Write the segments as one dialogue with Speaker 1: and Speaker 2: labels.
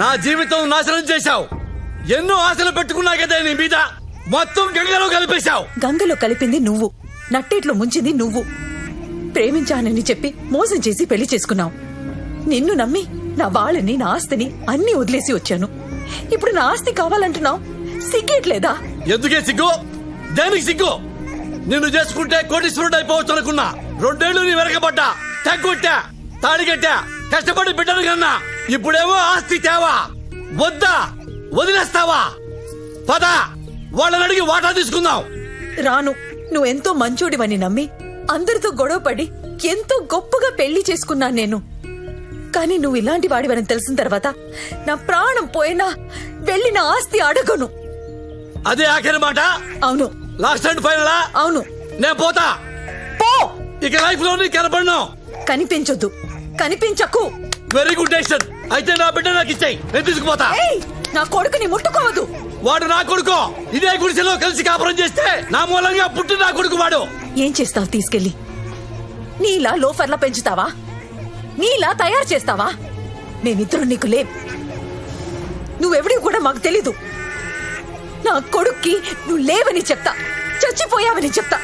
Speaker 1: నా జీవితం నాశనం చేశావు. ఎన్నో ఆశలు పెట్టుకున్నా కదా నీ మీద, మొత్తం గంగలో కలిపేశావు.
Speaker 2: గంగలో కలిపింది నువ్వు, నట్టేట్లో ముంచింది నువ్వు. ప్రేమించానని చెప్పి మోసం చేసి పెళ్లి చేసుకున్నావు. నిన్ను నమ్మి నా వాళ్ళని, నా ఆస్తిని అన్ని వదిలేసి వచ్చాను. ఇప్పుడు నా ఆస్తి కావాలంటున్నావు. సిగ్గేట్లేదా?
Speaker 1: ఎందుకే సిగ్గు? దేనికి సిగ్గు? నిన్ను చేసుకుంటే కోటీశ్వరుడు అయిపోవచ్చు అనుకున్నా. 2 ఏళ్లు నీ వెనకబడ్డా, తగ్గొట్టా, తాడిగట్టా, కష్టపడి బిడ్డను కన్నా. ఇప్పుడేమో ఆస్తి తేవా? వద్దా? వదిలేస్తావా? పద, వాళ్ళని అడిగి వాటా తీసుకుందాం.
Speaker 2: రాను. నువ్వెంతో మంచోడివని నమ్మి అందరితో గొడవపడి ఎంతో గొప్పగా పెళ్లి చేసుకున్నాను నేను. కానీ నువ్వు ఇలాంటి వాడివని తెలిసిన తర్వాత నా ప్రాణం పోయినా వెళ్ళి నా ఆస్తి అడగను.
Speaker 1: అదే ఆఖరి మాట?
Speaker 2: అవును.
Speaker 1: Last and final?
Speaker 2: అవును.
Speaker 1: నేను పోతా.
Speaker 2: పో.
Speaker 1: ఇక లైఫ్ లో కనపడను.
Speaker 2: కనిపించొద్దు, కనిపించకు.
Speaker 1: Very good decision. అయితే నా బిడ్డ నాకు ఇచ్చేయి, నేను తీసుకుపోతా.
Speaker 2: నా కొడుకుని ముట్టుకోవద్దు.
Speaker 1: వాడు నా కొడుకు. ఇదే గుడిసెలో కలిసి కాపురం చేస్తే నా మూలంగా పుట్టి నా కొడుకు వాడు.
Speaker 2: ఏం చేస్తావు తీసుకెళ్లి? నీలా లోఫర్లా పెంచుతావా? నీలా తయారు చేస్తావా? మేమిద్దరు నీకు లేం. నువ్వెవడి కూడా మాకు తెలీదు. నా కొడుక్కి నువ్వు లేవని చెప్తా, చచ్చిపోయావని చెప్తా.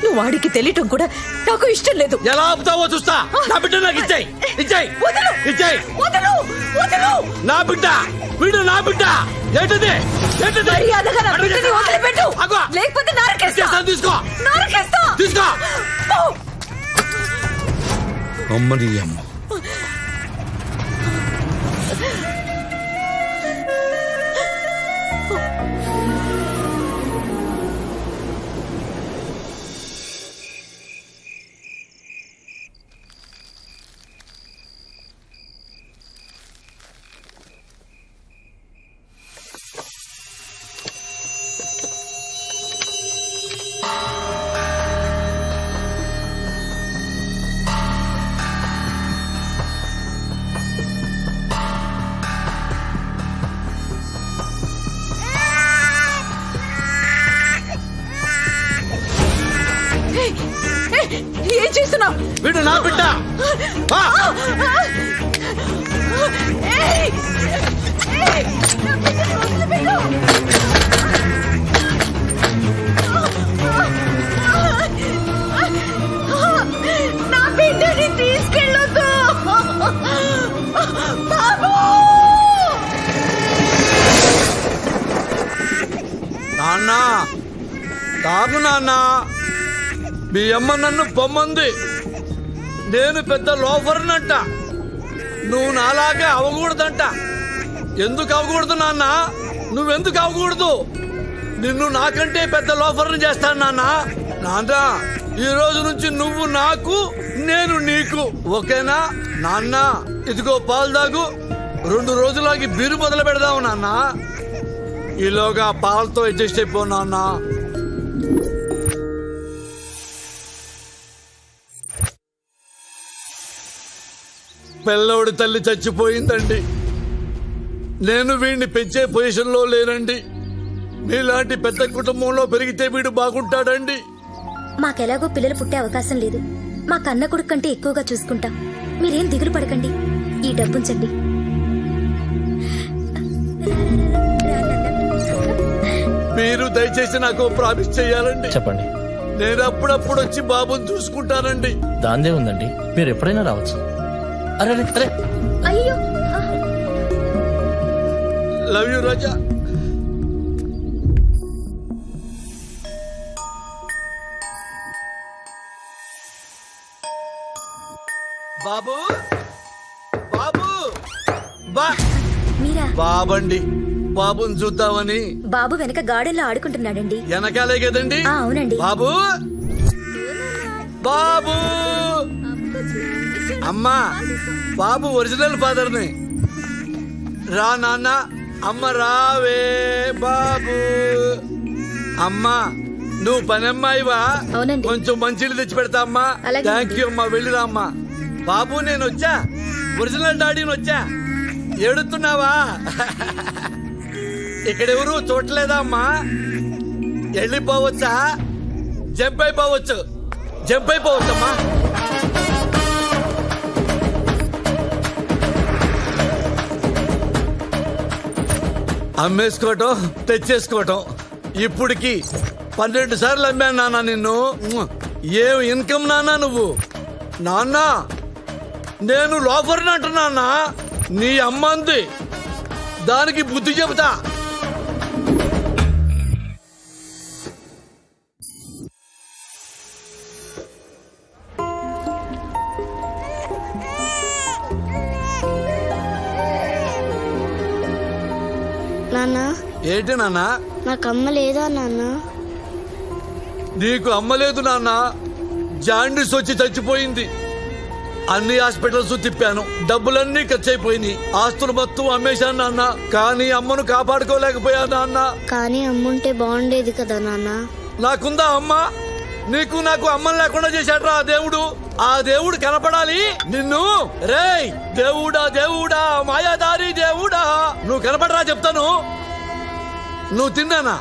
Speaker 2: నువ్వు వాడికి తెలియటం కూడా నాకు ఇష్టం లేదు.
Speaker 1: ఎలా ఆపుతావో చూస్తా. నా బిడ్డ నాకు ఇచ్చేయి, ఇచ్చేయి, ఇచ్చేయి. నా బిడ్డ, వీడు నా బిడ్డ. ఏంటిది?
Speaker 2: మర్యాదగా నా బిడ్డని వదిలిపెట్టు, లేకపోతే నరకేస్తా.
Speaker 1: తీసుకో,
Speaker 2: నరకేస్తా.
Speaker 1: తీసుకో. అమ్మని అమ్మ.
Speaker 2: ఏం చేస్తున్నావు?
Speaker 1: వీడు నా బిడ్డ.
Speaker 2: నా బిడ్డని తీసుకెళ్ళొద్దు బాబు.
Speaker 1: నాన్న, తాగు నాన్న. మీ అమ్మ నన్ను పొమ్మంది. నేను పెద్ద లోఫర్నంట. నువ్వు నాలాగే అవకూడదంట. ఎందుకు అవకూడదు నాన్న? నువ్వెందుకు అవకూడదు? నిన్ను నాకంటే పెద్ద లోఫర్ని చేస్తాను నాన్న. నాన్న, ఈ రోజు నుంచి నువ్వు నాకు, నేను నీకు, ఓకేనా నాన్న? ఇదిగో పాలు తాగు. 2 రోజులకి బీరు మొదలు పెడదావు నాన్న. ఈలోగా పాలతో అడ్జస్ట్ అయిపో నాన్న. పిల్లవుడి తల్లి చచ్చిపోయిందండి. నేను వీడిని పెంచే పొజిషన్లో లేనండి. మీలాంటి పెద్ద కుటుంబంలో పెరిగితే వీడు బాగుంటాడండి.
Speaker 3: మాకెలాగో పిల్లలు పుట్టే అవకాశం లేదు. మా కన్న కొడుకు కంటే ఎక్కువగా చూసుకుంటాం. మీరేం దిగులు పడకండి. ఈ డబ్బుంచండి.
Speaker 1: మీరు దయచేసి నాకు ప్రామిస్ చేయాలండి.
Speaker 4: చెప్పండి.
Speaker 1: నేను అప్పుడప్పుడు వచ్చి బాబుని చూసుకుంటానండి.
Speaker 4: దాందే ఉందండి, మీరు ఎప్పుడైనా రావచ్చు. అరే అరే,
Speaker 3: అయ్యో,
Speaker 1: లవ్ యూ రాజా. బాబు, బాబు,
Speaker 3: మీరా?
Speaker 1: బాబండి. బాబుని చూద్దామని.
Speaker 3: బాబు వెనక గార్డెన్ లో ఆడుకుంటున్నాడండి.
Speaker 1: వెనకాలే కదండి?
Speaker 3: అవునండి.
Speaker 1: బాబు, బాబు. అమ్మా, బాబు ఒరిజినల్ ఫాదర్ని. రా నాన్న. అమ్మ రావే బాబు. అమ్మా, నువ్వు పనమ్మాయివా?
Speaker 3: అవునండి.
Speaker 1: కొంచెం మంచిలు తెచ్చి పెడతా అమ్మా. థ్యాంక్ యూ అమ్మా. వెళ్ళిరా అమ్మా. బాబు, నేను వచ్చా. ఒరిజినల్ డాడీని వచ్చా. ఏడుతున్నావా? ఇక్కడెవరు చూడలేదా అమ్మా? వెళ్ళిపోవచ్చా? జంప్ అయిపోవచ్చు. జంప్ అయిపోవచ్చమ్మా. అమ్మేసుకోవటం తెచ్చేసుకోవటం. ఇప్పటికి 12 సార్లు అమ్మాను నాన్న నిన్ను. ఏం ఇన్కమ్ నాన్న నువ్వు? నాన్న నేను లోఫర్ని అంటున్నా. నీ అమ్మ అంది, దానికి బుద్ధి చెబుతా.
Speaker 5: నాన్న,
Speaker 1: ఏంటి నాన్న?
Speaker 5: నాకు అమ్మ లేదా నాన్న?
Speaker 1: నీకు అమ్మ లేదు నాన్న, జాండీస్ వచ్చి చచ్చిపోయింది. అన్ని హాస్పిటల్స్ తిప్పాను, డబ్బులన్నీ ఖర్చు అయిపోయినాయి. ఆస్తులు మొత్తం అమ్మేశాను నాన్న, కానీ అమ్మను కాపాడుకోలేకపోయా నాన్న.
Speaker 5: కానీ అమ్ముంటే బాగుండేది కదా నాన్న.
Speaker 1: నాకుందా అమ్మ? నీకు నాకు అమ్మని లేకుండా చేశాడ్రా ఆ దేవుడు. ఆ దేవుడు కనపడాలి నిన్ను. రేయ్ దేవుడా దేవుడా మాయాదారి దేవుడా, నువ్వు కనపడరా చెప్తాను. నువ్వు తిన్నానా?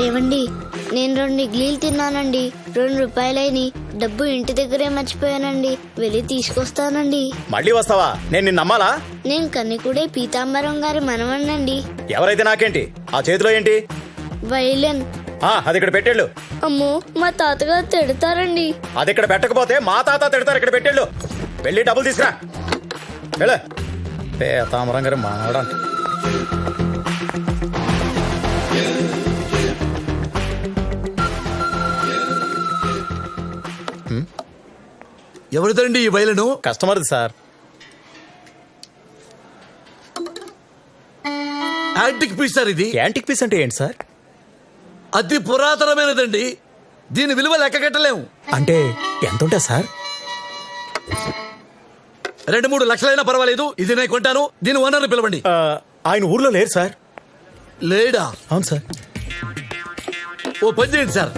Speaker 5: ఏవండి, నేను 2 ఇడ్లీలు తిన్నానండి. 2 రూపాయలైని. డబ్బు ఇంటి దగ్గరే మర్చిపోయానండి. వెళ్ళి తీసుకొస్తానండి.
Speaker 6: మళ్ళీ వస్తావా? నేను నిన్ను నమ్మాలా?
Speaker 5: నేను కన్నికుడే పీతాంబరం గారి మనవణ్ణండి.
Speaker 6: ఎవరైతే నాకేంటి? ఆ చేతిలో ఏంటి?
Speaker 5: వైలెన్.
Speaker 6: అది ఇక్కడ పెట్టేళ్ళు.
Speaker 5: అమ్మో, మా తాతగారు తిడతారండి.
Speaker 6: అది ఇక్కడ పెట్టకపోతే మా తాత తిడతారు. ఇక్కడ పెట్టేళ్ళు. వెళ్ళి డబ్బులు తీసుకురా. వెళ్ళ. పీతాంబరం గారి మనవడంట.
Speaker 1: ఎవరిదండి ఈ వైలను?
Speaker 6: కస్టమర్ది సార్.
Speaker 1: యాంటిక్ పీస్ సార్ ఇది.
Speaker 6: యాంటిక్ పీస్ అంటే ఏంటి సార్?
Speaker 1: అతి పురాతనమైనదండి, దీని విలువ లెక్క కట్టలేము.
Speaker 6: అంటే ఎంత ఉంటా సార్?
Speaker 1: 2-3 లక్షలైనా పర్వాలేదు, ఇది నేను కొంటాను. దీని ఓనర్ని పిలవండి.
Speaker 6: ఆయన ఊర్లో లేరు సార్.
Speaker 1: లేడా?
Speaker 6: అవును సార్.
Speaker 1: ఓ పని చేయండి సార్,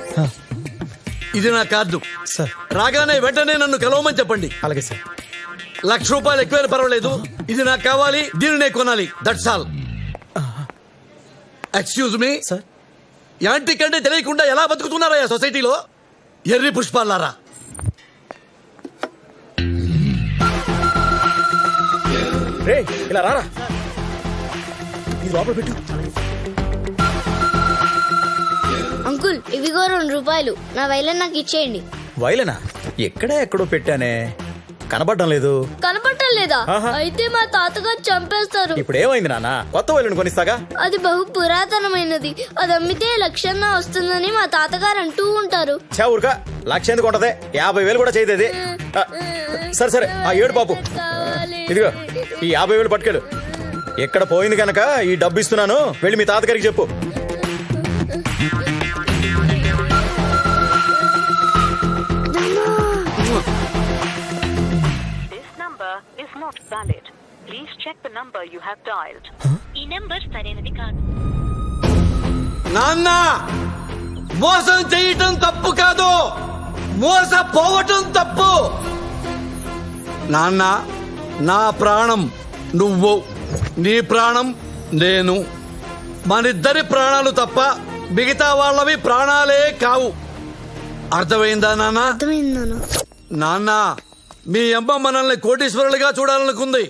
Speaker 1: ఇది నా కార్డు
Speaker 6: సార్.
Speaker 1: రాగానే వెంటనే నన్ను కలవమని చెప్పండి.
Speaker 6: అలాగే సార్.
Speaker 1: 1,00,000 రూపాయలు ఎక్కువైనా పర్వాలేదు, ఇది నాకు కావాలి, దీన్ని నేను కొనాలి. That's all. Excuse me
Speaker 6: sir.
Speaker 1: Antique అంటే తెలియకుండా ఎలా బతుకుతున్నారా సొసైటీలో? ఎర్రి పుష్పాలారా.
Speaker 6: రే ఇలా రారా, ఇది లోపల పెట్టు.
Speaker 5: అంకుల్, ఇవిగో 2 రూపాయలు. నా వైలెన్ నాకు ఇచ్చేయండి.
Speaker 6: వైలనా? ఎక్కడో పెట్టానే, కనబడడం లేదు.
Speaker 5: కనపడటం లేదా?
Speaker 6: ఆహా.
Speaker 5: అయితే మా తాతగారు చంపేస్తారు.
Speaker 6: ఇప్పుడు ఏమైంది నాన్న? కొత్త వైలెన్ కొనిస్తాగా.
Speaker 5: అది బహు పురాతనమైనది. అది అమ్మితే 1,00,000 వస్తుందని మా తాతగారు అంటూ ఉంటారు.
Speaker 6: చా ఊరుక, 1,00,000 ఎందుకు ఉంటది? 50,000 కూడా చేయదేది. సరే సరే, ఆ ఏడు పాపు. ఇదిగో ఈ 50,000 పట్టుకెళ్ళు. ఎక్కడ పోయింది కనుక ఈ డబ్బు ఇస్తున్నాను, వెళ్ళి మీ తాతగారికి చెప్పు.
Speaker 7: is not valid. Please check the number you have dialed. ఈ నంబర్ సరైనది కాదు.
Speaker 1: నాన్న, మోసం చేయటం తప్పు కాదు, మోసపోవటం తప్పు. నాన్న, నా ప్రాణం నువ్వు, నీ ప్రాణం నేను. మనిద్దరి ప్రాణాలు తప్ప మిగతా వాళ్ళవి ప్రాణాలే కావు. అర్థమైందా నాన్న?
Speaker 5: అర్థమైంది నాన్న.
Speaker 1: నాన్న, మీ అమ్మ మనల్ని కోటీశ్వరులుగా చూడాలనుకుంది.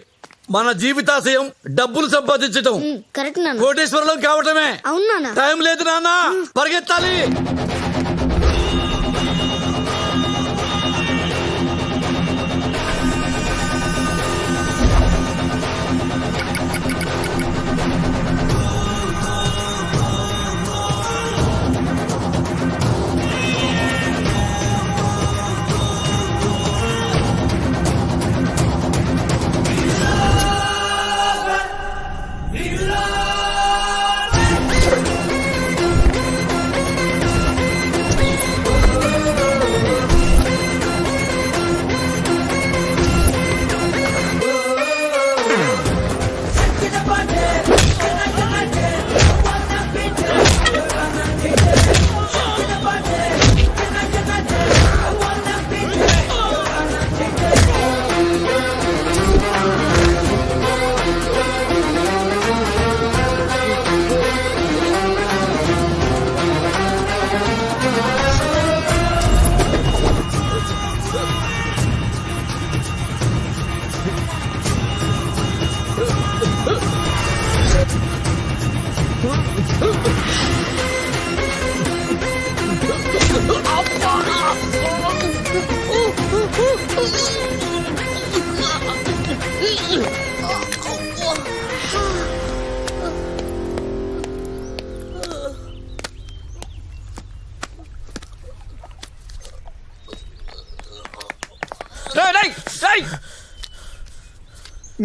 Speaker 1: మన జీవితాశయం డబ్బులు సంపాదించటం.
Speaker 5: కరెక్ట్ నాన్న.
Speaker 1: కోటీశ్వరులం కావటమే.
Speaker 5: అవును నాన్న.
Speaker 1: టైం లేదు నాన్న, పరిగెత్తాలి.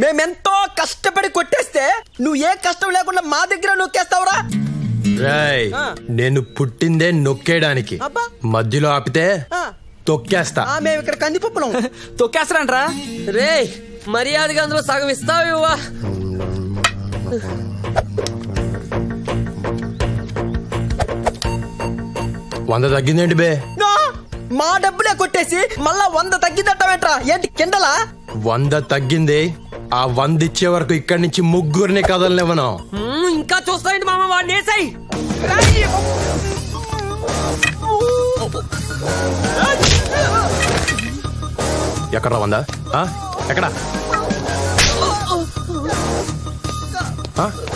Speaker 8: మేమెంతో కష్టపడి కొట్టేస్తే నువ్వు ఏ కష్టం లేకుండా మా దగ్గర నొక్కేస్తావురా?
Speaker 9: రాయ్ నేను పుట్టిందే నొక్కేయడానికి,
Speaker 8: అబ్బా.
Speaker 9: మధ్యలో ఆపితే
Speaker 8: ఆ.
Speaker 9: తొక్కేస్తా.
Speaker 8: మేము ఇక్కడ కందిపప్పులం.
Speaker 10: తొక్కేస్తారంట్రా రే మర్యాదగా అందులో సగం ఇస్తావు ఇవ్వా.
Speaker 9: వంద తగ్గిందేంటి బే?
Speaker 8: నో, మా డబ్బులే కొట్టేసి మళ్ళా 100 తగ్గిదట్టమేట్రా? ఏంటి కిండలా?
Speaker 9: 100 తగ్గింది. ఆ 100 ఇచ్చే వరకు ఇక్కడి నుంచి ముగ్గురిని కదలనివ్వను.
Speaker 10: ఇంకా చూస్తాయండి మామ వాడిని వేసాయి.
Speaker 9: ఎక్కడ 100? ఎక్కడ?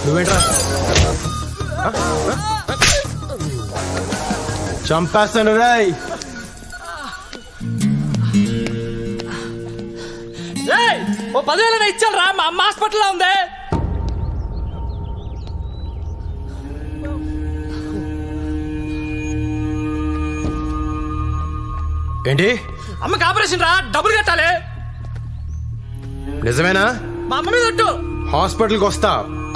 Speaker 9: నువ్వేంట్రా? చంపేస్తాను రాయ్.
Speaker 10: ఓ 10,000 ఇచ్చాను రా, మా అమ్మ హాస్పిటల్లో ఉంది.
Speaker 9: ఏంటి?
Speaker 10: అమ్మకి ఆపరేషన్ రా, డబ్బులు కట్టాలి.
Speaker 9: నిజమేనా?
Speaker 10: మా అమ్మ మీద ఒట్టు.
Speaker 9: హాస్పిటల్కి వస్తా,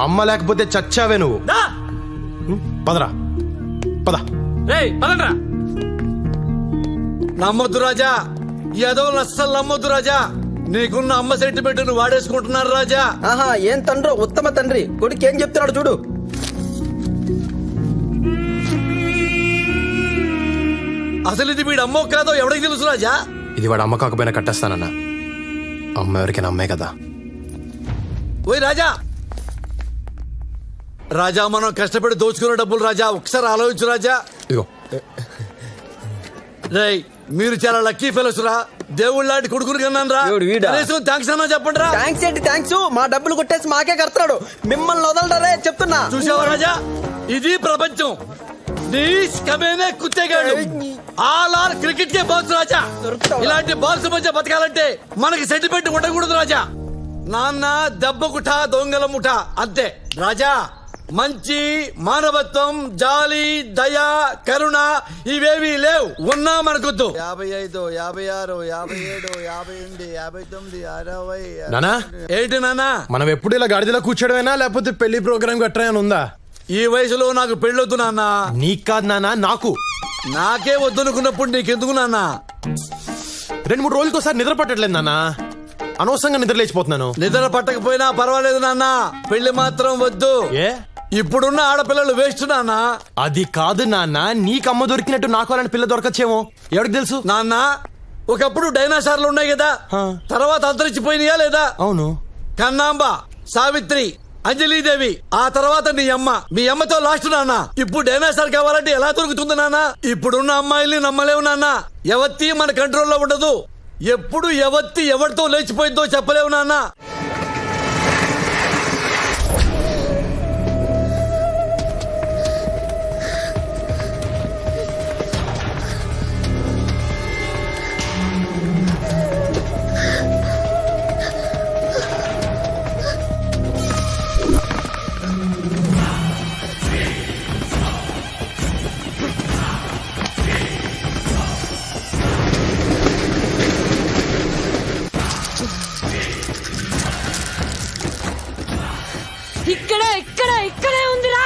Speaker 9: అమ్మ లేకపోతే చచ్చావే నువ్వు.
Speaker 10: దా.
Speaker 9: పదరా పద.
Speaker 10: రేయ్ పదండ్రా.
Speaker 1: నమ్మొద్దు రాజా, ఏదో అస్సలు నమ్మొద్దు రాజా. నీకున్న అమ్మ సెంటిమెంట్ ను వాడేసుకుంటున్నారు రాజా.
Speaker 8: ఆహా, ఏం తండ్రో, ఉత్తమ తండ్రి. కొడుకు ఏం చెప్తున్నాడు చూడు.
Speaker 1: అసలు ఇది వీడు అమ్మో కాదో ఎవరికి తెలుసు రాజా?
Speaker 9: ఇది వాడు అమ్మ కాకపోయినా కట్టేస్తానన్నా. అమ్మ ఎవరికైనా అమ్మే కదా.
Speaker 1: ఓయ్ రాజా, రాజా మనం కష్టపడి దోచుకున్న డబ్బులు రాజా, ఒకసారి ఆలోచించు రాజా.
Speaker 9: ఇదిగో
Speaker 1: రేయ్, మీరు చాలా లక్కీ ఫెలోస్ రా. దేవుళ్ళ లాంటి కొడుకుని కన్నాను రా.
Speaker 8: దేవుడు వీడా?
Speaker 1: థ్యాంక్స్ అన్నా చెప్పండి రా.
Speaker 8: థ్యాంక్స్ ఏంటి థ్యాంక్స్? మా డబ్బులు కొట్టేసి మాకే కడతాడు. మిమ్మల్ని వదలడరే చెప్తున్నా.
Speaker 1: చూసావా రాజా, ఇది ప్రపంచం. నీస్ కమేనే కుత్తేగాడు. ఆల్ ఆర్ క్రికెట్ కే బాల్స్ రాజా. ఇలాంటి బాల్స్ మధ్య బతకాలంటే మనకి సెంటిమెంట్ ఉండకూడదు రాజా. నాన్న దెబ్బ కుఠ, దొంగల ముఠ అంతే రాజా. మంచి, మానవత్వం, జాలి, దయ, కరుణ ఇవేవి లేవు. ఉన్నా మనకొద్దు. 55, 56, 57, 58, 59, 60.
Speaker 9: నానా,
Speaker 1: ఏంటి నాన్న?
Speaker 9: మనం ఎప్పుడు ఇలా గాడిదలో కూర్చోడమేనా లేకపోతే పెళ్లి ప్రోగ్రామ్ గట్రా ఉందా?
Speaker 1: ఈ వయసులో నాకు పెళ్ళొద్దు నాన్న.
Speaker 9: నీకు కాదు నానా, నాకు.
Speaker 1: నాకే వద్దనుకున్నప్పుడు నీకెందుకు నాన్న?
Speaker 9: 2-3 రోజులకోసారి నిద్ర పట్టట్లేదు నాన్న. అనవసరంగా నిద్ర లేచిపోతున్నాను.
Speaker 1: నిద్ర పట్టకపోయినా పర్వాలేదు నాన్న, పెళ్లి మాత్రం వద్దు.
Speaker 9: ఏ?
Speaker 1: ఇప్పుడున్న ఆడపిల్లలు వేస్ట్ నాన్న.
Speaker 9: అది కాదు నాన్న, నీకు అమ్మ దొరికినట్టు నాకు అలాంటి పిల్ల దొరకచ్చేమో, ఎవరికి తెలుసు?
Speaker 1: నాన్న, ఒకప్పుడు డైనాసార్లు ఉన్నాయి కదా,
Speaker 9: హా.
Speaker 1: తర్వాత అంతరించిపోయినాయా లేదా?
Speaker 9: అవును.
Speaker 1: కన్నాంబ, సావిత్రి, అంజలీదేవి, ఆ తర్వాత నీ అమ్మ. మీ అమ్మతో లాస్ట్ నాన్న. ఇప్పుడు డైనాసార్ కావాలంటే ఎలా దొరుకుతుంది నాన్న? ఇప్పుడున్న అమ్మాయిల్ని నమ్మలేవు నాన్న. ఎవత్తి మన కంట్రోల్లో ఉండదు. ఎప్పుడు ఎవత్తి ఎవరితో లేచిపోయిందో చెప్పలేవు నాన్న.
Speaker 2: ఇక్కడే ఉందిరా.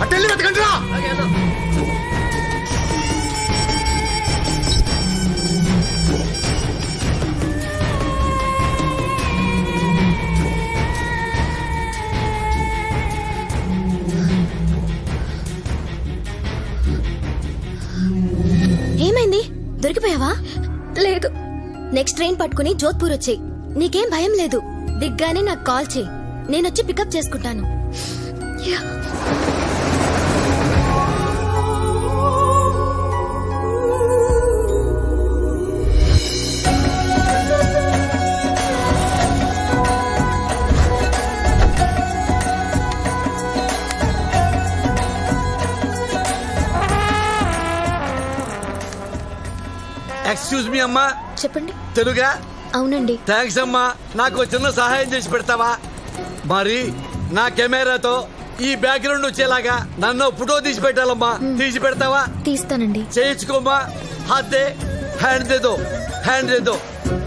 Speaker 9: అటెళ్ళి వెతకండి రా.
Speaker 3: ఏమైంది? దొరికిపోయావా? లేదు. నెక్స్ట్ ట్రైన్ పట్టుకుని జోధ్పూర్ వచ్చేయ్. నీకేం భయం లేదు. దిగ్గానే నాకు కాల్ చేయి, నేనొచ్చి పికప్ చేసుకుంటాను.
Speaker 1: ఎక్స్క్యూజ్ మీ అమ్మా,
Speaker 3: చెప్పండి.
Speaker 1: తెలుగా?
Speaker 3: అవునండి.
Speaker 1: థ్యాంక్స్ అమ్మా. నాకు ఒక చిన్న సహాయం చేసి పెడతావా? మరి నా కెమెరాతో ఈ బ్యాక్గ్రౌండ్ వచ్చేలాగా నన్ను ఫోటో తీసి పెట్టాలమ్మా. తీసి పెడతావా?
Speaker 3: తీస్తానండి.
Speaker 1: చేయించుకోమ్మా. హాతే హ్యాండ్ దేదో, హ్యాండ్ దేదో.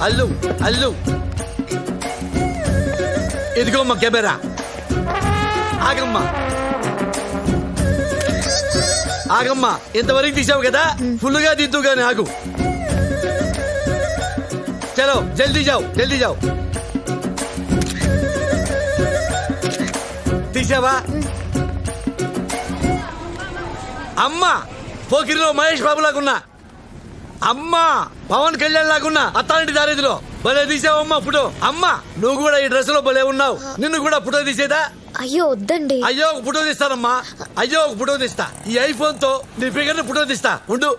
Speaker 1: అల్లు అల్లు, ఇదిగోమ్మా కెమెరా. ఆగమ్మా ఆగమ్మా, ఇంతవరకు తీసావు కదా, ఫుల్ గా దిద్దు గాని ఆగు. చలో జల్దీ జావ్, జల్దీ జావ్. తీసావా? అమ్మా పోకిరిలో మహేష్ బాబు లాగున్నా, అమ్మా పవన్ కళ్యాణ్ లాగున్నా, అత్తాంటి దారిదిలో భలే తీసావమ్మా ఫోటో. అమ్మా నువ్వు కూడా ఈ డ్రెస్ లో భలే ఉన్నావు. నిన్ను కూడా ఫోటో తీసేదా?
Speaker 3: అయ్యో వద్దండి.
Speaker 1: అయ్యో ఒక ఫోటో తీస్తానమ్మా. అయ్యో ఒక ఫోటో తీస్తా. ఈ ఐఫోన్ తో నీ ఫిగర్ ని ఫోటో తీస్తా. ఉండు.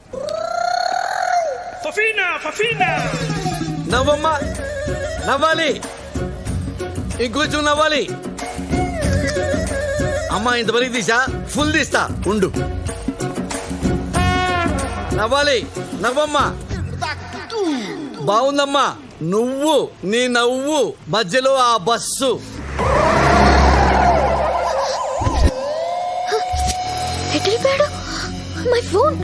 Speaker 1: నవ్వమ్మా, నవ్వాలి, ఇంకొంచెం నవ్వాలి. అమ్మా ఇంతవరకు తీసా, ఫుల్ తీస్తా. ఉండు. నవ్వాలి, నవ్వమ్మా. బాగుందమ్మా. నువ్వు నీ నవ్వు మధ్యలో ఆ బస్సు.
Speaker 3: ఎటైపోయాడు my phone?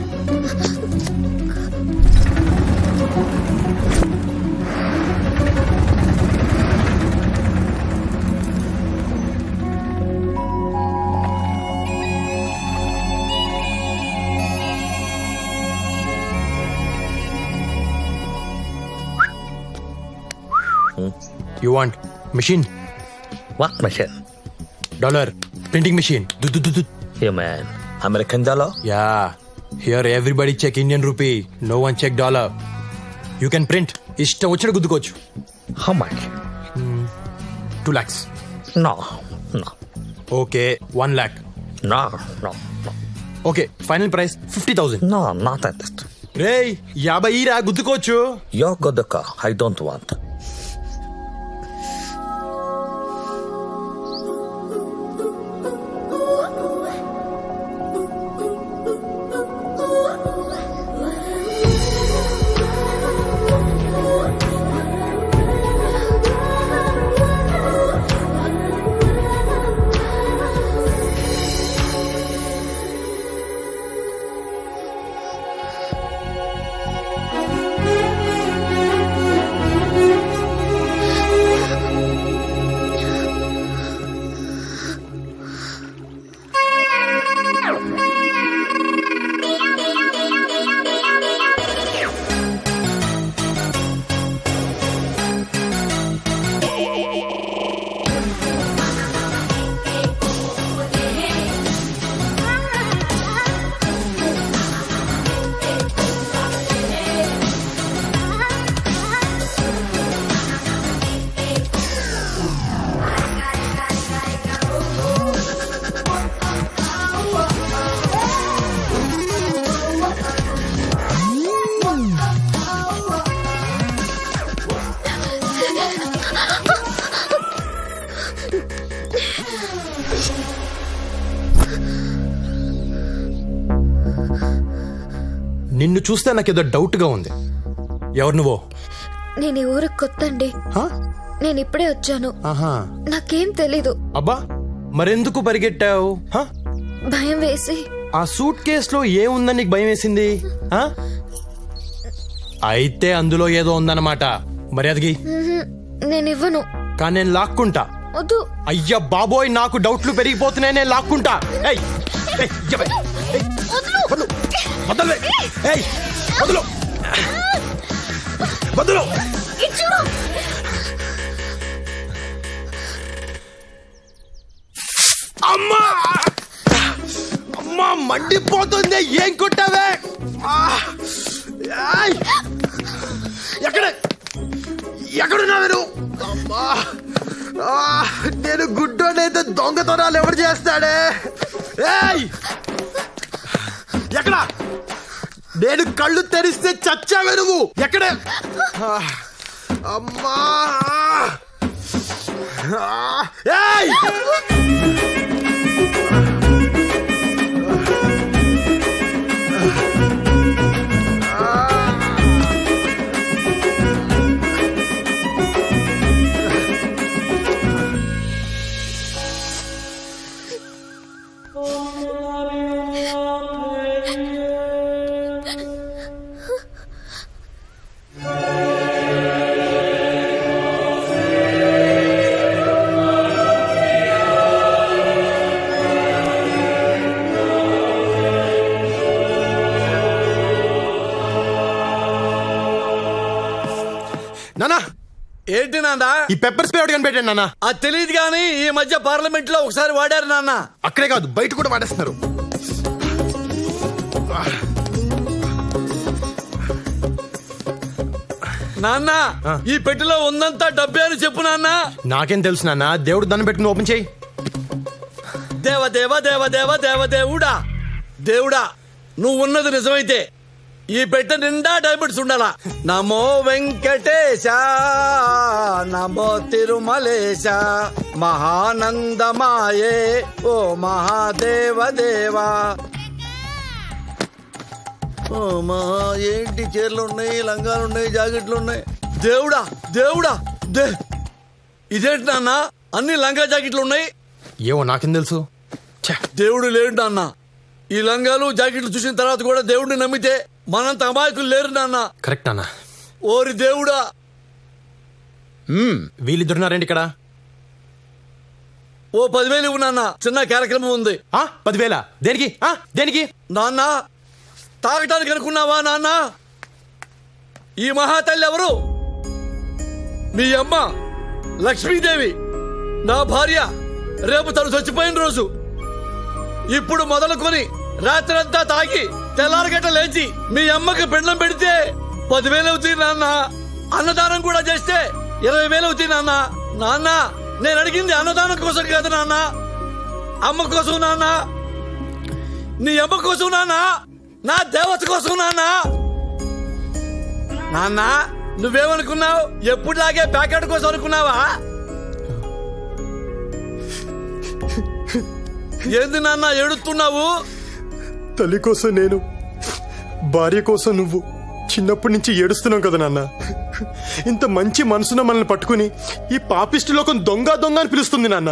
Speaker 9: You want machine?
Speaker 4: What machine?
Speaker 9: Dollar printing machine.
Speaker 4: Hey man, American dollar?
Speaker 9: Yeah. Here everybody check Indian rupee. No one check dollar. You can print. ఇష్టం వచ్చిన గుద్దుకోవచ్చు.
Speaker 4: How much?
Speaker 9: 2 lakhs.
Speaker 4: No.
Speaker 9: Okay, 1 lakh.
Speaker 4: No.
Speaker 9: Okay, final price 50,000.
Speaker 4: No, not at that.
Speaker 9: రేయ్ 50 రా గుద్దుకోవచ్చు.
Speaker 4: You're good the car. I don't want.
Speaker 9: నిన్ను చూస్తే నాకేదో doubt గా ఉంది. ఎవరు నువ్వు?
Speaker 3: నేను ఈ ఊరికి కొత్త అండి. నేను ఇప్పుడే వచ్చాను. నాకేం తెలీదు.
Speaker 9: అబ్బా మరెందుకు పరిగెట్టావు?
Speaker 3: భయం వేసి.
Speaker 9: ఆ సూట్ కేసులో ఏముందని నీకు భయం వేసింది? అయితే అందులో ఏదో ఉందన్నమాట. మర్యాదకి
Speaker 3: నేను ఇవ్వను.
Speaker 9: కానీ నేను లాక్కుంటా.
Speaker 3: వద్దు.
Speaker 9: అయ్యా బాబోయ్ నాకు డౌట్లు పెరిగిపోతున్నాయి. నేను లాక్కుంటా. అమ్మా అమ్మా మండిపోతుంది. ఏం కొట్టావే? ఎక్కడున్నావే నువ్వు? అమ్మా నేను గుడ్డోనైతే దొంగతనాలు ఎవరు చేస్తాడే? ఎక్కడ? నేను కళ్ళు తెరిస్తే చచ్చావే నువ్వు. ఎక్కడే? అమ్మా నానా
Speaker 1: ఏంటి నాన్న?
Speaker 9: ఈ పెప్పర్ స్ప్రే ఒకటి కనిపెట్టాను నాన్న.
Speaker 1: అది తెలియదు కానీ ఈ మధ్య పార్లమెంట్ లో ఒకసారి వాడారు నాన్న.
Speaker 9: అక్కడే కాదు బయట కూడా వాడేస్తున్నారు.
Speaker 1: నాన్న ఈ పెట్టెలో ఉందంతా డబ్బే అని చెప్పు నాన్న.
Speaker 9: నాకేం తెలుసు నాన్న, దేవుడు దండం పెట్టుకుని ఓపెన్ చేయి.
Speaker 1: దేవ దేవ దేవ దేవ దేవ దేవుడా దేవుడా, నువ్వు ఉన్నది నిజమైతే ఈ పెట్టె నిండా డైమండ్స్ ఉండాలా. నమో వెంకటేశ నమో తిరుమలేశ మహానందమాయే ఓ మహాదేవ దేవా. ఓ మహా ఏంటి చీరలు ఉన్నాయి, లంగాలు ఉన్నాయి, జాకెట్లు ఉన్నాయి. దేవుడా దేవుడా ఇదేంటి నాన్న అన్ని లంగా జాకెట్లు ఉన్నాయి?
Speaker 9: ఏమో నాకేం తెలుసు.
Speaker 1: దేవుడు లేడు నాన్న. ఈ లంగాలు జాకెట్లు చూసిన తర్వాత కూడా దేవుడిని నమ్మితే మనంత అమాయకులు లేరు నాన్న.
Speaker 9: కరెక్ట్ అన్న.
Speaker 1: ఓరి దేవుడా.
Speaker 9: వీళ్ళిద్దరున్నారేంటి ఇక్కడ?
Speaker 1: ఓ 10,000 ఇవ్వు నాన్న, చిన్న కార్యక్రమం ఉంది.
Speaker 9: 10,000 దేనికి? దేనికి
Speaker 1: నాన్న తాగటానికి అనుకున్నావా నాన్న? ఈ మహాతల్లి ఎవరు? మీ అమ్మ లక్ష్మీదేవి, నా భార్య. రేపు తను చచ్చిపోయిన రోజు. ఇప్పుడు మొదలుకొని రాత్రంతా తాగి తెల్లారగట్ట లేచి మీ అమ్మకి పిండం పెడితే 10,000 అవుతాయి నాన్న. అన్నదానం కూడా చేస్తే 20,000 అవుతాయి నాన్న. నాన్న నేను అడిగింది అన్నదానం కోసం కాదు నాన్న, అమ్మ కోసం నాన్న. నీ అమ్మ కోసం నాన్న, నా దేవత కోసం నాన్న. నాన్న నువ్వేమనుకున్నావు? ఎప్పుడులాగే ప్యాకెట్ కోసం అనుకున్నావా? ఏంది నాన్న ఏడుస్తున్నావు?
Speaker 9: తల్లి కోసం నేను, భార్య కోసం నువ్వు చిన్నప్పటి నుంచి ఏడుస్తున్నాం కదా నాన్న. ఇంత మంచి మనసున మనల్ని పట్టుకుని ఈ పాపిష్టి లోకం దొంగ దొంగ అని పిలుస్తుంది నాన్న.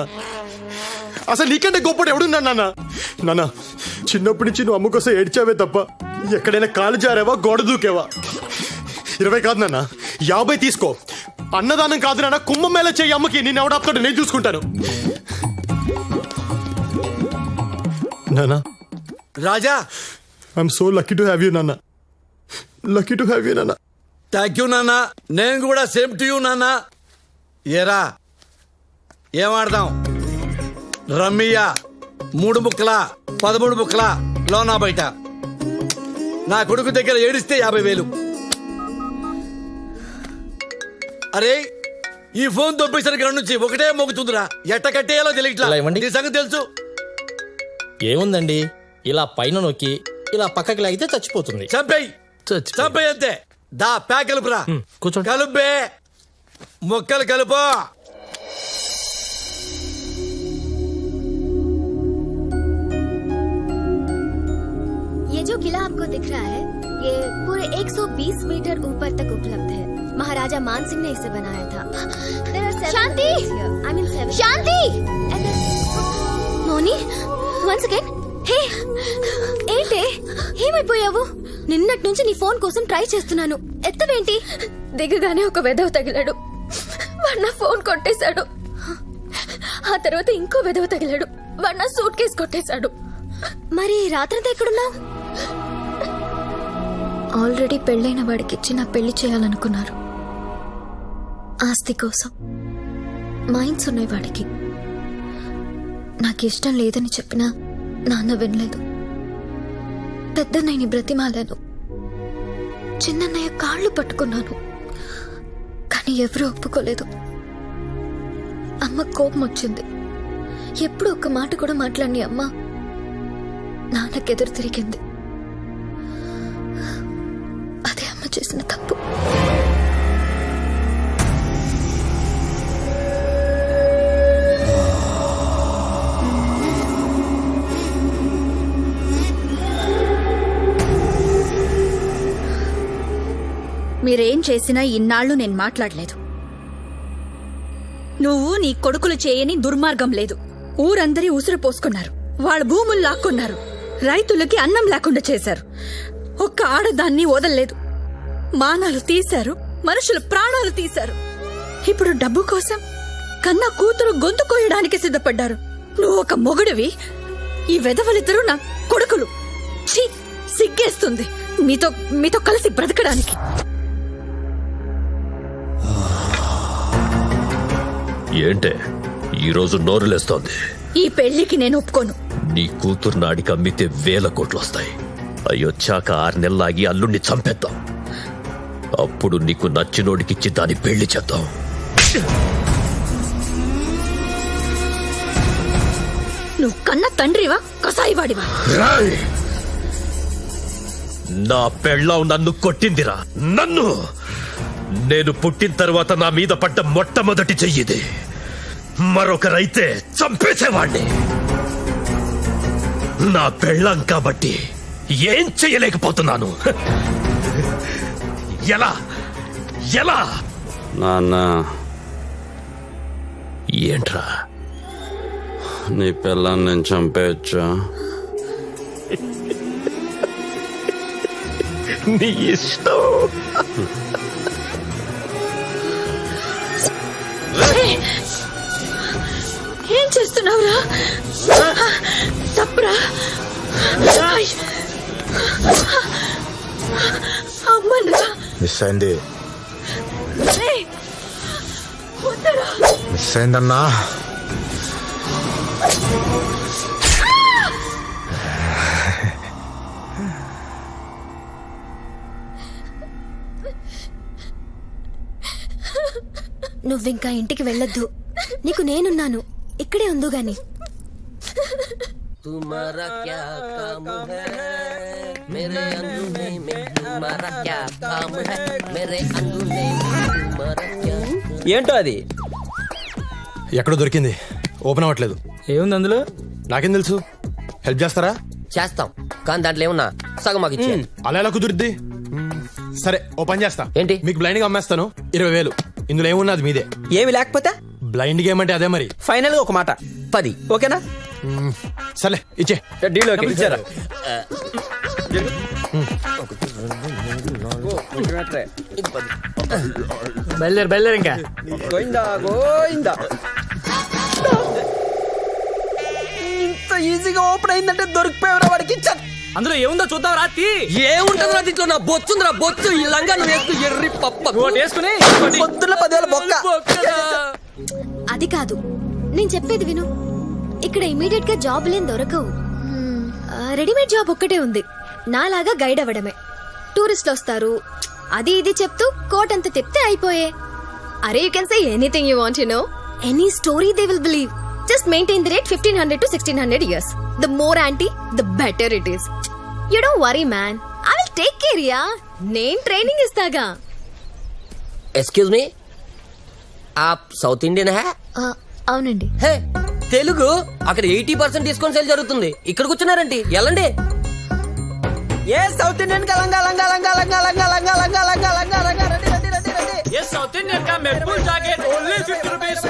Speaker 9: అసలు నీకంటే గొప్పడు ఎవడున్నా నాన్న? నాన్న చిన్నప్పటి నుంచి నువ్వు అమ్మ కోసం ఏడ్చావే తప్ప ఎక్కడైనా కాలు జారావా, గోడ దూకేవా? 20 కాదు నాన్న, 50 తీసుకో. అన్నదానం కాదు నాన్న, కుంభమేళ చెయ్యి అమ్మకి. నేను ఎవడాపుతాడు నేను చూసుకుంటాను. నాన్న
Speaker 1: రాజా,
Speaker 9: I'm so lucky to have you నాన్న. లక్కీ టు హ్యావ్ యూ నాన్న.
Speaker 1: థ్యాంక్ యూ నాన్న. నేను కూడా సేమ్ టు యూ నాన్న. ఏరా ఏమాడదాం? రమ్మియా 3 ముక్కలా 13 ముక్కలా లోనా బయట. నా కొడుకు దగ్గర ఏడిస్తే 50,000. అరే ఈ ఫోన్ దొబ్బేసిన కాడ నుంచి ఒకటే మోగుతుందిరా. ఎట్ట కట్టేయాలో తెలియట్లా. నీ సంగతి తెలుసు.
Speaker 4: ఏముందండి, ఇలా పైన నొక్కి ఇలా పక్కకి లాగితే చచ్చిపోతుంది.
Speaker 1: చంపేయి చంపేయి అంతే. దా ప్యాక్ కలుపురా.
Speaker 4: కూర్చోండి.
Speaker 1: కలుపే మొక్కలు కలుపు.
Speaker 3: ये जो किला आपको दिख रहा है ये पूरे 120 मीटर ऊपर तक उपलब्ध है. महाराजा मान सिंह ने इसे बनाया था. शांति, शांति. మోని వన్స్ అగైన్. హే ఏంటే ఏమైపోయావు? నిన్నటి నుంచి నీ ఫోన్ కోసం ట్రై చేస్తున్నాను, ఎత్తవేంటి? దిగగానే ఒక వెధవ తగిలాడు, వాడు నా ఫోన్ కొట్టేశాడు. ఆ తర్వాత ఇంకో వెధవ తగిలాడు, వాడు నా సూట్ కేసు కొట్టేశాడు. మరి రాత్రంతా ఎక్కడున్నావు? ఆల్రెడీ పెళ్ళైన వాడికిచ్చి నా పెళ్లి చేయాలనుకున్నారు. ఆస్తి కోసం మైండ్స్ ఉన్నాయి వాడికి. నాకు ఇష్టం లేదని చెప్పినా నాన్న వినలేదు. పెద్దన్నయ్యని బ్రతిమాలాను, చిన్నన్నయ్య కాళ్ళు పట్టుకున్నాను, కానీ ఎవరూ ఒప్పుకోలేదు. అమ్మ కోపం వచ్చింది. ఎప్పుడు ఒక్క మాట కూడా మాట్లాడిని అమ్మ నాన్నకెదురు తిరిగింది. అదే అమ్మ చేసిన తప్పు.
Speaker 2: మీరేం చేసినా ఇన్నాళ్లు నేను మాట్లాడలేదు. నువ్వు నీ కొడుకులు చేయని దుర్మార్గం లేదు. ఊరందరి ఉసురు పోసుకున్నారు, వాళ్ళ భూములు లాక్కున్నారు, రైతులకి అన్నం లేకుండా చేశారు. ఒక్క ఆడదాన్ని వదలలేదు. మానాలు తీశారు, మనుషుల ప్రాణాలు తీశారు. ఇప్పుడు డబ్బు కోసం కన్నా కూతురు గొంతు కోయడానికి సిద్ధపడ్డారు. నువ్వు ఒక మొగుడివి, ఈ వెధవలిద్దరూ నా కొడుకులు. ఛీ, సిగ్గేస్తుంది మీతో కలిసి బ్రతకడానికి.
Speaker 11: ఏంటే ఈరోజు నోరులేస్తోంది?
Speaker 2: ఈ పెళ్లికి నేను ఒప్పుకోను.
Speaker 11: నీ కూతురు నాడికి అమ్మితే 1000 కోట్లు వస్తాయి. అయ్యొచ్చాక 6 నెలలాగి అల్లుణ్ణి చంపేద్దాం. అప్పుడు నీకు నచ్చినోడికిచ్చి దాని పెళ్లి చేద్దాం.
Speaker 2: నువ్వు కన్న తండ్రివా కసాయివాడివా?
Speaker 11: నా పెళ్ళాం నన్ను కొట్టిందిరా. నన్ను నేను పుట్టిన తర్వాత నా మీద పడ్డ మొట్టమొదటి చెయ్యిది. మరొకరైతే చంపేసేవాణ్ణి. నా పెళ్ళాం కాబట్టి ఏం చెయ్యలేకపోతున్నాను. ఎలా ఎలా
Speaker 12: నాన్న,
Speaker 11: ఏంట్రా?
Speaker 12: నీ పిల్లని నేను చంపేయచ్చా?
Speaker 11: నీ ఇష్టం.
Speaker 2: ఏం చేస్తున్నావురా? తప్పురా. అమ్మరా.
Speaker 13: మిస్ అయింది.
Speaker 2: వద్దరా.
Speaker 13: మిస్ అయిందన్నా.
Speaker 3: నువ్వింకా ఇంటికి వెళ్ళొద్దు. నీకు నేనున్నాను. ఇక్కడే ఉందో గాని.
Speaker 10: तुम्हारा क्या काम है मेरे अंगूठे में, तुम्हारा क्या काम है मेरे अंगूठे में, तुम्हारा क्या?
Speaker 8: ఏంటో అది?
Speaker 9: ఎక్కడో దొరికింది, ఓపెన్ అవ్వట్లేదు.
Speaker 8: ఏముంది అందులో?
Speaker 9: నాకేం తెలుసు? హెల్ప్ చేస్తారా?
Speaker 10: చేస్తాం, కానీ దాంట్లో ఏమన్నా సగం మాకు ఇచ్చే.
Speaker 9: అలా ఎలా కుదురుద్ది? సరే, ఓ పని చేస్తా.
Speaker 10: ఏంటి?
Speaker 9: మీకు బ్లైండ్ గా అమ్మేస్తాను. 20,000. ఇందులో ఏమున్నది మీదే.
Speaker 8: ఏమి లేకపోతే
Speaker 9: బ్లైండ్ గేమ్ అంటే అదే మరి.
Speaker 8: ఫైనల్ గా ఒక మాట 10. ఓకేనా?
Speaker 9: సర్లే, ఇచ్చే.
Speaker 8: Deal okay. ఇచ్చారా?
Speaker 10: బయలుదేరు ఇంకా.
Speaker 8: గోయిందా గోయిందా. ఇంత ఈజీగా ఓపెన్ అయిందంటే దొరికిపోయారా వాడికి?
Speaker 10: అందులో ఏముందో చూద్దాం రాత్రి. ఏముంటుందిరా దీంట్లో? నా బొచ్చుందిరా, బొచ్చు. ఈ లంగా నువ్వు వేసుకు ఎర్రి పప్ప వేసుకుని
Speaker 8: పొద్దున్న 10,000 బొక్క.
Speaker 3: అది కాదు, నేను చెప్పేది విను. ఇక్కడ ఇమీడియట్ గా జాబ్ లేని దొరకవు. రెడీమేడ్ జాబ్ ఒక్కటే ఉంది, నాలాగా గైడ్ అవ్వడమే. టూరిస్టులు వస్తారు, అది ఇది చెప్తూ కోట్ అంత తిప్తే అయిపోయే. అరే, you can say anything you want, you know, any story they will believe. Just maintain the rate 1500 to 1600 years. The more anti, the better it is. You don't worry, man. I will take care, yeah. నేను training ఇస్తాగా.
Speaker 10: Excuse me, ఆప్ south Indian హే?
Speaker 3: అవునండి.
Speaker 10: హే, తెలుగు. అక్కడ 80% discount sale జరుగుతుంది. ఇక్కడ కూర్చున్నారండి, వెళ్ళండి.
Speaker 8: ఏ south Indian కా లంగా లంగా లంగా లంగా లంగా లంగా లంగా లంగా లంగా లంగా రండి రండి రండి రండి.
Speaker 10: ఏ సౌత్ ఇండియన్ కా మెప్పుల్ జాకెట్ ఓన్లీ 50 రూపీస్.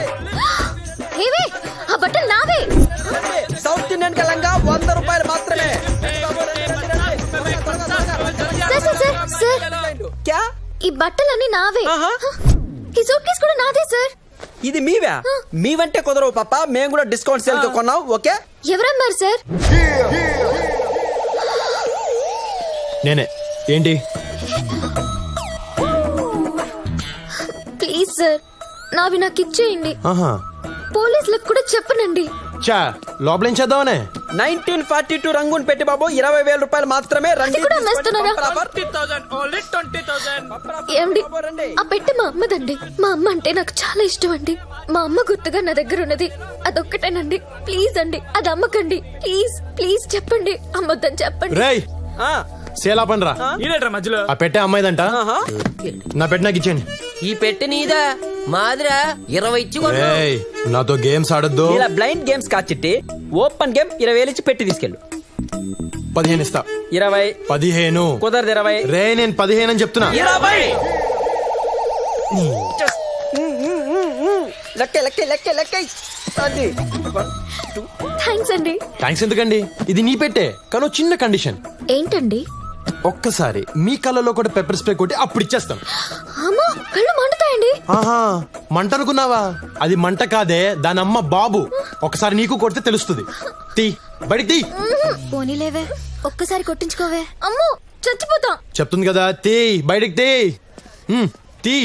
Speaker 3: ఏవే, ఆ బట్టలు నావే.
Speaker 8: సౌత్ ఇండియన్ కా లంగా 100 రూపాయలు మాత్రమే. క్యా?
Speaker 3: ఈ బట్టలన్నీ నావే. ఈ సూట్ కేసు కూడా నాదే సార్.
Speaker 8: ఇది మీవే? మీవంటే కుదరవు పాప, మేము కూడా డిస్కౌంట్ సేల్ తో కొన్నాం. ఓకే.
Speaker 3: ఎవరమ్మారు సార్?
Speaker 9: నేనే. ఏంటి?
Speaker 3: ప్లీజ్ సార్, నావి నాకు ఇచ్చేయండి.
Speaker 9: ఆహా,
Speaker 3: పోలీసులకు కూడా చెప్పనండి.
Speaker 9: చా లోపల ఏం చేద్దామనే?
Speaker 8: 1942 రంగుని పెట్టి బాబు 20,000 రూపాయలు మాత్రమే. రండి.
Speaker 3: కూడా అమ్మేస్తున్నారా?
Speaker 10: 20,000.
Speaker 3: ఏమండి, ఆ పెట్టె మా అమ్మదండి. మా అమ్మ అంటే నాకు చాలా ఇష్టం అండి. మా అమ్మ గుర్తుగా నా దగ్గర ఉన్నది అదొక్కటేనండి. ప్లీజ్ అండి, అది అమ్మకండి. ప్లీజ్ ప్లీజ్ చెప్పండి, అమ్మొద్దని చెప్పండి.
Speaker 9: రేయ్, సేలా పని రా.
Speaker 10: మధ్యలో
Speaker 9: ఆ పెట్టే అమ్మాయిదంట. నా పెట్టి నాకు ఇచ్చేయండి.
Speaker 10: ఈ పెట్టి నీదా? మాదిరా 20 ఇచ్చి కొను.
Speaker 9: రేయ్, నాతో గేమ్స్ ఆడొద్దు.
Speaker 8: ఇలా బ్లైండ్ గేమ్స్ కాచిట్టి ఓపెన్ గేమ్ 20,000 ఇచ్చి పెట్టి తీసుకెళ్ళు.
Speaker 9: 15 ఇస్తా.
Speaker 8: 20.
Speaker 9: 15
Speaker 8: కుదరదు. 20.
Speaker 9: రే, నేను 15 అని చెప్తున్నా.
Speaker 8: 20. లెక్క లెక్క లెక్క లెక్క. అది
Speaker 3: థ్యాంక్స్ అండి.
Speaker 9: థ్యాంక్స్ ఎందుకండి? ఇది నీ పెట్టే, కానీ చిన్న కండిషన్.
Speaker 3: ఏంటండి?
Speaker 9: ఒక్కసారి మీ కళ్ళలో కూడా పెప్పర్ స్ప్రే కొట్టి అప్పుడు ఇచ్చేస్తాను.
Speaker 3: అమ్మో, కళ్ళు మండుతాయండి.
Speaker 9: ఆహా, మంట అనుకున్నావా? అది మంట కాదే, దాని అమ్మ బాబు. ఒకసారి నీకు కొడితే తెలుస్తుంది. తీ, బయటికి తీ.
Speaker 3: పోనీలేవే, ఒక్కసారి కొట్టించుకోవే. అమ్మో, చచ్చిపోతా.
Speaker 9: చెప్తుంది కదా, తీ, బయటికి తీ. తీ.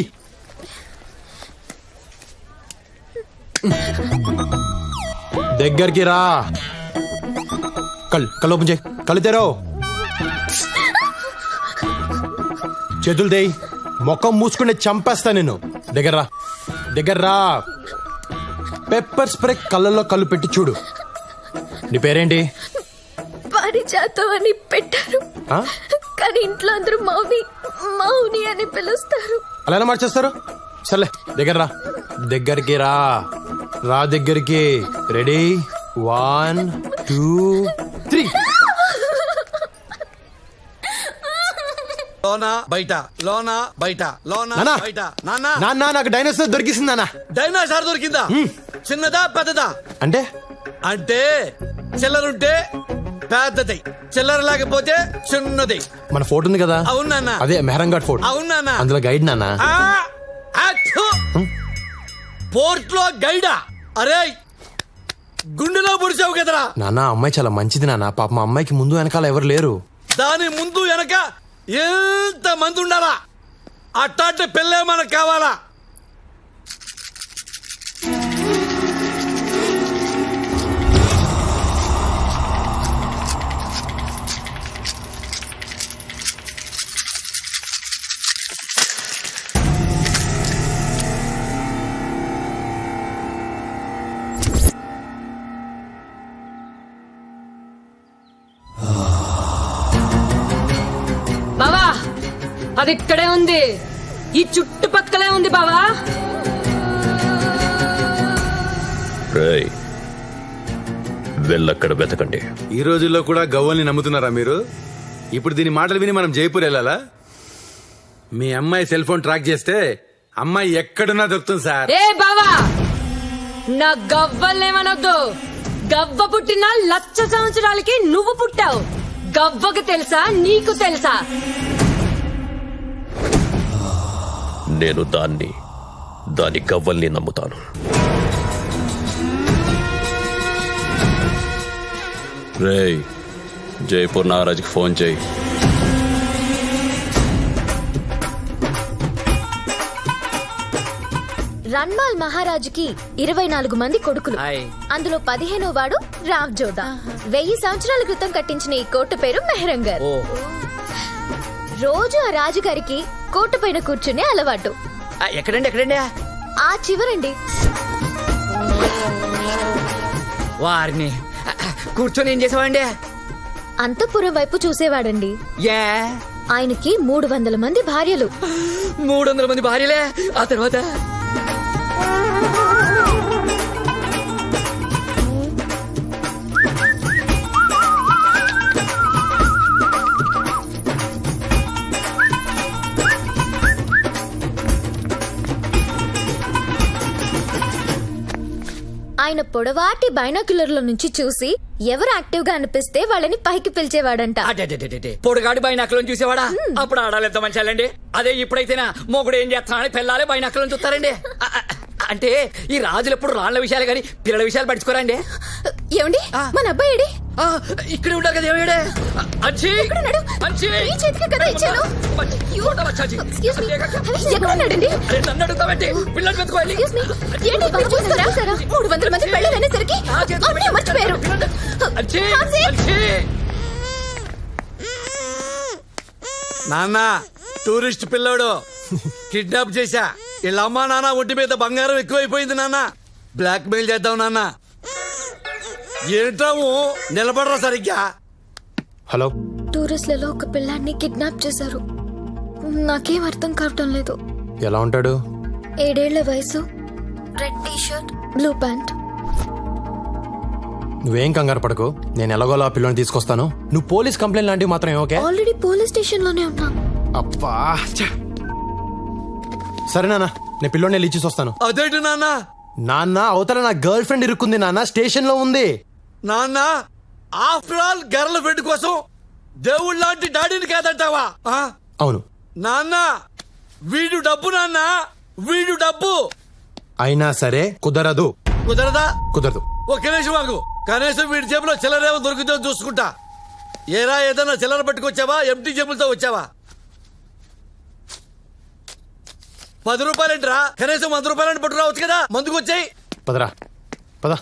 Speaker 9: దగ్గరికి రా. కళ్ళు ఓపెన్ చేయి. కళ్ళు తెరవు. చేతులు దేయి. ముఖం మూసుకుంటే చంపేస్తా నేను. దగ్గర రా. పెప్పర్ స్ప్రే కళ్ళల్లో కళ్ళు పెట్టి చూడు. నీ పేరేంటి?
Speaker 3: పారిజాతం అని పెట్టారు, కానీ ఇంట్లో అందరూ మౌని అని పిలుస్తారు.
Speaker 9: అలా ఎలా మార్చేస్తారు? సర్లే దగ్గరికి రా. దగ్గరికి. రెడీ 1 2 3.
Speaker 1: లోనా బయట, లోనా బయట, లోనా బయట.
Speaker 9: నాన్న నాకు డైనోసార్ దొరికింది నాన్న.
Speaker 1: డైనోసార్ దొరికిందా? చిన్నదా పెద్దదా?
Speaker 9: అంటే
Speaker 1: చిల్లరుంటే పెద్దది, చిల్లర లేకపోతే చిన్నది.
Speaker 9: మన ఫోటో ఉంది కదా?
Speaker 1: అవునా?
Speaker 9: అదే మెహరంఘాట్ ఫోటో.
Speaker 1: అవునా?
Speaker 9: అందులో గైడ్ నాన్న.
Speaker 1: పోర్ట్ లో గైడా? అరే గుండెలో పొడిచావు కదరా
Speaker 9: నాన్న. అమ్మాయి చాలా మంచిది నాన్న. పాప మా అమ్మాయికి ముందు వెనకాల ఎవరు లేరు.
Speaker 1: దాని ముందు వెనక ఎంత మంది ఉండాలా? అట్టాంటి పెళ్ళే మనకు కావాలా?
Speaker 2: బావా అది ఇక్కడే ఉంది, ఈ చుట్టుపక్కలే ఉంది బావా.
Speaker 11: వెళ్ళక్కడ వెతకండి.
Speaker 13: ఈ రోజుల్లో కూడా గవ్వల్ని నమ్ముతున్నారా మీరు? ఇప్పుడు దీని మాటలు విని మనం జైపూర్ వెళ్ళాలా? మీ అమ్మాయి సెల్ ఫోన్ ట్రాక్ చేస్తే అమ్మాయి ఎక్కడున్నా దొరుకుతుంది సార్.
Speaker 2: ఏ బావా, నా గవ్వల్నేమనొద్దు. గవ్వ పుట్టిన 1,00,000 సంవత్సరాలకి నువ్వు పుట్టావు. గవ్వకు తెలుసా, నీకు తెలుసా?
Speaker 11: నేను దాని గవ్వల్ని నమ్ముతాను.
Speaker 12: రేయ్, జైపూర్ నాగరాజ్కి ఫోన్ చేయి.
Speaker 3: రన్మాల్ మహారాజుకి 24 మంది కొడుకులు. అందులో 15వ వాడు రావ్ జోదా. 1000 సంవత్సరాల క్రితం కట్టించిన ఈ కోట పేరు మెహరంగర్. రోజు ఆ రాజుగారికి కోట పైన కూర్చునే అలవాటు.
Speaker 8: ఎక్కడండి?
Speaker 3: ఆ చివరండి.
Speaker 8: వారిని కూర్చొని ఏం చేసావండి?
Speaker 3: అంతఃపురం వైపు చూసేవాడండి. ఆయనకి 300 మంది భార్యలు.
Speaker 8: 300 మంది భార్యలే? ఆ తర్వాత
Speaker 3: ఆయన పొడవాటి బైనాక్యులర్ల నుంచి చూసి ఎవరు యాక్టివ్ గా అనిపిస్తే వాళ్ళని పైకి పిలిచేవాడంట.
Speaker 8: పొడుగాడి బైనాకులను చూసేవాడా? అప్పుడు ఆడాలి ఎంత మంచాలండి. అదే ఇప్పుడైతేనా మొగుడు ఏం చేస్తానని పిల్లాలే బైనాకులను చూస్తారండి. అంటే ఈ రాజులు ఎప్పుడు రాళ్ల విషయాలు కానీ పిల్లల విషయాలు పట్టించుకోరండి.
Speaker 3: ఏమండి, మన అబ్బాయి ఏడి?
Speaker 8: ఇక్కడ ఉంటారు కదా. ఏమిడే నన్ను అడుగుతామంటే పిల్లలు పెట్టుకోవాలి.
Speaker 3: 300 మంది పెళ్ళనేసరికి మర్చిపోయారు.
Speaker 1: నాన్న టూరిస్ట్ పిల్లోడు కిడ్నాప్ చేశా. వీళ్ళ అమ్మా నాన్న ఒంటి మీద బంగారం ఎక్కువైపోయింది నాన్న. బ్లాక్ మెయిల్ చేద్దాం నాన్న. ఏంటాము నిలబడరా సరిగ్గా.
Speaker 9: హలో,
Speaker 3: టూరిస్ట్లలో ఒక పిల్లాన్ని కిడ్నాప్ చేశారు. నాకేం అర్థం కావటం లేదు.
Speaker 9: ఎలా ఉంటాడు?
Speaker 3: 7 ఏళ్ల వయసు, red T shirt, blue pant.
Speaker 9: నువ్వేం కంగారు పడకు, నేను ఎలాగోలా ఆ పిల్లని తీసుకొస్తాను. నువ్వు పోలీస్ కంప్లైంట్ లాంటివి మాత్రం ఓకే?
Speaker 3: ఆల్రెడీ పోలీస్ స్టేషన్ లోనే ఉన్నాను.
Speaker 9: అబ్బా, సరే నాన్న, నేను పిల్లోని ఇచ్చేసి వస్తాను.
Speaker 1: అదేంటి
Speaker 9: నాన్న అవతల నా గర్ల్ ఫ్రెండ్ ఇరుక్కుంది నాన్న, స్టేషన్ లో ఉంది
Speaker 1: నాన్న. ఆఫ్టర్ ఆల్ గర్ల్ ఫ్రెండ్ కోసం దేవుళ్ళ లాంటి డాడీని కాదంటావా?
Speaker 9: అవును
Speaker 1: నాన్న, వీడు డబ్బు నాన్న, వీడు డబ్బు.
Speaker 9: అయినా సరే కుదరదు.
Speaker 1: కుదరదా?
Speaker 9: కుదరదు.
Speaker 1: ఒక్క నిమిషం ఆగు. కనీసం వీడి జేబులో చిల్లరేమో దొరికితే చూసుకుంటా. ఏరా, ఏదన్నా చిల్లర పట్టుకొచ్చావా? ఎంటీ జేబులతో వచ్చావా? 10 రూపాయలేంట్రా? కనీసం 100 రూపాయలని పట్టుకురావచ్చు కదా. మందుకు వచ్చాయి.
Speaker 9: పదరా పద.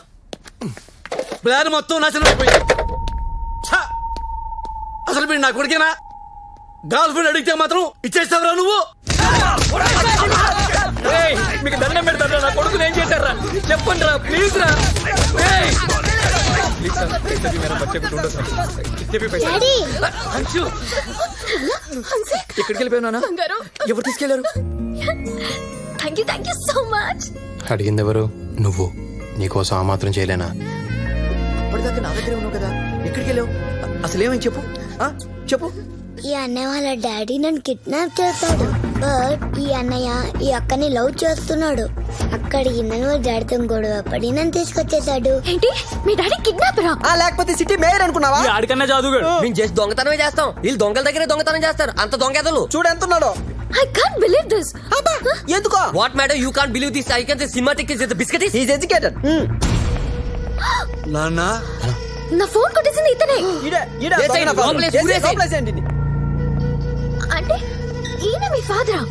Speaker 1: ప్లాన్ మొత్తం నాశనం అయిపోయింది. ఛ! అసలు మీరు నా కొడుకేనా? గర్ల్ ఫ్రెండ్ అడిగితే మాత్రం ఇచ్చేస్తావురా నువ్వు?
Speaker 8: ఏయ్, మీకు దండం పెడతారా? నా కొడుకుని ఏం చేశారా? చెప్పండి రా, ప్లీజ్ రా. ఏయ్! ప్లీజ్ రా, पैसे मेरा बच्चे को ढूंढो सर. कितने भी पैसे? अंशु, ఎక్కడికి వెళ్ళిపోయినా? ఎవరు తీసుకెళ్లారు?
Speaker 3: Thank you so much.
Speaker 9: అడిగింది ఎవరు? నువ్వు. నీకోసం ఆ మాత్రం చేయలేనా?
Speaker 8: అప్పటిదాకా నా దగ్గరే ఉన్నావు కదా, ఎక్కడికి వెళ్ళావు? అసలు ఏమని చెప్పు, చెప్పు.
Speaker 5: ఈ అన్నయ్య వాళ్ళ డాడీ నన్ను కిడ్నాప్ చేస్తాడు. బట్ ఈ అన్నయ్య ఈ అక్కని లవ్ చేస్తున్నాడు. అక్కడికి నన్ను డాడీతో గొడవ పడి నన్ను తీసుకొచ్చేసాడు.
Speaker 3: ఏంటి, మీ డాడీ కిడ్నాపరా?
Speaker 10: లేకపోతే సిటీ మేయర్ అనుకున్నావా?
Speaker 8: ఆడికన్నా జాదుగాడు.
Speaker 10: మేము చేసి దొంగతనమే చేస్తాం, వీళ్ళు దొంగల దగ్గరే దొంగతనం చేస్తారు. అంత దొంగెదలు చూడు ఎంత ఉన్నాడో.
Speaker 3: I can't believe this.
Speaker 10: ఎందుకో? What madam you can't believe this? I can say cinematic is the biscuit. He is educated.
Speaker 1: నాన్న,
Speaker 3: నా ఫోన్ కొట్టేసింది ఇతనే. అంటే ఈయన మీ ఫాదరా?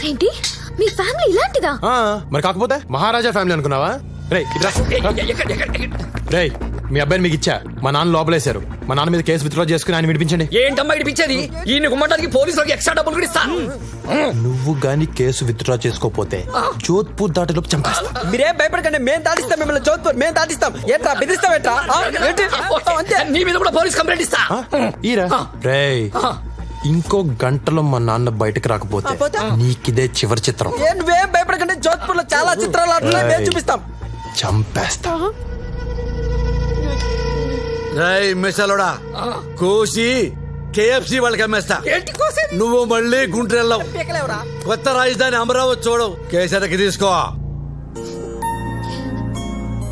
Speaker 3: ఏంటి, మీ ఫ్యామిలీ ఇలాంటిదా?
Speaker 9: మరి కాకపోతే మహారాజా ఫ్యామిలీ అనుకున్నావా? రేయ్ రేయ్, మీ అబ్బాయిని మీకు ఇచ్చా. మా నాన్న లోపలేశారు. మా నాన్న మీద కేసు విత్డ్రా చేసుకుని ఆయన విడిపించండి.
Speaker 8: ఏంటమ్మా విడిపించేది? ఈయన గుమ్మటానికి పోలీసులకు ఎక్స్ట్రా డబ్బులు కూడా ఇస్తా.
Speaker 9: నువ్వు గాని కేసు విత్డ్రా చేసుకోపోతే జోధ్పూర్ దాటిలోపు చంపేస్తా.
Speaker 10: మీరేం భయపడకండి, మేము దాటిస్తాం మిమ్మల్ని. జోధ్పూర్ మేము దాటిస్తాం. ఏంట్రా బెదిరిస్తాం? ఏంట్రా
Speaker 8: నీ మీద కూడా పోలీస్ కంప్లైంట్ ఇస్తా.
Speaker 9: ఈరా రేయ్, ఇంకో గంటలో మా నాన్న బయటకు రాకపోతే నీకిదే చివరి చిత్రం.
Speaker 10: నువ్వేం భయపడకండి, జోధ్పూర్ లో చాలా చిత్రాలు ఆడుతున్నాయి, మేము చూపిస్తాం.
Speaker 9: చంపేస్తా.
Speaker 1: రేయ్ మిసలోడా, కోసి KFC వాళ్ళకి అమ్మేస్తా. నువ్వు మళ్ళీ గుంటూరు వెళ్ళావు. కొత్త రాజధాని అమరావతి చూడవు. కేసరికి తీసుకో.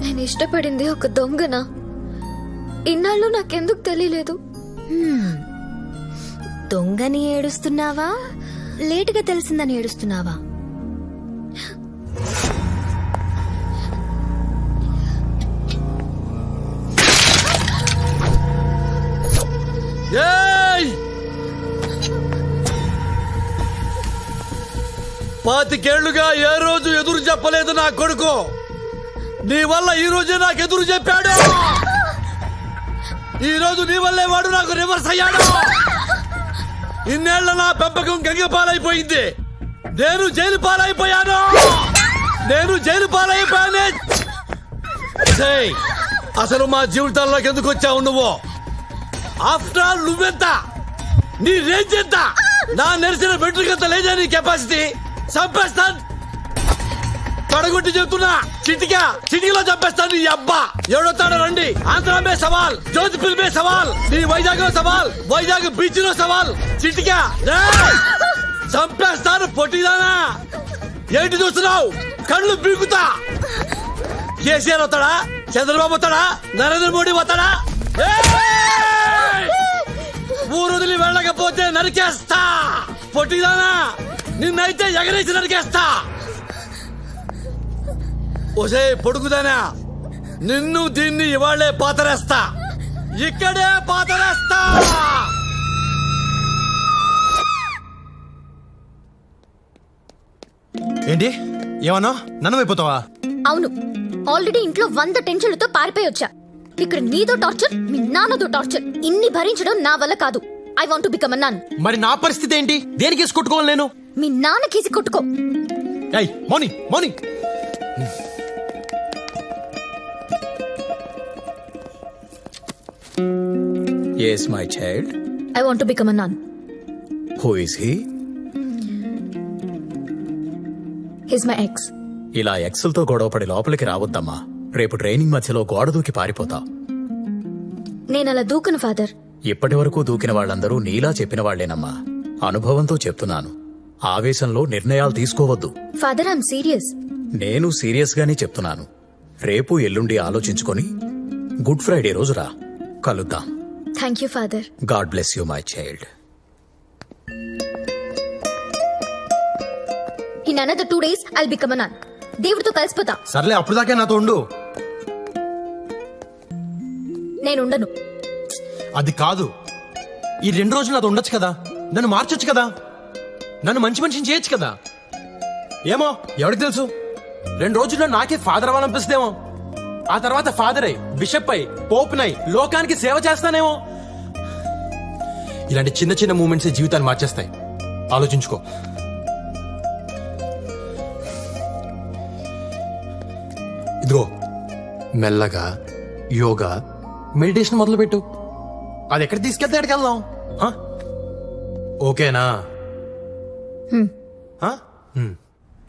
Speaker 3: నేను ఇష్టపడింది ఒక దొంగన. ఇన్నాళ్ళు నాకెందుకు తెలియలేదు. దొంగని ఏడుస్తున్నావా, లేటుగా తెలిసిందని ఏడుస్తున్నావా?
Speaker 1: పాతికేళ్లుగా ఏ రోజు ఎదురు చెప్పలేదు నా కొడుకు. నీ వల్ల ఈ రోజే నాకు ఎదురు చెప్పాడు. ఈ రోజు నీ వల్లే వాడు నాకు రివర్స్ అయ్యాడు. ఇన్నేళ్ల నా పెంపకం గంగ పాలైపోయింది. నేను జైలు పాలైపోయాను. అసలు మా జీవితాల్లోకి ఎందుకు వచ్చావు నువ్వు? ఆఫ్టర్ ఆల్ నువ్వెంత, నీ రేంజ్ ఎంత? నా నెరిసిన బెట్రికంత లేదా నీ కెపాసిటీ? చంపేస్తాను, తొడగొట్టి చెప్తున్నా. చిటికలో చంపేస్తాను నీ అబ్బా. ఎవడొస్తాడో రండి. ఆంధ్ర మే సవాల్, జోధ్పూర్ మే సవాల్, నీ వైజాగ్ లో సవాల్, వైజాగ్ బీచ్ లో సవాల్. చిటికా చంపేస్తాను. పొట్టిదానా ఏంటి చూస్తున్నావు? కళ్ళు బీగుతా. కేసీఆర్ వస్తాడా? చంద్రబాబు వస్తాడా? నరేంద్ర మోడీ వస్తాడా? ఊరు వదిలి వెళ్ళకపోతే నరికేస్తా. పొట్టిదానా, నిన్నైతే ఎగరేసి నరికేస్తా. ఒసే పొడుగుదానా, నిన్ను దీన్ని ఇవాళ్లే పాతరేస్తా. ఇక్కడే పాతరేస్తా.
Speaker 9: ఏంటి ఏమన్నా? నన్ను అయిపోతావా?
Speaker 3: అవును, ఆల్రెడీ ఇంట్లో 100 టెన్షన్లతో పారిపోయి వచ్చా. ఇక్కడ నీతో టార్చర్, మీ నాన్నతో టార్చర్. ఇన్ని భరించడం నా వల్ల కాదు. I want to become a nun.
Speaker 9: మరి నా పరిస్థితి ఏంటి? దేనికి కేసు కొట్టుకోవాలి నేను?
Speaker 3: మీ నాన్న కేసి కొట్టుకో.
Speaker 9: Morning
Speaker 8: Yes, my child.
Speaker 3: I want to become a nun.
Speaker 8: Who is he?
Speaker 3: He's my ex.
Speaker 8: ఇలా ఎక్సెల్తో గొడవపడి లోపలికి రావద్దమ్మా. రేపు ట్రైనింగ్ మధ్యలో గోడ దూకి పారిపోతావు.
Speaker 3: నేను అలా దూకను ఫాదర్.
Speaker 8: ఇప్పటి వరకు దూకిన వాళ్ళందరూ నీలా చెప్పిన వాళ్లేనమ్మా. అనుభవంతో చెప్తున్నాను. ఆవేశంలో నిర్ణయాలు తీసుకోవద్దు.
Speaker 3: Father, I'm serious.
Speaker 8: నేను సీరియస్ గానే చెప్తున్నాను. రేపు ఎల్లుండి ఆలోచించుకొని గుడ్ ఫ్రైడే రోజు రా, కలుద్దాం.
Speaker 3: Thank you father.
Speaker 8: God bless you my child.
Speaker 3: In another 2 days I'll become a nun. దేవుడితో కలిసిపోతా.
Speaker 9: సర్లే, అప్పుడు దాకా నాతో ఉండు.
Speaker 3: నేనుండను.
Speaker 9: అది కాదు, ఈ 2 రోజులు నాతో ఉండొచ్చు కదా. నన్ను మార్చొచ్చు కదా. నన్ను మంచి మనిషిని చేయొచ్చు కదా. ఏమో, ఎవరికి తెలుసు?
Speaker 14: 2 రోజుల్లో నాకే ఫాదర్ అవ్వాలనిపిస్తుందేమో. ఆ తర్వాత ఫాదర్ అయి బిషప్ అయి పోపునై లోకానికి సేవ చేస్తానేమో. ఇలాంటి చిన్న చిన్న మూమెంట్స్ జీవితాన్ని మార్చేస్తాయి. ఆలోచించుకో. ఇదిగో మెల్లగా యోగా మెడిటేషన్ మొదలుపెట్టు. అది ఎక్కడ తీసుకెళ్తే ఎక్కడికి వెళ్దాం. హ? ఓకేనా?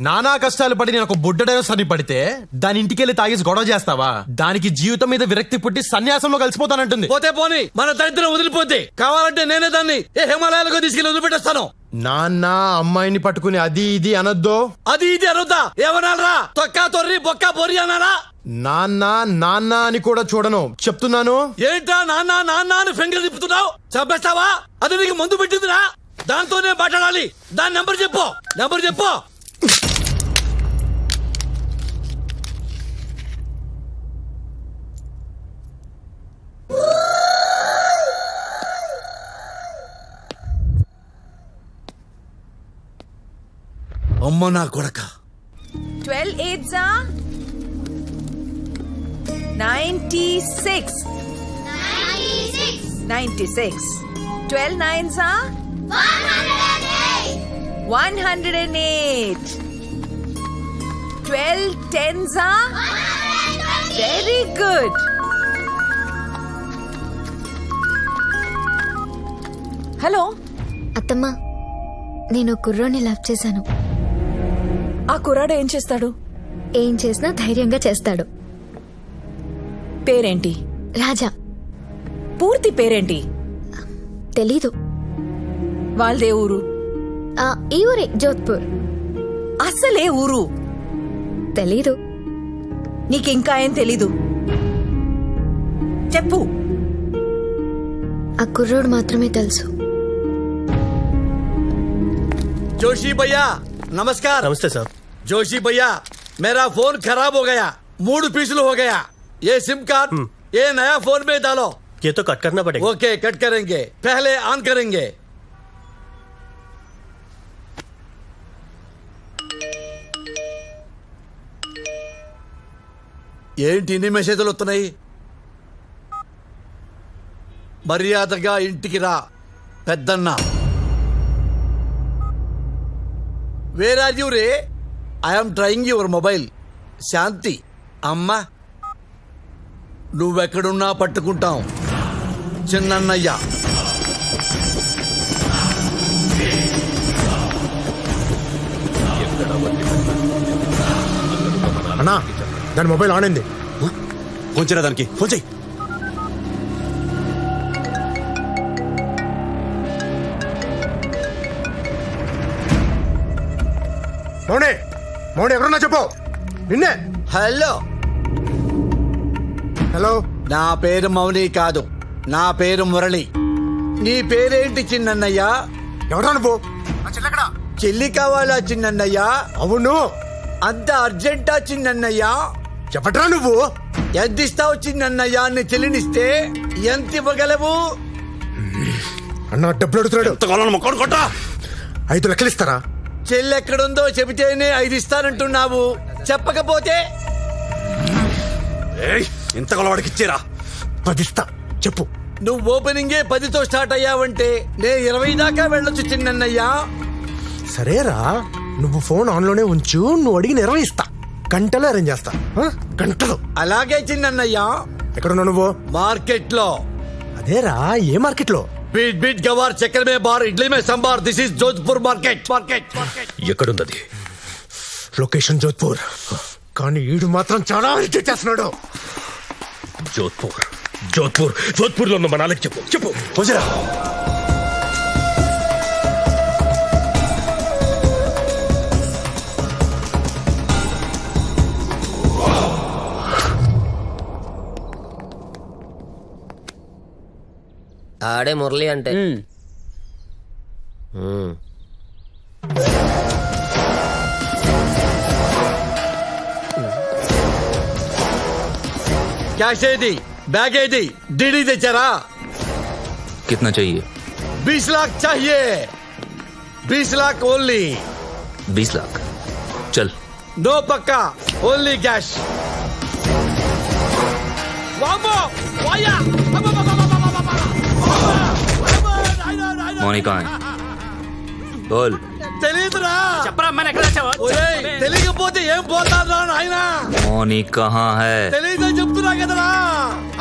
Speaker 14: నానా కష్టాలు పడి నేను ఒక బుడ్డడైన సన్ని పడితే దాని ఇంటికెళ్ళి తాగేసి గొడవ చేస్తావా? దానికి జీవితం మీద విరక్తి పుట్టి సన్యాసంలో కలిసిపోతానంటుంది.
Speaker 1: పోతే పోని, మన దరిద్రం వదిలిపోతే కావాలంటే నేనే దాన్ని ఏ హిమాలయాలకు తీసుకెళ్లి వదిలిపెట్టేస్తాను.
Speaker 9: నాన్న అమ్మాయిని పట్టుకుని అది ఇది అనొద్దు.
Speaker 1: అది ఇది అనొద్దా? ఏమనాలరా? తొక్కా తొర్రి బొక్క బొర్రి అనాలా?
Speaker 9: నాన్న నాన్న అని కూడా చూడను, చెప్తున్నాను.
Speaker 1: ఏంటా నాన్న నాన్న అని ఫింగర్ తిప్పుతున్నావు? చంపేస్తావా? అది నీకు మందు పెట్టిందిరా? దాంతోనే మాట్లాడాలి. దాని నెంబర్ చెప్పు, నెంబర్ చెప్పు. అమ్మ నా కొడక.
Speaker 2: 12 8s are 96. 96. 12 9s are 108. 12 10s are very good. Hello
Speaker 3: అత్తమ్మా, నేను కుర్రోని లవ్ చేశాను.
Speaker 2: ఆ కుర్రాడు ఏం చేస్తాడు?
Speaker 3: ఏం చేసినా ధైర్యంగా చేస్తాడు.
Speaker 2: పేరేంటి?
Speaker 3: రాజా.
Speaker 2: పూర్తి పేరేంటి?
Speaker 3: తెలీదు.
Speaker 2: వాళ్ళదే ఊరు?
Speaker 3: ఈ ఊరే, జోధ్పూర్.
Speaker 2: అసలే ఊరు?
Speaker 3: తెలీదు.
Speaker 2: నీకింకా ఏం తెలీదు? చెప్పు.
Speaker 3: ఆ కుర్రోడు మాత్రమే తెలుసు.
Speaker 1: जोशी भैया नमस्कार।
Speaker 4: नमस्ते सर।
Speaker 1: जोशी भैया मेरा फोन खराब हो गया, 3 पीस हो गया। ये सिम कार्ड ये नया फोन में डालो।
Speaker 4: ये तो कट करना पड़ेगा।
Speaker 1: ओके कट करेंगे, पहले ऑन करेंगे। ఏంటి ఇన్ని మెసేజ్లు వస్తున్నాయి? మర్యాదగా ఇంటికి రా పెద్దన్న. వేర్ ఆర్ యూ రే? I'm trying your mobile. Shanti అమ్మా, నువ్వెక్కడున్నా పట్టుకుంటాం. చిన్నన్నయ్య.
Speaker 9: అన్నా దాని మొబైల్ ఆన్ అయింది.
Speaker 6: ఫోన్ చేయరా దానికి, ఫోన్ చేయి.
Speaker 9: మౌనే మౌనే ఎవరన్నా చెప్పు. నిన్నే.
Speaker 1: Hello
Speaker 9: hello.
Speaker 1: నా పేరు మౌని కాదు, నా పేరు మురళి. నీ పేరేంటి చిన్నన్నయ్య?
Speaker 9: ఎవరా నువ్వు?
Speaker 1: చెల్లి కావాలా చిన్నన్నయ్య?
Speaker 9: అవును.
Speaker 1: అంత అర్జెంటా చిన్నన్నయ్య?
Speaker 9: చెప్పట్రా నువ్వు.
Speaker 1: ఎంత ఇస్తావు చిన్నన్నయ్య? నీ చెల్లినిస్తే ఎంత ఇవ్వగలవు?
Speaker 9: అన్న డబ్బులు అడుగుతున్నాడు. 5 లక్షలు ఇస్తారా?
Speaker 1: చెల్లి ఎక్కడుందో చెబితేనే 5 ఇస్తానంటున్నావు, చెప్పకపోతే?
Speaker 6: ఎంత వాడికి ఇచ్చేరా?
Speaker 9: 10 ఇస్తా, చెప్పు.
Speaker 1: నువ్వు ఓపెనింగే 10తో స్టార్ట్ అయ్యావంటే నే 20 దాకా వెళ్ళొచ్చు చిన్నన్నయ్య.
Speaker 9: సరేరా, నువ్వు ఫోన్ ఆన్ లోనే ఉంచు. నువ్వు అడిగిన 20 ఇస్తా. గంటలో అరేంజ్ చేస్తా. గంటలో.
Speaker 1: అలాగే చిన్నన్నయ్య.
Speaker 9: ఎక్కడున్నావు నువ్వు?
Speaker 1: మార్కెట్ లో.
Speaker 9: అదేరా, ఏ మార్కెట్ లో?
Speaker 1: बीट बीट गवार चक्कर में बार इडली में संभार. This is Jodhpur market.
Speaker 11: ఎక్కడున్నది?
Speaker 9: లొకేషన్ జోధ్పూర్. కానీ ఈడు మాత్రం చాలా ఇరిటేట్ చేస్తున్నాడు.
Speaker 11: జోధ్పూర్ జోధ్పూర్ జోధ్పూర్ లో ఉన్న మనాలకి చెప్పు చెప్పు.
Speaker 6: పోజరా.
Speaker 10: ఆడే మురళి అంటే.
Speaker 1: कैश दी बैग दी डीडी दे चरा.
Speaker 12: कितना चाहिए?
Speaker 1: 20 लाख चाहिए. 20 लाख ओनली.
Speaker 12: 20 लाख. चल.
Speaker 1: నో పక్క, ఓన్లీ క్యాష్.
Speaker 12: मौनी कहाँ है बोल
Speaker 1: తెలియదురా.
Speaker 8: చెప్పరా అమ్మాయిని ఎక్కడ దాచావో?
Speaker 1: ఒరేయ్, తెలియకపోతే ఏం పోతారా నాయన?
Speaker 12: मौनी कहाँ है
Speaker 1: తెలియదని చెప్తున్నా కదరా.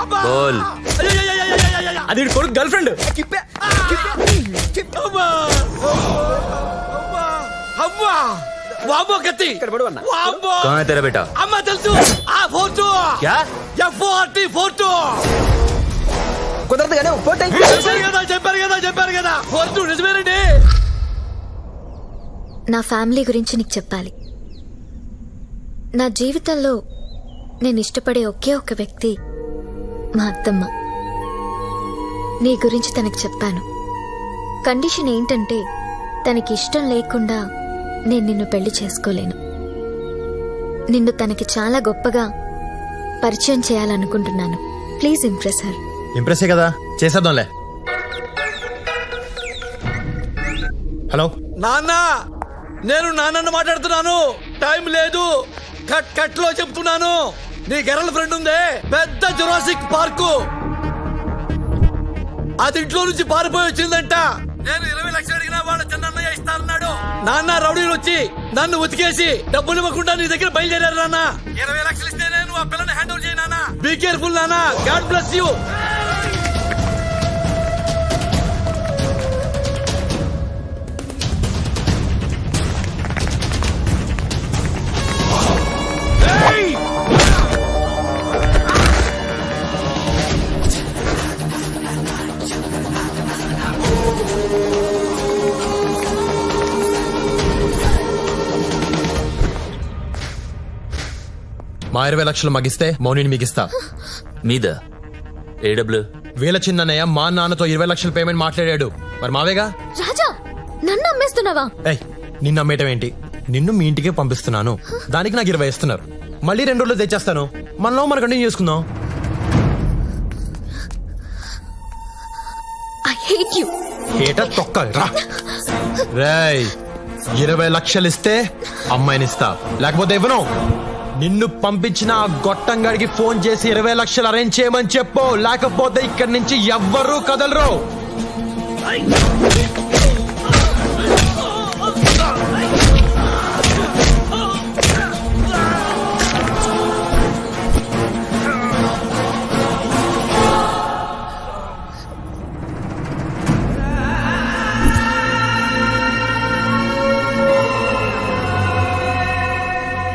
Speaker 1: అబ్బా.
Speaker 12: बोल
Speaker 1: అయ్యయ్యయ్యయ్యయ్యయ్యయ్యయ్య.
Speaker 6: అది కొడుకు గర్ల్ ఫ్రెండ్.
Speaker 1: అమ్మా. అమ్మా. అమ్మా. వామ్మో కత్తి. వామ్మో.
Speaker 12: कहाँ है तेरा बेटा
Speaker 1: అమ్మ తెలుసు. ఆ ఫోటో.
Speaker 12: क्या
Speaker 1: F40 ఫోటో.
Speaker 6: కుదరదు కానీ ఒక ఫోటో
Speaker 1: చెప్పారు కదా ఫోటో నిజమేనండి.
Speaker 3: నా ఫ్యామిలీ గురించి నీకు చెప్పాలి. నా జీవితంలో నేను ఇష్టపడే ఒకే ఒక వ్యక్తి మా అత్తమ్మ. నీ గురించి తనకు చెప్పాను. కండిషన్ ఏంటంటే తనకి ఇష్టం లేకుండా నేను నిన్ను పెళ్లి చేసుకోలేను. నిన్ను తనకి చాలా గొప్పగా పరిచయం చేయాలనుకుంటున్నాను. Please impress her.
Speaker 14: ఇంప్రెస్ కదా, చేసేద్దాంలే. హలో
Speaker 1: నాన్న, నేను నాన్నను మాట్లాడుతున్నాను. టైం లేదు. కట్ లో చెప్తున్నాను. నీ గర్ల్ ఫ్రెండ్ ఉందే, పెద్ద జురాసిక్ పార్కు. అది ఇంట్లో నుంచి పారిపోయి వచ్చిందంట. నేను 20 లక్షలు అడిగినా వాళ్ళ చిన్నయ్య ఇస్తానన్నాడు. నాన్న రౌడీలు వచ్చి నన్ను ఉతికేసి డబ్బులు ఇవ్వకుండా నీ దగ్గర బయలుదేరారు. నాన్న 20 లక్షలు ఇస్తే నేను ఆ పిల్లని హ్యాండ్ ఓవర్ చేయి. నాన్న బీ కేర్ఫుల్. నాన్న గాడ్ బ్లెస్ యూ.
Speaker 14: మా 20 లక్షలు మగిస్తే మౌనిని మిగిస్తా.
Speaker 12: మీద ఏడబ్ల్యూ
Speaker 14: వీళ్ళ చిన్నయ్య మా నాన్నతో 20 లక్షల పేమెంట్ మాట్లాడాడు. మరి మావేగా.
Speaker 3: రాజా, నన్ను అమ్మేస్తున్నావా?
Speaker 14: ఏయ్, నిన్ను అమ్మేయటం ఏంటి? నిన్ను మీ ఇంటికే పంపిస్తున్నాను. దానికి నాకు 20 ఇస్తున్నారు. మళ్ళీ 2 రోజులు తెచ్చేస్తాను. మనలో మనం కంటిన్యూ చేసుకుందాం.
Speaker 3: I hate you.
Speaker 14: ఏటా తొక్క రా. రేయ్, 20 లక్షలు ఇస్తే అమ్మాయిని ఇస్తా, లేకపోతే ఇవ్వను. నిన్ను పంపించిన ఆ గొట్టంగాడికి ఫోన్ చేసి 20 లక్షలు అరేంజ్ చేయమని చెప్పు, లేకపోతే ఇక్కడి నుంచి ఎవ్వరూ కదలరు.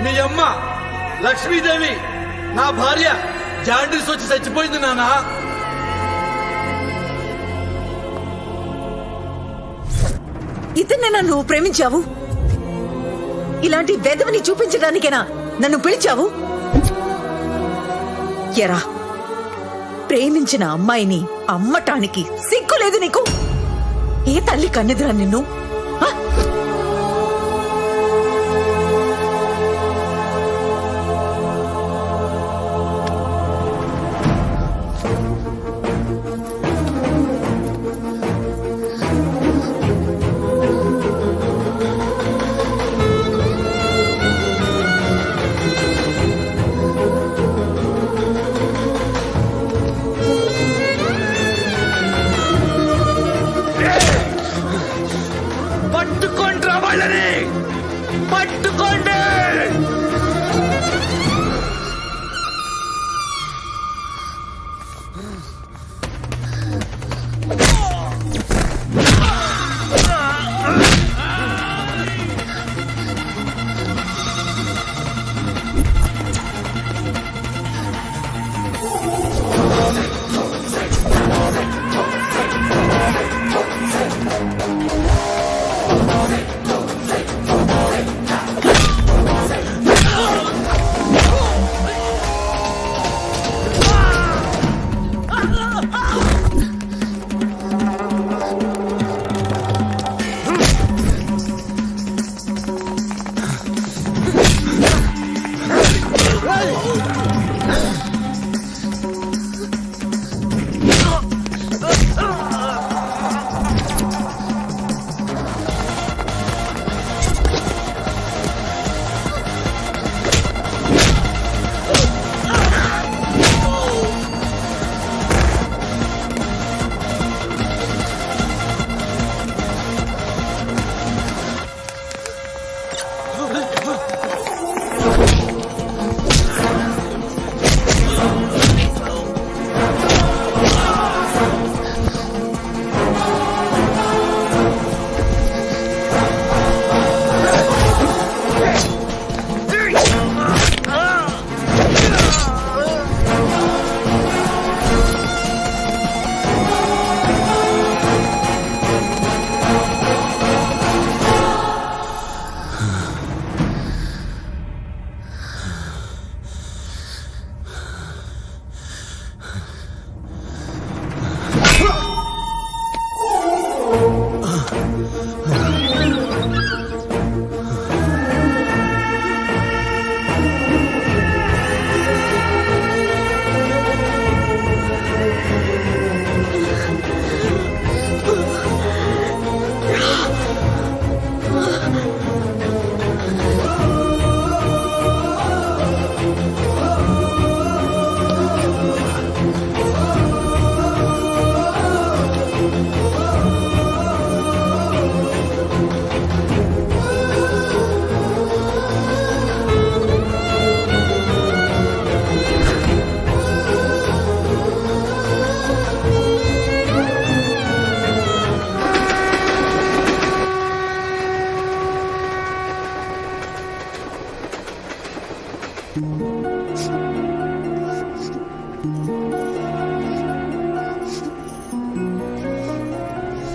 Speaker 1: మీ అమ్మ లక్ష్మీదేవి నా భార్య జాండీస్ వచ్చి చచ్చిపోయింది. నాన్న
Speaker 2: ఇతన్నేనా నువ్వు ప్రేమించావు? ఇలాంటి వెధవని చూపించడానికేనా నన్ను పిలిచావు? ఎరా, ప్రేమించిన అమ్మాయిని అమ్మటానికి సిగ్గు లేదు నీకు? ఏ తల్లి కన్నెదురా నిన్ను? ఆ?
Speaker 1: పట్టుకోండి వాళ్ళని, పట్టుకోండి.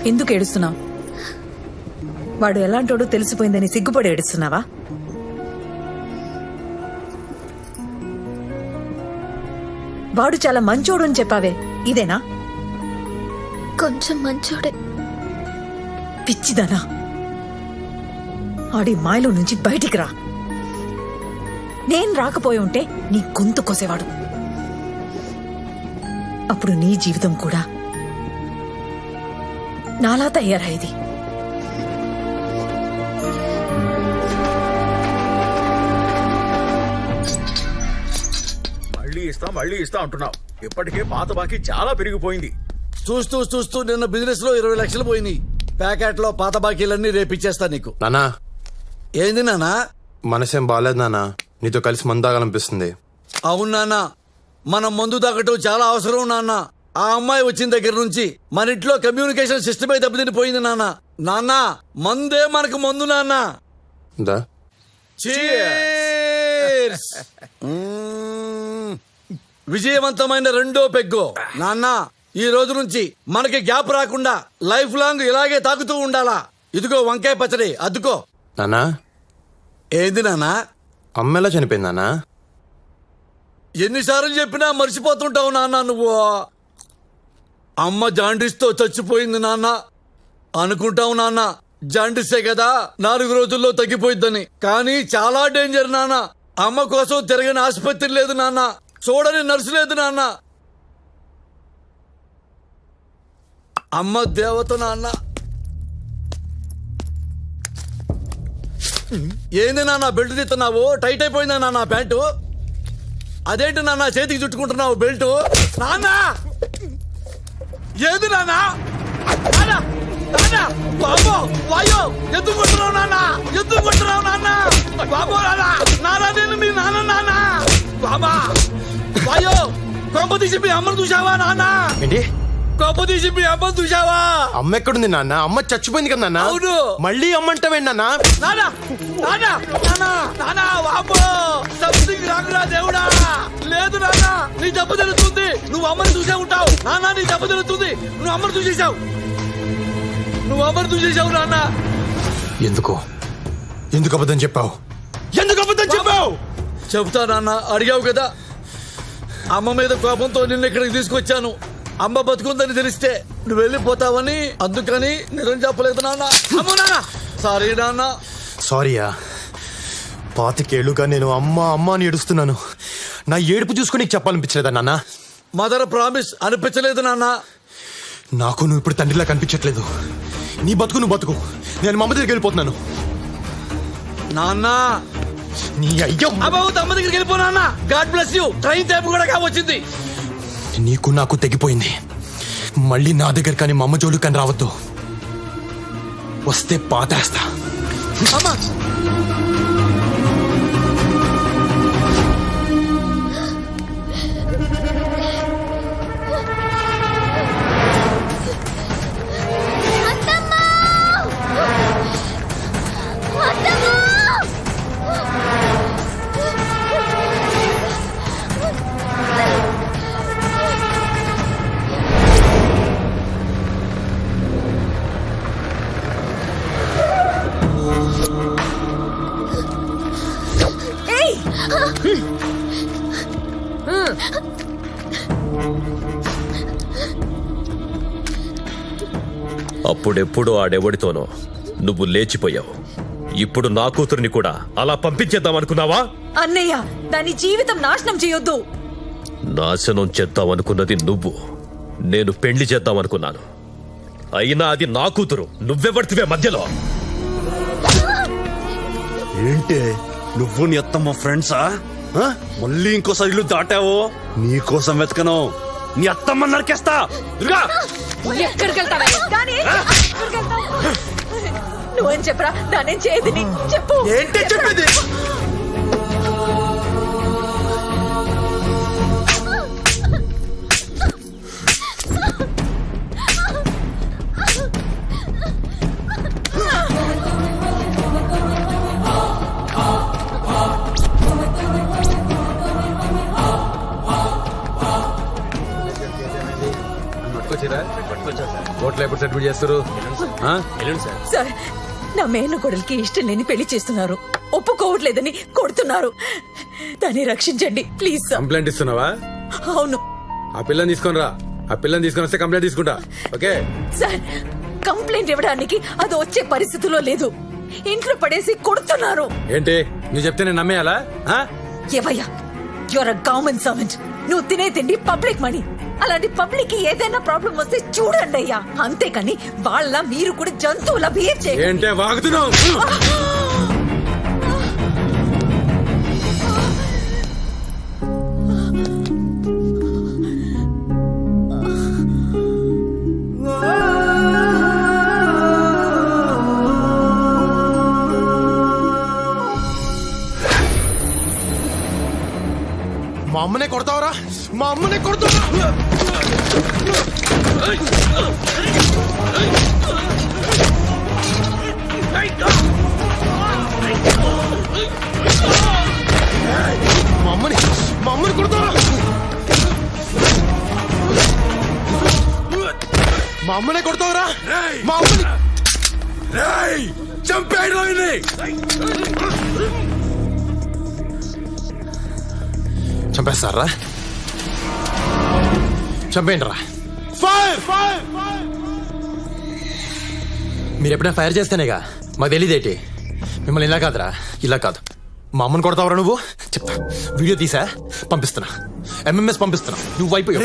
Speaker 2: ఎందుకు ఏడుస్తున్నావు? వాడు ఎలాంటోడో తెలిసిపోయిందని సిగ్గుపడి ఏడుస్తున్నావా? వాడు చాలా మంచోడు అని చెప్పావే, ఇదేనా?
Speaker 3: కొంచెం మంచోడే.
Speaker 2: పిచ్చిదానా, ఆడి మాయలో నుంచి బయటికి రా. నేను రాకపోయి ఉంటే నీ గొంతు కోసేవాడు. అప్పుడు నీ జీవితం కూడా నాలా తయారయ్యేది.
Speaker 6: మళ్ళీ ఇస్తా అంటున్నావు. ఇప్పటికే పాత బాకీ చాలా పెరిగిపోయింది.
Speaker 1: చూస్తూ చూస్తూ నిన్న బిజినెస్ లో 20 లక్షలు పోయినాయి. ప్యాకెట్ లో పాత బాకీలన్నీ రేపిచ్చేస్తా నీకు.
Speaker 14: నానా,
Speaker 1: ఏంది నానా?
Speaker 14: మనసేం బాగాలేదు నానా, నీతో కలిసి మందు తాగాలనిపిస్తుంది.
Speaker 1: అవును నాన్న, మనం మందు తాగటం చాలా అవసరం నాన్న. ఆ అమ్మాయి వచ్చిన దగ్గర నుంచి మన ఇంట్లో కమ్యూనికేషన్ సిస్టమే దెబ్బతిని నాన్న. నాన్న, మందే మనకు మందు నాన్న.
Speaker 14: దా
Speaker 1: Cheers! విజయవంతమైన రెండో పెగ్గు. నాన్న, ఈ రోజు నుంచి మనకి గ్యాప్ రాకుండా లైఫ్ లాంగ్ ఇలాగే తాగుతూ ఉండాలా. ఇదిగో వంకాయ పచ్చడి, అద్దుకో.
Speaker 14: నానా,
Speaker 1: ఏంది నాన్నా?
Speaker 14: అమ్మ ఎలా చనిపోయింది నానా?
Speaker 1: ఎన్నిసార్లు చెప్పినా మర్చిపోతుంటావు నాన్న నువ్వు. అమ్మ జాండీస్తో చచ్చిపోయింది నాన్న. అనుకుంటావు నాన్న జాండీసే కదా 4 రోజుల్లో తగ్గిపోయిద్దని. కానీ చాలా డేంజర్ నాన్న. అమ్మ కోసం తిరగని ఆసుపత్రి లేదు నాన్న, చూడని నర్సు లేదు నాన్న. అమ్మ దేవత నాన్న. ఏంది నాన్న బెల్ట్ తీస్తున్నావు? టైట్ అయిపోయిందా నాన్న ప్యాంటు? అదేంటి నాన్న చేతికి చుట్టుకుంటున్నావు బెల్ట్? నాన్న, ఏది నాన్న? బాబో వాయో, ఎందుకు కొట్టున్నావు నాన్న? ఎందుకు కొట్టున్నావు నాన్న? బాబో నాన్న, నేను మీ నాన్న నాన్న. బాబా వాయో, కొంప తీసి మీ అమ్మను చూసావా నాన్న?
Speaker 14: ఏంటి
Speaker 1: కొంప తీసి మీ అమ్మను చూసావా?
Speaker 14: అమ్మ ఎక్కడుంది నాన్న? అమ్మ చచ్చిపోయింది కదా నాన్న.
Speaker 1: అవును.
Speaker 14: మళ్ళీ అమ్మ అంటావేంటి నాన్న?
Speaker 1: నాన్న నాన్న నాన్న నాన్న, బాబో సంథింగ్ రాకురా దేవుడా. లేదు నాన్న, నీ దెబ్బ తెలుస్తుంది. నువ్వు అమ్మని చూసే ఉంటావు నాన్న. నీ దెబ్బ తెలుస్తుంది. నువ్వు అమ్మని చూసేసావు. నువ్వు అమ్మని చూసేసావు నాన్న.
Speaker 14: ఎందుకు అబద్ధం చెప్పావు? ఎందుకు అబద్ధం చెప్పావు?
Speaker 1: చెబుతా నాన్న, అడిగావు కదా. అమ్మ మీద కోపంతో నిన్ను ఇక్కడికి తీసుకొచ్చాను. అమ్మ బతుకుందని తెలిస్తే నువ్వు వెళ్ళిపోతావని, అందుకని నిజం చెప్పలేదు నాన్న. అమ్మో నాన్న, సారీ నాన్న.
Speaker 14: సారీయా? 25 ఏళ్లుగా నేను అమ్మ అమ్మ అని ఏడుస్తున్నాను. నా ఏడుపు చూసుకుని నీకు చెప్పాలనిపించలేదా నాన్న?
Speaker 1: మదర్ ప్రామిస్ అనిపించలేదు నాన్న.
Speaker 14: నాకు నువ్వు ఇప్పుడు తండ్రిలా కనిపించట్లేదు. నీ బతుకు నువ్వు బతుకు. నేను మా అమ్మ దగ్గరికి వెళ్ళిపోతున్నాను.
Speaker 1: నాన్న,
Speaker 14: నీ అయ్యో
Speaker 1: అమ్మ దగ్గరికి వెళ్ళిపో నాన్న. God bless you. Train time కూడా కావచ్చింది.
Speaker 14: నీకు నాకు తెగిపోయింది. మళ్ళీ నా దగ్గర కానీ మా అమ్మ జోలికి కానీ రావద్దు. వస్తే పాతేస్తా.
Speaker 1: అమ్మా
Speaker 11: అప్పుడెప్పుడు ఆడెవడితోనో నువ్వు లేచిపోయావు. ఇప్పుడు నా కూతుర్ని కూడా అలా పంపించేద్దామనుకున్నావా?
Speaker 2: అన్నయ్య, దాని జీవితం నాశనం చేయొద్దు.
Speaker 11: నాశనం చేద్దామనుకున్నది నువ్వు, నేను పెళ్లి చేద్దామనుకున్నాను. అయినా అది నా కూతురు. నువ్వెవడితివే మధ్యలో?
Speaker 15: ఏంటే నువ్వు నీ అత్తమ్మ ఫ్రెండ్సా? మళ్ళీ ఇంకోసారి ఇల్లు దాటావో నీకోసం వెతకను. నీ అత్తమ్మ నరికేస్తా.
Speaker 2: ఎక్కడికి వెళ్తావా? నువ్వేం చెప్పరా? దానేం చేయదని చెప్పు.
Speaker 1: ఏంటి చెప్పేది?
Speaker 13: కోర్టులో ఎప్పుడు సెటిల్ చేస్తారు ఆ?
Speaker 2: సార్ నా మేన కొడలికి ఇష్టం లేని పెళ్లి చేస్తున్నారు, ఒప్పుకోవట్లేదని కొడుతున్నారు. దాన్ని రక్షించండి ప్లీజ్ సార్.
Speaker 13: కంప్లైంట్ ఇస్తున్నావా?
Speaker 2: అవును
Speaker 13: ఆ పిల్లని తీసుకొని రా. ఆ పిల్లని తీసుకొని వస్తే కంప్లైంట్ తీసుకుంటా. ఓకే
Speaker 2: సార్, కంప్లైంట్ ఇవ్వడానికి అది వచ్చే పరిస్థితిలో లేదు. ఇంట్లో పడేసి కొడుతున్నారు.
Speaker 13: ఏంటి నువ్వు చెప్తే నేను నమ్మేయాలా? ఆ?
Speaker 2: ఏవయ్యా, యువర్ అ గవర్నమెంట్ సర్వెంట్. నువ్వు తినే తిండి పబ్లిక్ మనీ. అలాంటి పబ్లిక్ కి ఏదైనా ప్రాబ్లం వస్తే చూడండి అయ్యా, అంతేకాని వాళ్ళ మీరు కూడా జంతువుల బిహేవ్ చేయండి.
Speaker 13: ఏంటే వాగుతున్నావు?
Speaker 14: మా అమ్మనే కొడతావరా? మా అమ్మనే కొడతావరా? మా అమ్మని కొడతావరా? మా అమ్మనే కొడతావరా? మా అమ్మని
Speaker 15: చంపేయడం
Speaker 14: చంపేస్తారా? చంపేయండి రా. మీరు ఎప్పుడైనా ఫైర్ చేస్తేనేగా మాకు తెలియదేటి. మిమ్మల్ని ఇలా కాదురా, ఇలా కాదు. మా అమ్మని కొడతావరా నువ్వు? చెప్తా, వీడియో తీసా పంపిస్తున్నా, ఎంఎంఎస్ పంపిస్తున్నా. నువ్వు అయిపోయావు.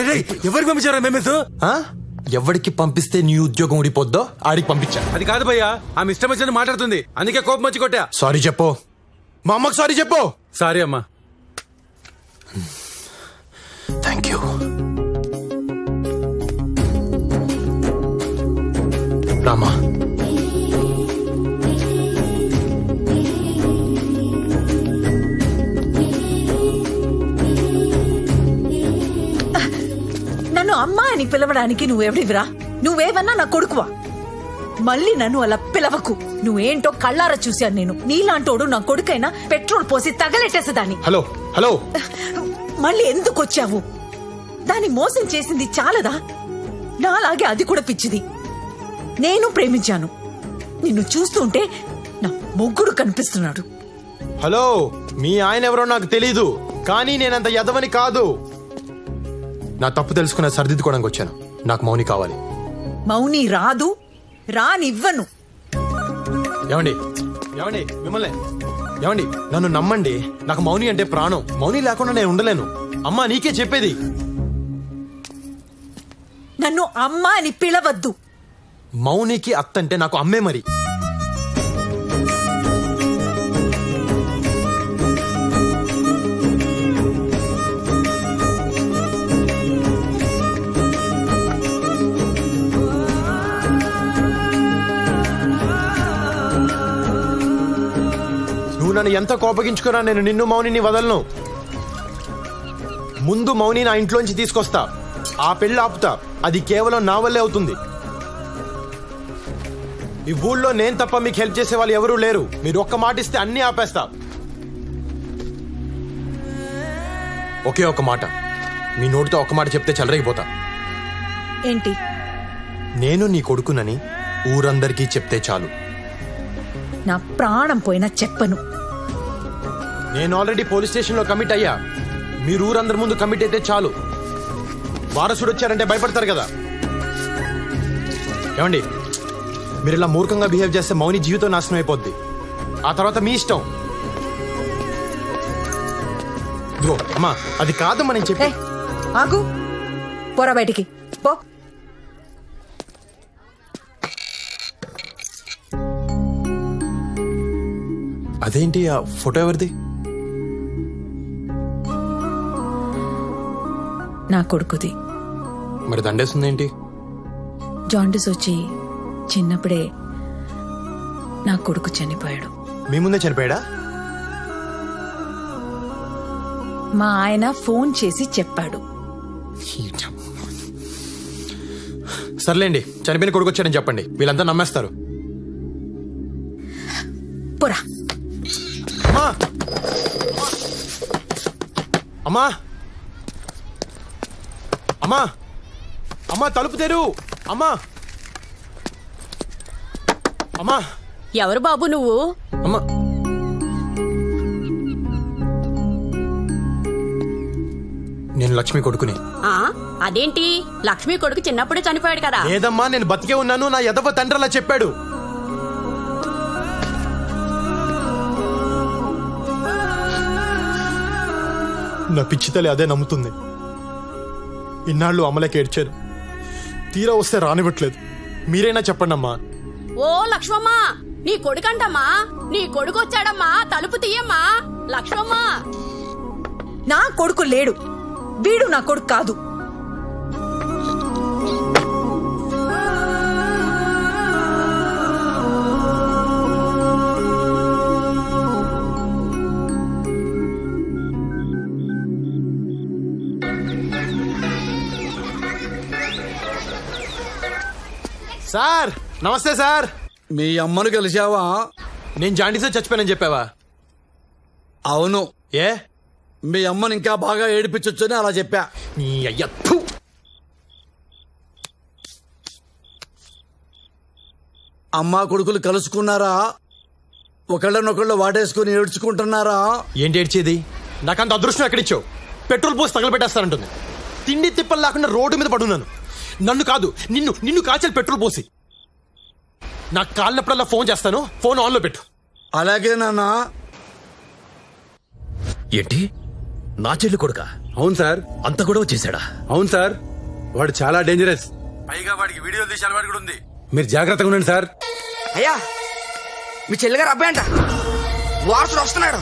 Speaker 13: ఎవరికి పంపించారా ఎంఎంఎస్?
Speaker 14: ఎవరికి పంపిస్తే నీ ఉద్యోగం ఊడిపోద్దో ఆడికి పంపించా.
Speaker 13: అది కాదు భయ్యా, ఆమె ఇష్టం వచ్చినట్టు మాట్లాడుతుంది, అందుకే కోపం వచ్చి కొట్టా.
Speaker 14: సారీ చెప్పు, మా అమ్మకి సారీ చెప్పు.
Speaker 13: సారీ అమ్మా.
Speaker 14: Thank you. రామా,
Speaker 2: నన్ను అమ్మా అని పిలవడానికి నువ్వెవడివిరా? నువ్వేవన్నా నా కొడుకువా? మళ్ళీ నన్ను అలా పిలవకు. నువ్వేంటో కళ్ళారా చూశాను నేను. నీలాంటోడు నా కొడుకైనా పెట్రోల్ పోసి తగలెట్టేసేదాన్ని.
Speaker 14: హలో హలో,
Speaker 2: మళ్ళీ ఎందుకు వచ్చావు? దాన్ని మోసం చేసింది చాలదా? నాలాగే అది కూడా పిచ్చిది. నేను ప్రేమించాను. నిన్ను చూస్తుంటే నా మొగ్గుడు కనిపిస్తున్నాడు.
Speaker 14: హలో, మీ ఆయన ఎవరో నాకు తెలీదు, కానీ నేనంత ఎదవని కాదు. నా తప్పు తెలుసుకున్న సరిదిద్దుకోవడానికి వచ్చాను. నాకు మౌని కావాలి.
Speaker 2: మౌని రాదు, రానివ్వను.
Speaker 14: ఏమండి ఏమండి మిమ్మల్ని ఏమండి, నన్ను నమ్మండి. నాకు మౌని అంటే ప్రాణం. మౌని లేకుండా నేను ఉండలేను. అమ్మా, నీకే చెప్పేది.
Speaker 2: నన్ను అమ్మా అని పిలవద్దు.
Speaker 14: మౌనికి అత్తంటే నాకు అమ్మే మరి. నువ్వు నన్ను ఎంత కోపగించుకున్నా నేను నిన్ను మౌనిని వదలను. ముందు మౌని నా ఇంట్లోంచి తీసుకొస్తా, ఆ పెళ్లి ఆపుతా. అది కేవలం నా వల్లే అవుతుంది. ఈ ఊళ్ళో నేను తప్ప మీకు హెల్ప్ చేసే వాళ్ళు ఎవరూ లేరు. మీరు ఒక్క మాట ఇస్తే అన్ని ఆపేస్తా. ఒకే ఒక్క మాట, మీ నోటితో ఒక్క మాట చెప్తే చెలరేగిపోతా.
Speaker 2: ఏంటి?
Speaker 14: నేను నీ కొడుకునని ఊరందరికీ చెప్తే చాలు.
Speaker 2: నా ప్రాణం పోయినా చెప్పను.
Speaker 14: నేను ఆల్రెడీ పోలీస్ స్టేషన్ లో కమిట్ అయ్యా. మీరు ఊరందరి ముందు కమిట్ అయితే చాలు. వారసుడు వచ్చారంటే భయపడతారు కదా. ఏమండి, మీరు ఇలా మూర్ఖంగా బిహేవ్ చేస్తే మౌని జీవితం నాశనం అయిపోద్ది. ఆ తర్వాత మీ ఇష్టం. ఇదిగో అమ్మా, అది కాదమ్మా నేను చెప్పే.
Speaker 2: ఆగు, పోరా బయటికి పో.
Speaker 14: అదేంటి ఆ ఫోటో ఎవరిది?
Speaker 2: నా కొడుకుది.
Speaker 14: మరి దండేస్తుందేంటి?
Speaker 2: జాండిస్ వచ్చి చిన్నప్పుడే నా కొడుకు చనిపోయాడు.
Speaker 14: మీ ముందే చనిపోయాడా?
Speaker 2: మా ఆయన ఫోన్ చేసి చెప్పాడు.
Speaker 14: సర్లేండి, చనిపోయిన కొడుకు వచ్చాడని చెప్పండి, వీళ్ళంతా నమ్మేస్తారు.
Speaker 2: పోరా.
Speaker 14: అమ్మా అమ్మా అమ్మా, తలుపు తెరు. అమ్మా
Speaker 9: అమ్మా
Speaker 16: ఎవరు బాబు నువ్వు?
Speaker 9: అమ్మా నేను లక్ష్మి కొడుకుని.
Speaker 16: ఆ అదేంటి, లక్ష్మి కొడుకు చిన్నప్పుడే చనిపోయాడు కదా?
Speaker 9: లేదమ్మా, నేను బతికే ఉన్నాను. నా ఎదవ తండ్రి అలా చెప్పాడు. నా పిచ్చి తల్లి అదే నమ్ముతుంది. ఇన్నాళ్ళు అమలకి ఏడ్చారు, తీరా వస్తే రానివ్వట్లేదు. మీరైనా చెప్పండి అమ్మా.
Speaker 16: ఓ లక్ష్మమ్మ, నీ కొడుకంటమ్మా, నీ కొడుకు వచ్చాడమ్మా, తలుపు తీయమ్మా. లక్ష్మమ్మ,
Speaker 2: నా కొడుకు లేడు, వీడు నా కొడుకు కాదు.
Speaker 9: సార్ నమస్తే సార్.
Speaker 1: మీ అమ్మను కలిసావా?
Speaker 9: నేను జాండీసే చచ్చిపోయానని చెప్పావా?
Speaker 1: అవును.
Speaker 9: ఏ
Speaker 1: మీ అమ్మని ఇంకా బాగా ఏడిపించొచ్చని అలా చెప్పా.
Speaker 9: నీ అయ్య థు.
Speaker 1: అమ్మా కొడుకులు కలుసుకున్నారా? ఒకళ్ళనొకళ్ళు వాటేసుకుని ఏడ్చుకుంటున్నారా?
Speaker 9: ఏంటి ఏడ్చేది? నాకంత అదృష్టం ఎక్కడిచ్చావు? పెట్రోల్ పోసి తగలబెట్టేస్తానంటుంది. తిండి తిప్పలు లేకుండా రోడ్డు మీద పడున్నాను. నన్ను కాదు, నిన్ను కాల్చాలి పెట్రోల్ పోసి. నాకు కాళ్ళప్పుడల్లా ఫోన్ చేస్తాను, ఫోన్ ఆన్లో పెట్టు.
Speaker 1: అలాగే నాన్నా.
Speaker 11: ఏంటి, నా చెల్లి కొడుక?
Speaker 13: అవును సార్.
Speaker 11: అంత గొడవ చేశాడా?
Speaker 13: అవును సార్, వాడు చాలా డేంజరస్. పైగా వాడికి వీడియోలు తీసే అలవాటు కూడా ఉంది. మీరు జాగ్రత్తగా ఉండండి సార్.
Speaker 8: అయ్యా, మీ చెల్లిగారు అబ్బాయి అంట, వారసుడు వస్తున్నాడు.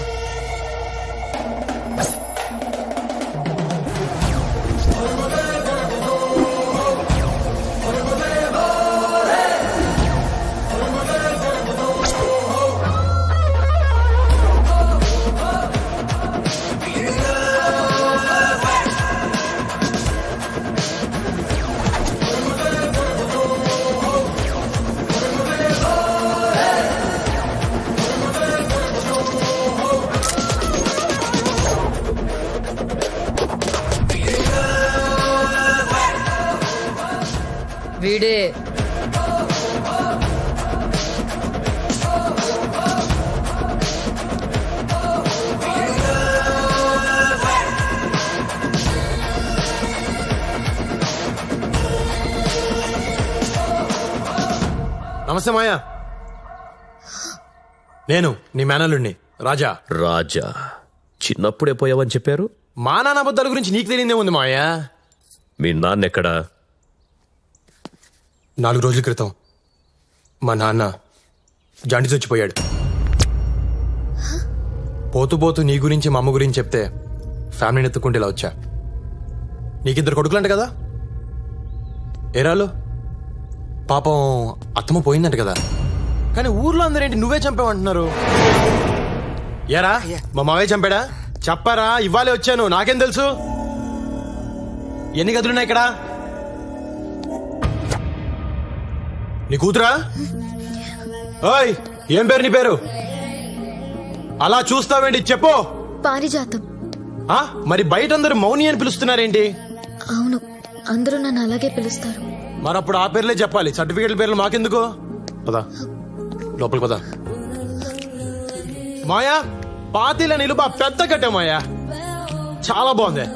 Speaker 2: వీడే
Speaker 9: నమస్తే మాయా, నేను నీ మేనల్లుడిని రాజా.
Speaker 11: రాజా చిన్నప్పుడే పోయావని చెప్పారు.
Speaker 9: మా నాన్న అబద్ధాల గురించి నీకు తెలియదే ఉంది మాయా.
Speaker 11: మీ నాన్నెక్కడా?
Speaker 9: 4 రోజుల క్రితం మా నాన్న జాండీస్ వచ్చిపోయాడు. పోతూ పోతూ నీ గురించి మా అమ్మ గురించి చెప్తే ఫ్యామిలీని ఎత్తుకుంటే ఇలా వచ్చా. నీకిద్దరు కొడుకులంట కదా, ఏరాలు పాపం అత్తమ్మ పోయిందంట కదా. కానీ ఊర్లో అందరేంటి నువ్వే చంపావంటున్నారు. ఏరా మా మావయ్య చంపాడా? చెప్పారా? ఇవ్వాలే వచ్చాను, నాకేం తెలుసు. ఎన్ని గదులున్నాయి ఇక్కడ? నీ కూతురా? ఓయ్, ఏం పేరు నీ పేరు? అలా చూస్తావేంటి, చెప్పు.
Speaker 3: పారిజాతం.
Speaker 9: మరి బయట అందరూ మౌని అని పిలుస్తున్నారేంటి?
Speaker 3: అవును, అందరూ నన్ను అలాగే పిలుస్తారు.
Speaker 9: మరప్పుడు ఆ పేర్లే చెప్పాలి, సర్టిఫికేట్ల పేర్లు మాకెందుకు? పదా లోపలికి పదా. మాయా, పాతీల నిలుబా పెద్ద కట్టే మాయా, చాలా బాగుంది.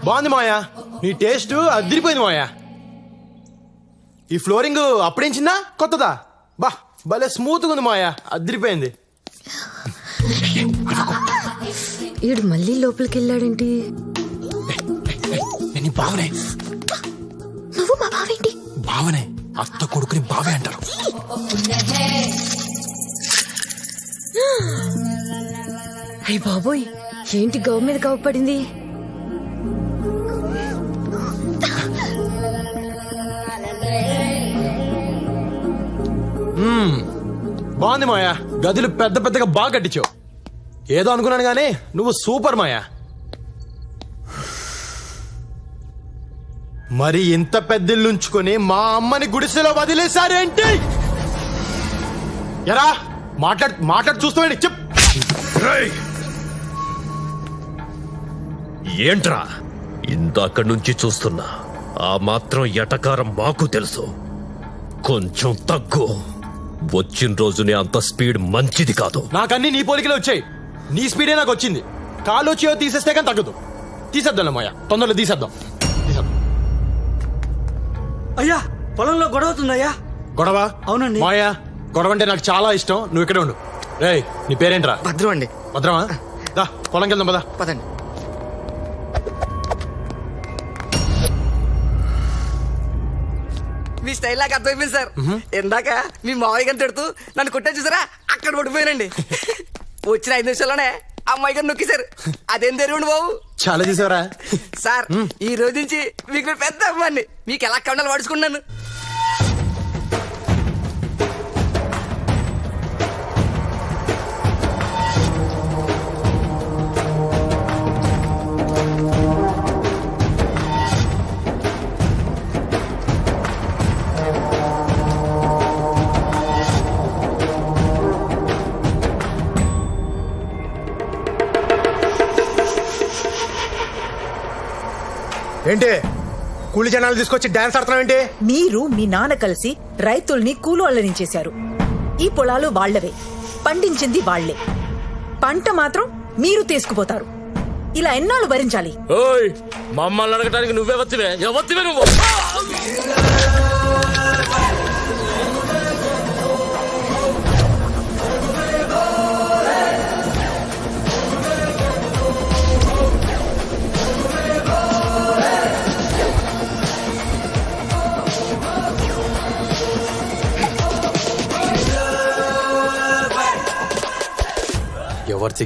Speaker 9: బాగుంది మాయా, నీ టేస్ట్ అదిరిపోయింది మాయా. ఈ ఫ్లోరింగ్ అప్పుడేంచిందా కొత్తదా? బా భలే స్మూత్గా ఉంది మాయా, అదిరిపోయింది.
Speaker 3: ఈడు మళ్ళీ లోపలికి వెళ్ళాడేంటి?
Speaker 9: నీ బావనే.
Speaker 3: నువ్వు మా బావేంటి?
Speaker 9: బావనే, అత్త కొడుకుని బావే అంటారు.
Speaker 3: అయ్య బాబోయ్, ఏంటి గవ్ మీద గవ్ పడింది?
Speaker 9: బాగుంది మాయా, గదులు పెద్ద పెద్దగా బాగా కట్టించావు. ఏదో అనుకున్నాను గానీ నువ్వు సూపర్ మాయా. మరి ఇంత పెద్దిల్లుంచుకొని మా అమ్మని గుడిసెలో వదిలేశారేంటి?
Speaker 14: ఎరా మాట్లాడు చూస్తామండి చెప్.
Speaker 11: ఏంట్రా ఇందాక నుంచి చూస్తున్నా, ఆ మాత్రం ఎటకారం మాకు తెలుసు. కొంచెం తగ్గు. వచ్చిన రోజునే అంత స్పీడ్ మంచిది కాదు.
Speaker 14: నాకన్నీ నీ పోలికలే వచ్చాయి. నీ స్పీడే నాకు వచ్చింది. కాలు వచ్చి తీసేస్తే కానీ తగ్గదు. తీసేద్దాం మాయా, తొందరలో తీసేద్దాం.
Speaker 1: అయ్యా పొలంలో గొడవ అవుతుందయ్యా.
Speaker 14: గొడవ?
Speaker 1: అవునండి.
Speaker 14: మాయా గొడవ అంటే నాకు చాలా ఇష్టం. నువ్వు ఇక్కడే ఉండు. రేయ్ నీ పేరేంట్రా?
Speaker 1: భద్రం అండి.
Speaker 14: భద్రమా? దా పొలంకి వెళ్దాం పదా.
Speaker 1: పదండి. మీ స్టైల్ నాకు అర్థమైపోయింది సార్. ఇందాక మీ మావయ్య గారిని తిడుతూ నన్ను కొట్టా చూసారా, అక్కడ పడిపోయానండి. వచ్చిన 5 నిమిషాల్లోనే అమ్మాయి గారు నొక్కేశారు. అదేం తెలియండి బాబు.
Speaker 14: చాలా చూసావరా
Speaker 1: సార్. ఈ రోజు నుంచి మీకు నేను పెద్ద అమ్మాయిని. మీకు ఎలా కండాలు పడుచుకున్నాను.
Speaker 14: ఏంటి కూలి జనాలు తీసుకొచ్చి డాన్స్ ఆడుతున్నావు ఏంటి?
Speaker 2: మీరు మీ నాన్న కలిసి రైతుల్ని కూలోళ్ళని చేశారు. ఈ పొలాలు వాళ్లవే, పండించింది వాళ్లే, పంట మాత్రం మీరు తీసుకుపోతారు. ఇలా ఎన్నాళ్ళు భరించాలి?
Speaker 4: ఓయ్ మమ్మల్ని అడగటానికి నువ్వే వచ్చివే. ఎవరివే నువ్వు?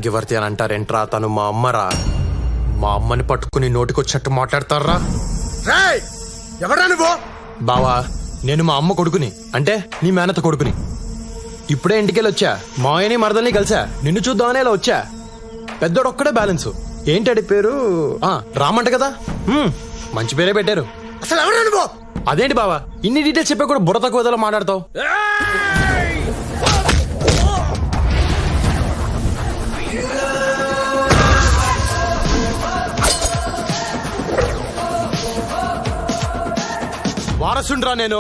Speaker 14: ఎవరితి అని అంటారేంట్రా? తను మా అమ్మరా. మా అమ్మని పట్టుకుని నోటికొచ్చినట్టు మాట్లాడతారా? ఎవరా నువ్వు? బావా నేను మా అమ్మ కొడుకుని, అంటే నీ మేనత కొడుకుని. ఇప్పుడే ఇంటికెళ్ళి వచ్చా. మాయని మరదల్ని కలిసా. నిన్ను చూద్దామనే ఇలా వచ్చా. పెద్దోడు ఒక్కడే బ్యాలెన్స్. ఏంటడి పేరు? రామంట కదా. మంచి పేరే పెట్టారు. అసలు ఎవరా నువ్వు? అదేంటి బావా ఇన్ని డీటెయిల్స్ చెప్పా కూడా బుర్ర తక్కువ విధాలో మాట్లాడతావు? వారసుండ్రా నేను.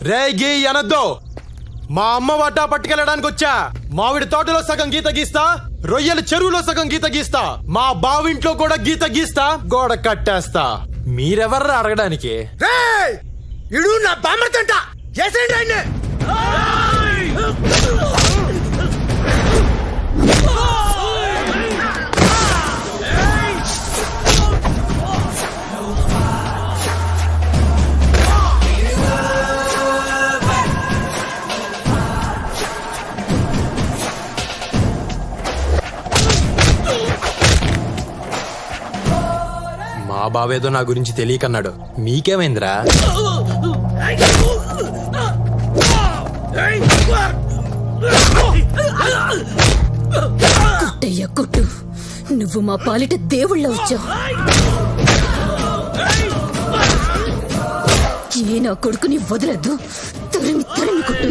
Speaker 14: రేగి అనద్దు. మా అమ్మ వాటా పట్టుకెళ్ళడానికి వచ్చా. మామిడి తోటలో సగం గీత గీస్తా, రొయ్యల చెరువులో సగం గీత గీస్తా, మా బావింట్లో కూడా గీత గీస్తా, గోడ కట్టేస్తా. మీరెవర్రా అడగడానికి? ఇడు నా బామ్మర్తంట. మా బావేదో నా గురించి తెలియకన్నాడు. మీకేమైందిరా?
Speaker 3: కుట్టయ్య కుట్టు. నువ్వు మా పాలిట దేవుళ్ళ వచ్చావు. ఏ నా కొడుకుని వదలద్దు. తరిమి తరిమి కుట్టు.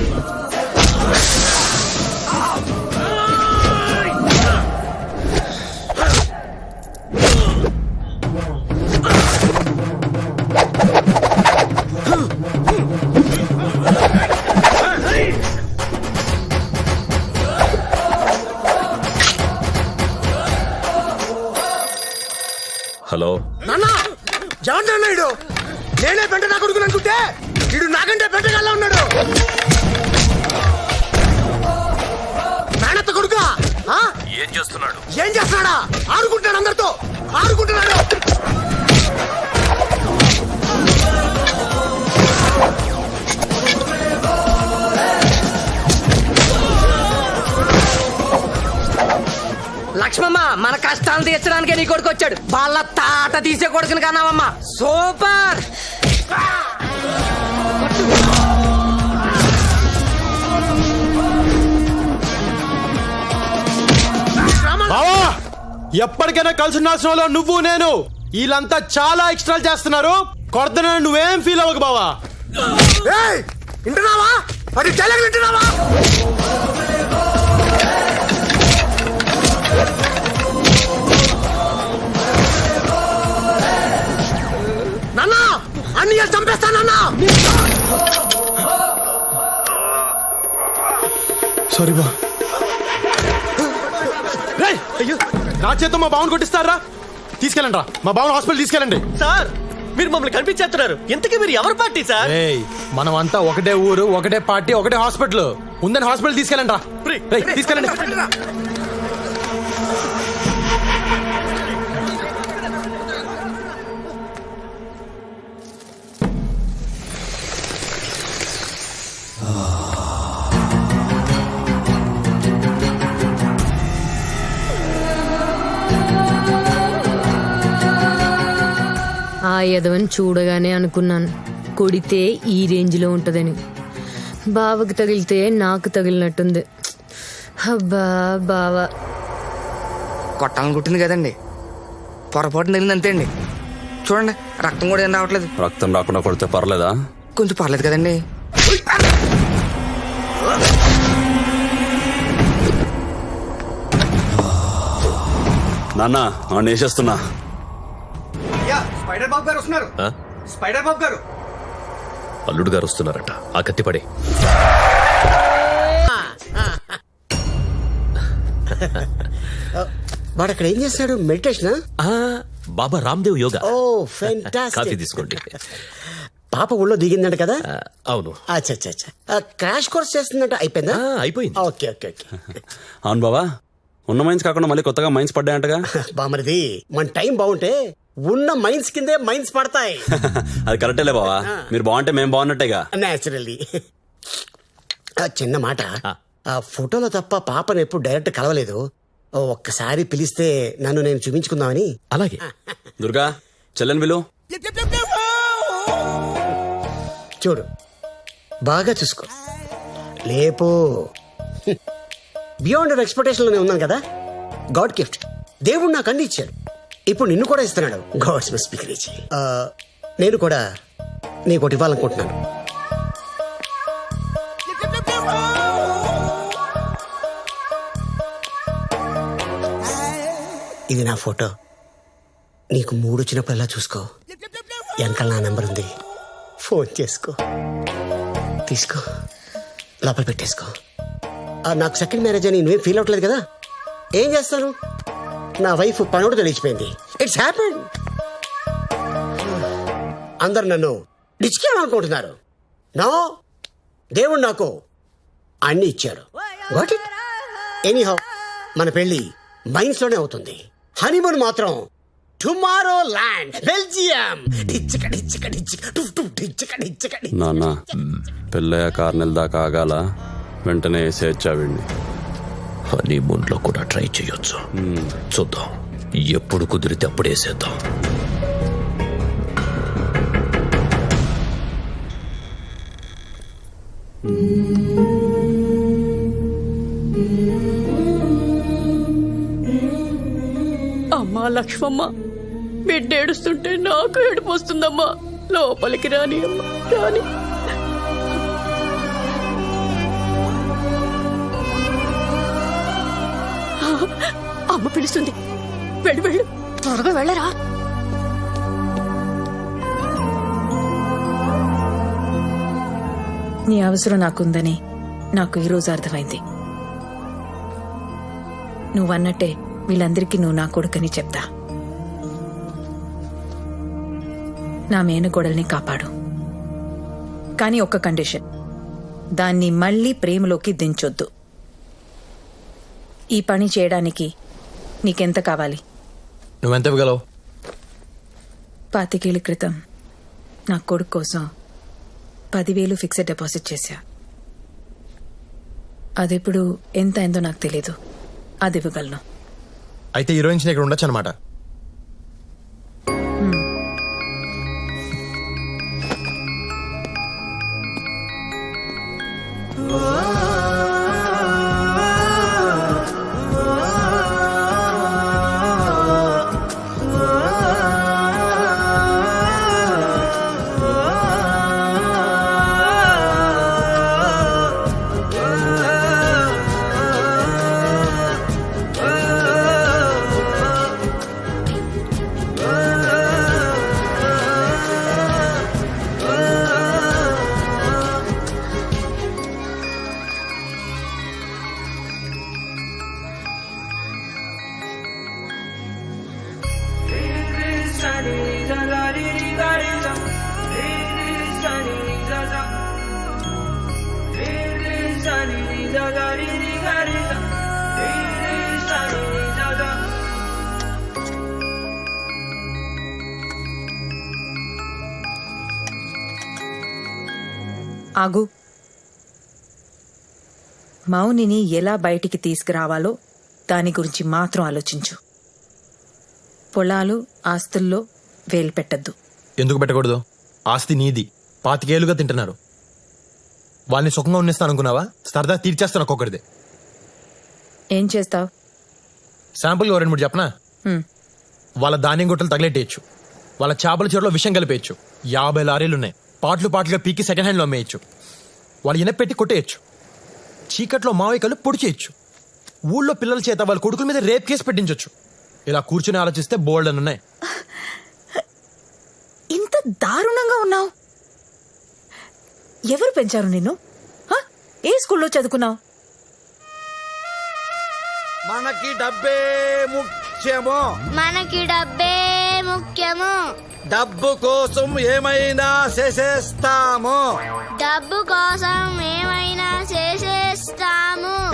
Speaker 11: హలో
Speaker 14: నాన్న జవన్నాడు. నేనే పెంట నా కొడుకుని అనుకుంటే వీడు నాకంటే పెంటగాళ్ళ ఉన్నాడు. మేనత్త కొడుకా?
Speaker 11: ఏం చేస్తున్నాడు?
Speaker 14: ఏం చేస్తున్నాడా? ఆడుకుంటాడు, అందరితో ఆడుకుంటున్నాడు.
Speaker 1: లక్ష్మమ్మ మన కష్టాలు తీర్చడానికే నీ కొడుకు వచ్చాడు. వాళ్ళ తాట తీసే కొడుకుని కన్నావమ్మా. సూపర్.
Speaker 14: బావా ఎప్పటికైనా కలిసి ఉండాల్సిన నువ్వు నేను. వీళ్ళంతా చాలా ఎక్స్ట్రా చేస్తున్నారు. కొడతన నువ్వేం ఫీల్ అవ్వకు బావా. వింటున్నావా?
Speaker 1: అది డైలాగ్ వింటున్నావా? నాన్న అన్నయ్య చంపేస్తానన్నా.
Speaker 9: సారీ బా. అయ్యో నా చేత మా బావను కొట్టిస్తారా? తీసుకెళ్ళండి రా, మా బావను హాస్పిటల్ తీసుకెళ్ళండి.
Speaker 17: సార్ మీరు మమ్మల్ని కనిపించేస్తున్నారు. ఇంతకీ మీరు ఎవరు పార్టీ సార్?
Speaker 14: మనం అంతా ఒకటే ఊరు, ఒకటే పార్టీ, ఒకటే హాస్పిటల్. ఉందని హాస్పిటల్ తీసుకెళ్ళండి రా. తీసుకెళ్ళండి.
Speaker 18: ఆ యదవని చూడగానే అనుకున్నాను కొడితే ఈ రేంజ్ లో ఉంటదని. బావకి తగిలితే నాకు తగిలినట్టుంది. అబ్బా బావా
Speaker 8: కొట్టాలని కుట్టింది కదండి, పొరపాటు తగిలింది అంతే అండి. చూడండి రక్తం కూడా ఏం రావట్లేదు.
Speaker 15: రక్తం రాకుండా కొడితే పర్లేదా?
Speaker 8: కొంచెం పర్లేదు కదండి.
Speaker 15: నాన్న నన్ను వేసేస్తున్నా.
Speaker 1: స్పైడర్ బాబు గారు వస్తున్నారు. స్పైడర్ బాబు గారు.
Speaker 11: అల్లుడు గారు వస్తున్నారట. ఆ కత్తి పడే.
Speaker 17: వాడు అక్కడ ఏం చేస్తాడు? మెడిటేషన్.
Speaker 11: బాబా Ramdev yoga.
Speaker 17: Oh fantastic.
Speaker 11: Coffee తీసుకోండి.
Speaker 17: పాప ఊళ్ళో దిగిందంట కదా?
Speaker 11: అవును.
Speaker 17: క్రాష్ కోర్స్ చేస్తుందంట. అయిపోయిందా?
Speaker 11: అయిపోయింది.
Speaker 17: Okay okay okay.
Speaker 15: అవును బాబా, ఉన్న మైన్స్ కాకుండా మళ్ళీ కొత్తగా మైన్స్ పడ్డాయంటగా?
Speaker 17: బామరిది మన టైం బాగుంటే ఉన్న మైన్స్ కిందే మైన్స్ పడతాయి.
Speaker 15: అది కరెక్టేలే బావా, మీరు బాగుంటే మేము బాగున్నట్టేగా.
Speaker 17: నేచురల్లీ. చిన్న మాట, ఆ ఫోటోలో తప్ప పాపను ఎప్పుడు డైరెక్ట్ కలవలేదు. ఒక్కసారి పిలిస్తే నన్ను నేను చూపించుకుందామని.
Speaker 11: అలాగే.
Speaker 15: దుర్గా చెల్లెని విలు.
Speaker 17: చూడు బాగా చూసుకో. లేపో. బియాండ్ అవర్ ఎక్స్పెక్టేషన్ లోనే ఉన్నాను కదా. God gift. దేవుడు నాకు అన్ని ఇచ్చాడు, ఇప్పుడు నిన్ను కూడా ఇస్తున్నాడు. God's must be crazy. నేను కూడా నీకోటి ఇవ్వాలనుకుంటున్నాను. ఇది నా ఫోటో. నీకు మూడు వచ్చినప్పుడల్లా చూసుకో. వెనకాల నా నెంబర్ ఉంది, ఫోన్ చేసుకో. తీసుకో, లోపల పెట్టేసుకో. నాకు సెకండ్ మ్యారేజ్ అని నువ్వేం ఫీల్ అవ్వట్లేదు కదా? ఏం చేస్తాను, నా వైఫ్ పనోడు తెలిసిపోయింది. It's happen. అందరు నన్ను డిచ్కేయాలనుకుంటున్నారు. నో, దేవుడు నాకు అన్ని ఇచ్చాడు. వాట్ ఇట్ ఎనీహౌ, మన పెళ్లి మైన్స్ లోనే అవుతుంది. హనీమూన్ మాత్రం టుమారో ల్యాండ్, బెల్జియం.
Speaker 15: నాన్న పెళ్ళయ్యాక 6 నెలల దాకా ఆగాల, వెంటనే వేసేచ్చావిండి.
Speaker 11: హనీమూన్లో కూడా ట్రై చేయొచ్చు. చూద్దాం, ఎప్పుడు కుదిరితే అప్పుడు వేసేద్దాం.
Speaker 16: అమ్మా లక్ష్మమ్మ, బిడ్డ ఏడుస్తుంటే నాకు ఏడుపు వస్తుందమ్మా. లోపలికి రాని అమ్మా, రాని. అమ్మ పిలుస్తుంది, వెళ్ళు వెళ్ళు, త్వరగా వెళ్ళరా.
Speaker 2: నీ అవసరం నాకుందని నాకు ఈరోజు అర్థమైంది. నువ్వన్నట్టే వీళ్ళందరికీ నువ్వు నా కొడుకని చెప్తా. నా మేనగోడల్ని కాపాడు, కానీ ఒక్క కండిషన్, దాన్ని మళ్ళీ ప్రేమలోకి దించొద్దు. ఈ పని చేయడానికి నీకెంత కావాలి?
Speaker 14: నువ్వెంత ఇవ్వగలవు?
Speaker 2: 25 ఏళ్ల క్రితం నా కొడుకు కోసం 10,000 ఫిక్స్డ్ డిపాజిట్ చేశా. అదెప్పుడు ఎంత అయిందో నాకు తెలీదు. అది ఇవ్వగలను.
Speaker 14: అయితే హీరోయిన్స్ ఇక్కడ ఉండొచ్చు అనమాట.
Speaker 2: ఆగు. మౌనిని ఎలా బయటికి తీసుకురావాలో దాని గురించి మాత్రం ఆలోచించు. పొలాలు ఆస్తుల్లో వేలు పెట్టద్దు.
Speaker 14: ఎందుకు పెట్టకూడదు? ఆస్తి నీది, 25 ఏళ్లుగా తింటున్నారు. వాళ్ళని సుఖంగా ఉన్నిస్తాను అనుకున్నావా? సరదా తీర్చేస్తాను ఒక్కొక్కరిదే.
Speaker 2: ఏం చేస్తావు?
Speaker 14: శాంపుల్గా 2-3 చెప్పనా? వాళ్ళ ధాన్యం గుట్టలు తగిలెట్టేయచ్చు, వాళ్ళ చేపల చెరువులో విషం కలిపేయచ్చు, 50 లారీలున్నాయి, పాటలుగా పీకి సెకండ్ హ్యాండ్లో అమ్మేయచ్చు, వాళ్ళు ఇనపెట్టి కొట్టేయచ్చు, చీకట్లో మావికలు పొడి చేయొచ్చు, ఊళ్ళో పిల్లల చేత వాళ్ళ కొడుకుల మీద రేప్ కేసు పెట్టించవచ్చు. ఇలా కూర్చుని ఆలోచిస్తే బోల్డ్ అని ఉన్నాయి.
Speaker 2: ఇంత దారుణంగా ఉన్నావు. ఎవరు పెంచారు నిన్ను? ఏ స్కూల్లో చదువుకున్నావు?
Speaker 1: మనకి డబ్బే ముఖ్యము, డబ్బు కోసం ఏమైనా చేసేస్తాము,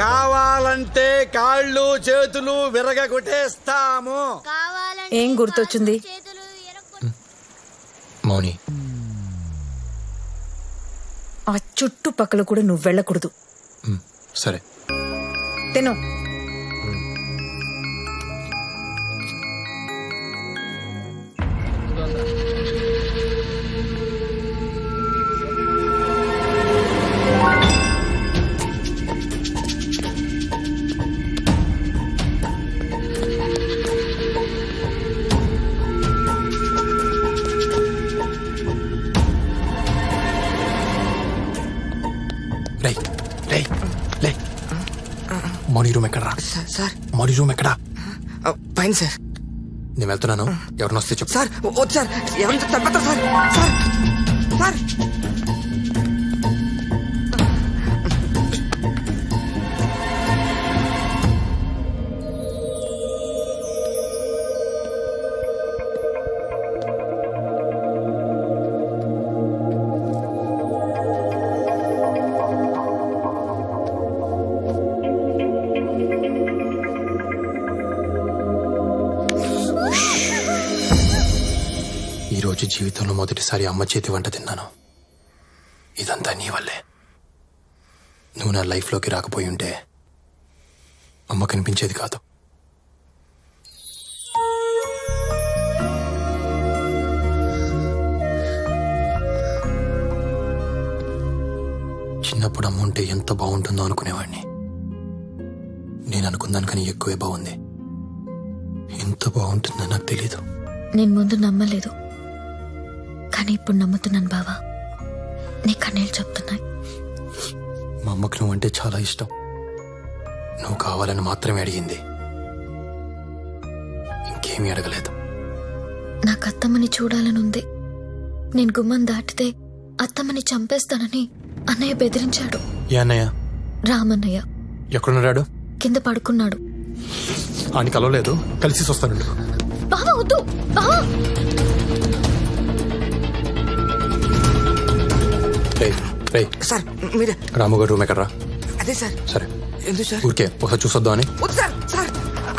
Speaker 1: కావాలంటే కాళ్ళు చేతులు విరగొట్టేస్తాము.
Speaker 2: ఏం గుర్తొచ్చింది?
Speaker 14: మౌని,
Speaker 2: ఆ చుట్టుపక్కల కూడా నువ్వు వెళ్ళకూడదు.
Speaker 14: సరే
Speaker 2: తిను.
Speaker 14: మౌని రూమ్ ఎక్కడరా?
Speaker 19: సార్
Speaker 14: మౌని రూమ్ ఎక్కడా?
Speaker 19: పైన సార్.
Speaker 14: నేను వెళ్తున్నాను, ఎవరిని వస్తే చెప్పు.
Speaker 19: సార్ వద్దు సార్, ఎవరిని తగ్గదు సార్. సార్ సార్
Speaker 14: ఈరోజు జీవితంలో మొదటిసారి అమ్మ చేతి వంట తిన్నాను. ఇదంతా నీ వల్లే. నువ్వు నా లైఫ్లోకి రాకపోయి ఉంటే అమ్మ కనిపించేది కాదు. చిన్నప్పుడు అమ్మ ఉంటే ఎంత బాగుంటుందో అనుకునేవాడిని. నేను అనుకున్నాను ఎక్కువే బాగుంది. ఎంత బాగుంటుందో నాకు తెలీదు.
Speaker 3: నేను ముందు నమ్మలేదు, కానీ ఇప్పుడు నమ్ముతున్నాను బావా. నీ కన్నీళ్ళు చెప్తున్నాయి.
Speaker 14: మా అమ్మకు నువ్వంటే చాలా ఇష్టం. నువ్వు కావాలని మాత్రమే అడిగింది, ఇంకేమీ అడగలేదు.
Speaker 3: నాకు అత్తమ్మని చూడాలని ఉంది. నేను గుమ్మం దాటితే అత్తమ్మని చంపేస్తానని అన్నయ్య బెదిరించాడు.
Speaker 14: ఏ అన్నయ్య?
Speaker 3: రామన్నయ్య.
Speaker 14: ఎక్కడున్నాడు?
Speaker 3: కింద పడుకున్నాడు.
Speaker 14: అని కలవలేదు, కలిసి వస్తాను.
Speaker 3: బావా వద్దు బావా.
Speaker 19: సార్ మీరే.
Speaker 14: రాముగారు రూమ్ ఎక్కడరా?
Speaker 19: అదే సార్.
Speaker 14: సరే
Speaker 19: ఎందుకు సార్?
Speaker 14: ఊరికే ఒకసారి చూసొద్దాం అని.
Speaker 19: వద్దు సార్. సార్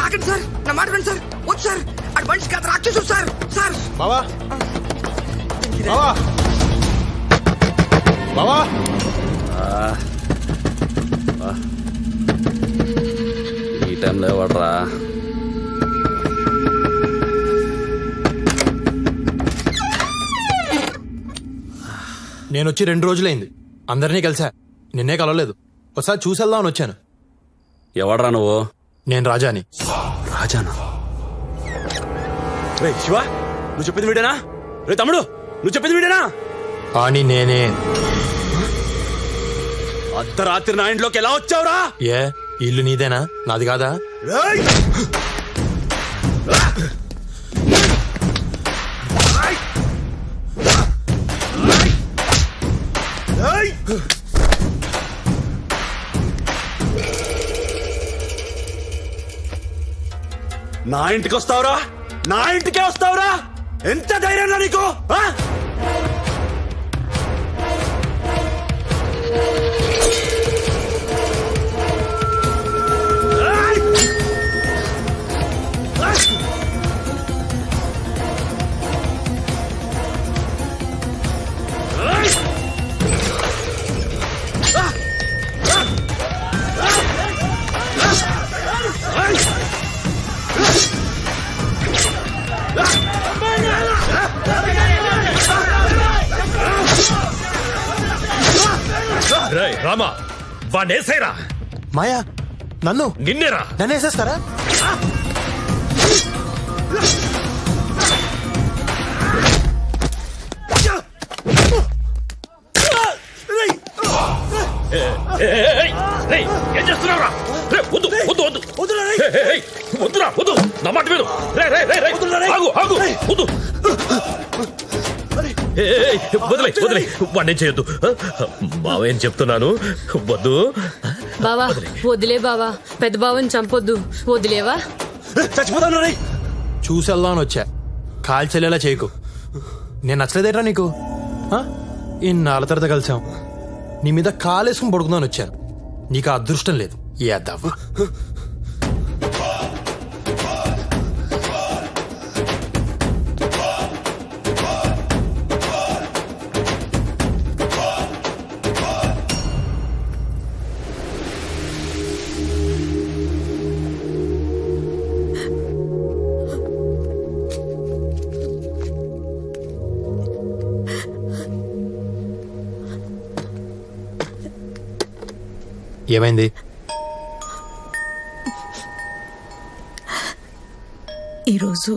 Speaker 19: ఆగండి సార్, నా మాట వినండి సార్. వద్దు సార్, అటు మనిషి కాదు రాక్షసు సార్. సార్
Speaker 14: బావా, బావా, బావా.
Speaker 15: ఈ టైంలో ఎవడరా?
Speaker 14: నేను వచ్చి 2 రోజులైంది. అందరినీ కలిసా, నిన్నే కలవలేదు. ఒకసారి చూసేద్దామని వచ్చాను.
Speaker 15: ఎవడరా నువ్వు?
Speaker 14: నేను రాజాని.
Speaker 15: రాజానా? రే శివ, నువ్వు చెప్పింది వీడేనా? రే తమ్ముడు, నువ్వు చెప్పింది వీడేనా?
Speaker 14: అని నేనే.
Speaker 15: అర్ధరాత్రి నా ఇంట్లోకి ఎలా వచ్చావురా?
Speaker 14: ఏ ఇల్లు నీదేనా, నాది కాదా?
Speaker 15: నా ఇంటికి వస్తావురా? నా ఇంటికే వస్తావురా? ఎంత ధైర్యం నీకు?
Speaker 11: రామా వాడేసేరా.
Speaker 14: మాయా నన్ను
Speaker 11: నిన్నేరా.
Speaker 14: నన్ను వేసేస్తారా?
Speaker 11: ఏం చేస్తున్నావురా? వద్దు వద్దు వద్దు వద్దురా వద్దు, నా మాట విను. ఆగు ఆగు వద్దు, వదిలే వదిలే, వాడిని చేయొద్దు. బావేం చెప్తున్నాను, వద్దు.
Speaker 18: బావా వదిలే బావా, పెద్ద బావని చంపొద్దు, వదిలేవా?
Speaker 14: చచ్చిపోతాను. చూసేద్దాం అని వచ్చా, కాల్చెల్లేలా చేయకు. నేను నచ్చలేదేట్రా నీకు? ఇన్నాళ్ళ తర్వాత కలిసాం, నీ మీద కాలేసుకుని పడుకుందామని వచ్చాను. నీకు ఆ అదృష్టం లేదు. ఏద్దావా? ఏమైంది?
Speaker 2: ఈరోజు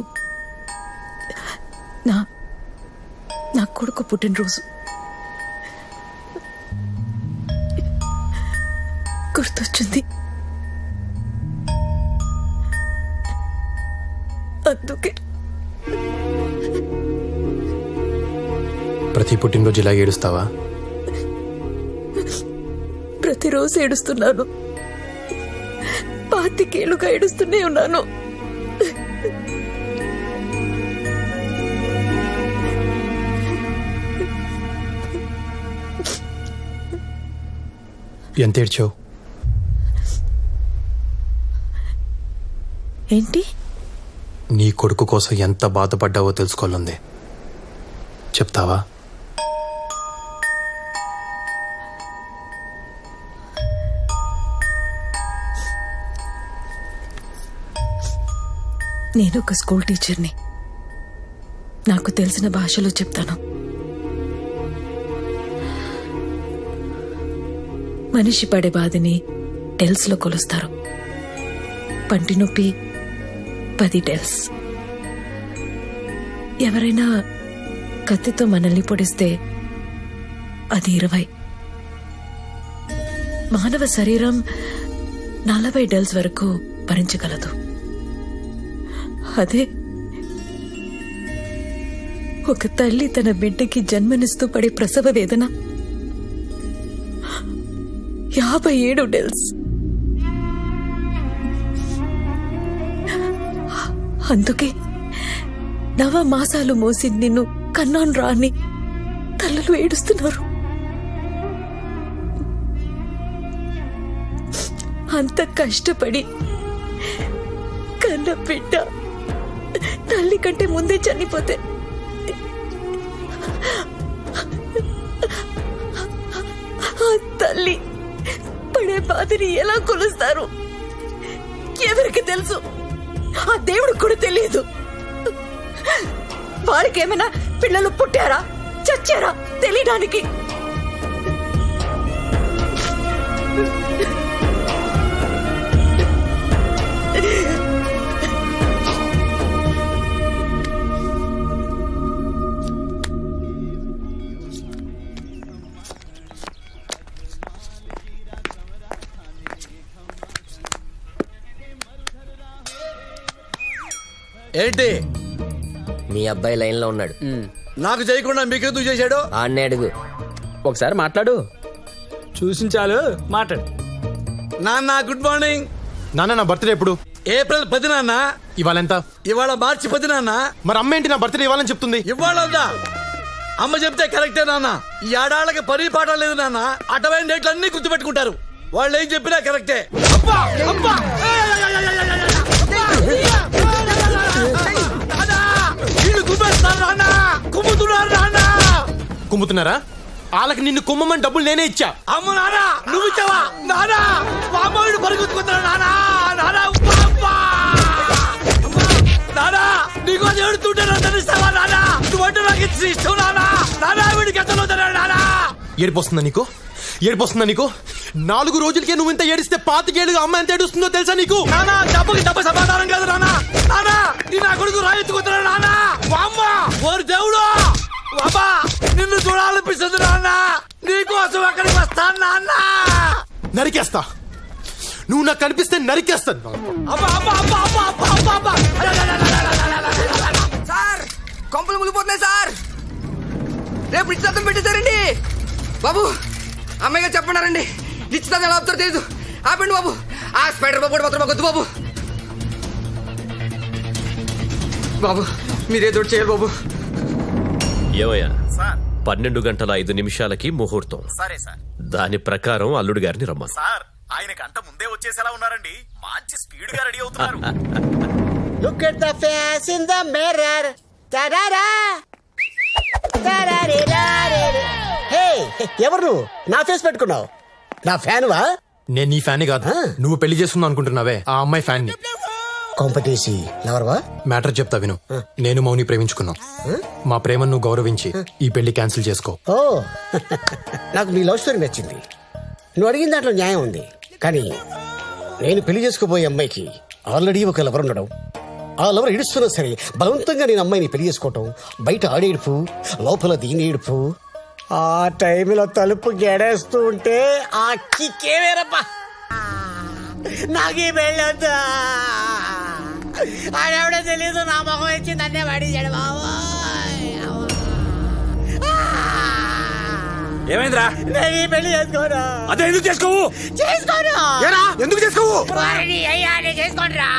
Speaker 2: నా కొడుకు పుట్టినరోజు. గుర్తొచ్చింది, అందుకే.
Speaker 14: ప్రతి పుట్టినరోజు ఇలా ఏడుస్తావా?
Speaker 2: ప్రతిరోజు ఏడుస్తున్నాను, 25 ఏళ్లుగా ఏడుస్తూనే ఉన్నాను.
Speaker 14: ఎంత ఏడ్చావు?
Speaker 2: ఏంటి?
Speaker 14: నీ కొడుకు కోసం ఎంత బాధపడ్డావో తెలుసుకోవాలంది. చెప్తావా?
Speaker 2: నేను ఒక స్కూల్ టీచర్ని, నాకు తెలిసిన భాషలో చెప్తాను. మనిషి పడే బాధని డెల్స్ లో కొలుస్తారు. పంటి నొప్పి 10 డెల్స్. ఎవరైనా కత్తితో మనల్ని పొడిస్తే అది 20. మానవ శరీరం 40 డెల్స్ వరకు భరించగలదు. అదే ఒక తల్లి తన బిడ్డకి జన్మనిస్తూ పడే ప్రసవ వేదన 57 డెల్స్. అందుకే 9 మాసాలు మోసి నిన్ను కన్నాను రాని తల్లులు ఏడుస్తున్నారు. అంత కష్టపడి కన్న బిడ్డ తల్లి కంటే ముందే చనిపోతే ఆ తల్లి పడే బాధని ఎలా కొలుస్తారు? ఎవరికి తెలుసు? ఆ దేవుడికి కూడా తెలియదు. వారికి ఏమైనా పిల్లలు పుట్టారా, చచ్చారా తెలియడానికి?
Speaker 1: ఏంటి?
Speaker 10: మీ అబ్బాయి లైన్ లో ఉన్నాడు.
Speaker 1: నాకు చేయకుండా మీకెందుకు చేశాడు?
Speaker 10: ఆన్నే అడుగు.
Speaker 20: ఒకసారి మాట్లాడు. చూసించాలు మాట్లాడు.
Speaker 1: నాన్న గుడ్ మార్నింగ్.
Speaker 14: నాన్న నా బర్త్డే ఎప్పుడు?
Speaker 1: ఏప్రిల్ 10 నాన్న.
Speaker 14: ఇవాళ ఎంత?
Speaker 1: ఇవాళ మార్చి 10 నాన్న.
Speaker 14: మరి అమ్మ ఏంటి నా బర్త్డే ఇవ్వాలని చెప్తుంది?
Speaker 1: ఇవ్వాలన్నా అమ్మ చెప్తే కరెక్టే నాన్న. ఈ ఆడాళ్ళకి పని పాట లేదు నాన్న. అటవైన డేట్లు అన్ని గుర్తుపెట్టుకుంటారు. వాళ్ళు ఏం చెప్పినా కరెక్టే.
Speaker 14: కుమ్ముతున్నారా? వాళ్ళకి నిన్ను కుమ్మమని డబ్బులు నేనే ఇచ్చా.
Speaker 1: అమ్మ నానా నువ్వు ఇచ్చావా? నానా మామూలు పరుగుతున్నారు. నానా నానా నానా నీకు ఏడుతుంటే తెలుస్తావా? నానా నువ్వంటే నాకు ఇష్టం. నానా నానా వీడికి ఎంత నానా
Speaker 14: ఏడిపోస్తుందా నీకు? ఏడిపోస్తుందా నీకు? 4 రోజులకే నువ్వు ఇంత ఏడిస్తే 5 ఏళ్ళుగా అమ్మ ఎంత ఏడుస్తుందో తెలుసా నీకు?
Speaker 1: నానా డబ్బుకి డబ్బు సమాధానం కాదు నానా. నానా నీ నా కొడుకు రాయెత్తుకుతున్నాడు నానా. అమ్మ ఓరి దేవుడు అబ్బా నిన్ను చూడాలనిపిస్తుంది నాన్న. నీకోసం అక్కడికి వస్తాను నాన్న.
Speaker 14: నరికేస్తా, నువ్వు నాకు కనిపిస్తే నరికేస్తాను.
Speaker 19: సార్ కొంపలు ములిపోతున్నాయి సార్. రేపు నిశ్చితార్థం పెట్టేశారండి బాబు. అమ్మాయిగా చెప్పండారండి. నిశ్చితార్థం ఎలా అవుతారో తెలీదు. ఆపండి బాబు. ఆ స్పైడర్ బాబు మాత్రం మాకు వద్దు బాబు. బాబు మీరేదో చేయాలి బాబు.
Speaker 11: ఏమయ్యా 12:05 ముహూర్తం.
Speaker 6: సరే సార్.
Speaker 11: దాని ప్రకారం అల్లుడు గారిని రమ్మను.
Speaker 6: సార్ ఆయన గంట ముందే వచ్చేసేలా ఉన్నారండి. మంచి స్పీడ్ గా రెడీ అవుతున్నారు.
Speaker 17: Look at the face in the mirror. తడారా హే, ఎవరు నువ్వు? నా ఫేస్ పెట్టుకున్నావు? నా ఫ్యాన్ వా?
Speaker 14: నేను నీ ఫ్యాన్ కాదు. నువ్వు పెళ్లి చేసుకుందాం అనుకుంటున్నావే ఆ అమ్మాయి ఫ్యాన్ ని.
Speaker 17: కొంపతీసి లవర్వా?
Speaker 14: మ్యాటర్ చెప్తా విను. నేను మౌని ప్రేమించుకున్నాం. మా ప్రేమను నువ్వు గౌరవించి ఈ పెళ్లి క్యాన్సిల్ చేసుకో.
Speaker 17: ఓ నాకు నీ లవ్ స్టోరీ నచ్చింది. నువ్వు అడిగిన దాంట్లో న్యాయం ఉంది. కానీ నేను పెళ్లి చేసుకోబోయే అమ్మాయికి ఆల్రెడీ ఒక లవర్ ఉండడం, ఆ లవర్ ఏడుస్తున్నా సరే బలవంతంగా నేను అమ్మాయిని పెళ్లి చేసుకోవటం, బయట ఆడేడుపు లోపల దీని ఏడుపు, ఆ టైంలో తలుపు గెడేస్తూ ఉంటే ఆ కిక్కే వేరప్పా. నాకే పెళ్ళొద్దా? ఆడెవడో తెలీదు, నా మొహం ఇచ్చి నన్నే పడించాడు బాబు.
Speaker 15: ఏమైందిరా?
Speaker 17: నేను ఈ పెళ్లి చేసుకోను.
Speaker 15: అదే ఎందుకు చేసుకోవు?
Speaker 17: చేసుకోను.
Speaker 15: ఎందుకు చేసుకోవు?
Speaker 17: అయ్యా నేను చేసుకోండిరా.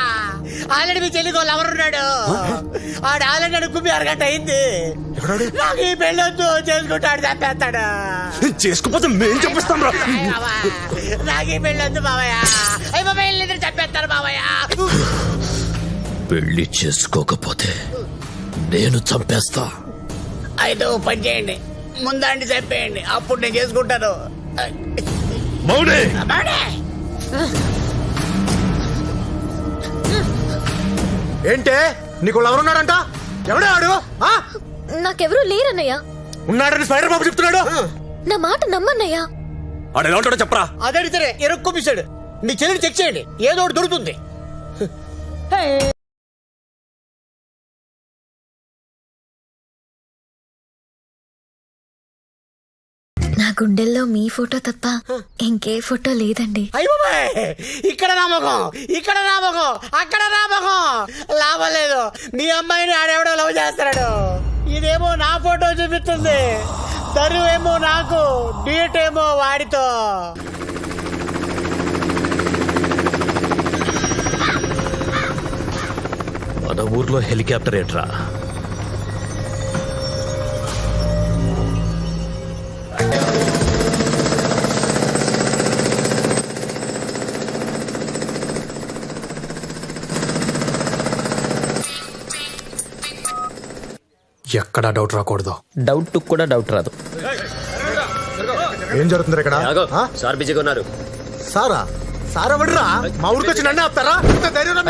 Speaker 17: ఆల్రెడీ మీ చెల్లికో లవర్ ఉన్నాడు. ఆడు ఆల్రెడీ అడుగుమి 2 గంటలు అయింది. నాకు ఈ పెళ్ళొద్దు, చేసుకుంటాడు చంపేస్తాడు.
Speaker 15: చేసుకోపోతే మేం చెప్పిస్తాం రా.
Speaker 17: నాకు ఈ పెళ్ళొద్దు బావయ్య. అయ్యి బాబాయ్ వీళ్ళిద్దరు చంపేస్తారు బావయ్య.
Speaker 11: పెళ్లి చేసుకోకపోతే నేను చంపేస్తా.
Speaker 17: అయితే ఓ పని చేయండి, ముందండి చెప్పేయండి, అప్పుడు నేను చేసుకుంటాను.
Speaker 11: మౌనే
Speaker 14: ఏంటే నీకు లవర్ ఉన్నాడంట? ఎవడే ఆడు?
Speaker 3: నాకెవరూ లేరన్నయ్య.
Speaker 14: ఉన్నాడని స్పైడర్ బాబు చెప్తున్నాడు.
Speaker 3: నా మాట నమ్మన్నయ్యా.
Speaker 15: ఆడు ఎలా ఉంటాడో చెప్పరా.
Speaker 17: అదడితే ఎరుక్కొప్పిస్తాడు. మీ చెల్లిని చెక్ చేయండి, ఏదో ఒకటి దొరుకుతుంది.
Speaker 3: నా గుండెల్లో మీ ఫోటో తప్ప ఇంకే ఫోటో లేదండి.
Speaker 17: ఇక్కడ నామకం, ఇక్కడ నామకం, అక్కడ నామకం. లాభం లేదు. మీ అమ్మాయిని ఆడెవడో లవ్ చేస్తున్నాడు. ఇదేమో నా ఫోటో చూపిస్తుంది, తరువేమో నాకు, డీట్ ఏమో వాడితో.
Speaker 11: మన ఊర్లో హెలికాప్టర్ ఏంట్రా?
Speaker 14: ఎక్కడా డౌట్ రాకూడదు.
Speaker 20: డౌట్ కూడా డౌట్ రాదు.
Speaker 14: ఏం జరుగుతుంది ఇక్కడ?
Speaker 12: సార్ బిజీగా ఉన్నారు.
Speaker 14: సారా? సారా వడ్రా? మా ఊరికి వచ్చి నన్ను ఆపుతారా?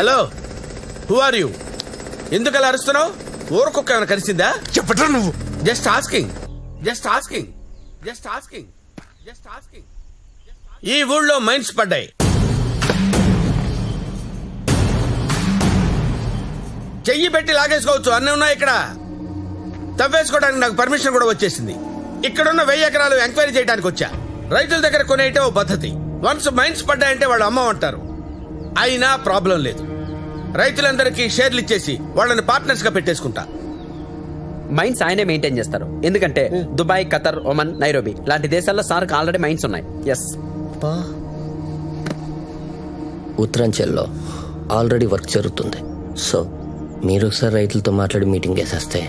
Speaker 1: Hello, who are you? ఎందుకు అలా అరుస్తున్నావు? ఊరకొక్క ఏమైనా కలిసిందా?
Speaker 14: చెప్పట్రా నువ్వు.
Speaker 1: Just asking, just asking, just asking, just asking. ఈ ఊళ్ళో మైన్స్ పడ్డాయి. చెయ్యి పెట్టి లాగేసుకోవచ్చు, అన్నీ ఉన్నాయి ఇక్కడ. తవ్వేసుకోవడానికి నాకు పర్మిషన్ కూడా వచ్చేసింది. ఇక్కడున్న 1000 ఎకరాలు ఎంక్వైరీ చేయడానికి వచ్చా. రైతుల దగ్గర కొనేయటే ఓ పద్ధతి. వన్స్ మైన్స్ పడ్డాయంటే వాళ్ళు అమ్మమంటారు. అయినా ప్రాబ్లం లేదు. రైతులందరికీ షేర్లు ఇచ్చేసి వాళ్ళని పార్ట్నర్స్ గా పెట్టేసుకుంటా.
Speaker 20: మైన్స్ ఆయనే మెయింటైన్ చేస్తారు. ఎందుకంటే దుబాయ్, ఖతర్, ఒమన్, నైరోబి లాంటి దేశాల్లో సార్కి ఆల్రెడీ మైన్స్ ఉన్నాయి. ఎస్.
Speaker 10: ఉత్తరాంచల్లో ఆల్రెడీ వర్క్ జరుగుతుంది. సో మీరు ఒకసారి రైతులతో మాట్లాడి మీటింగ్ వేసేస్తే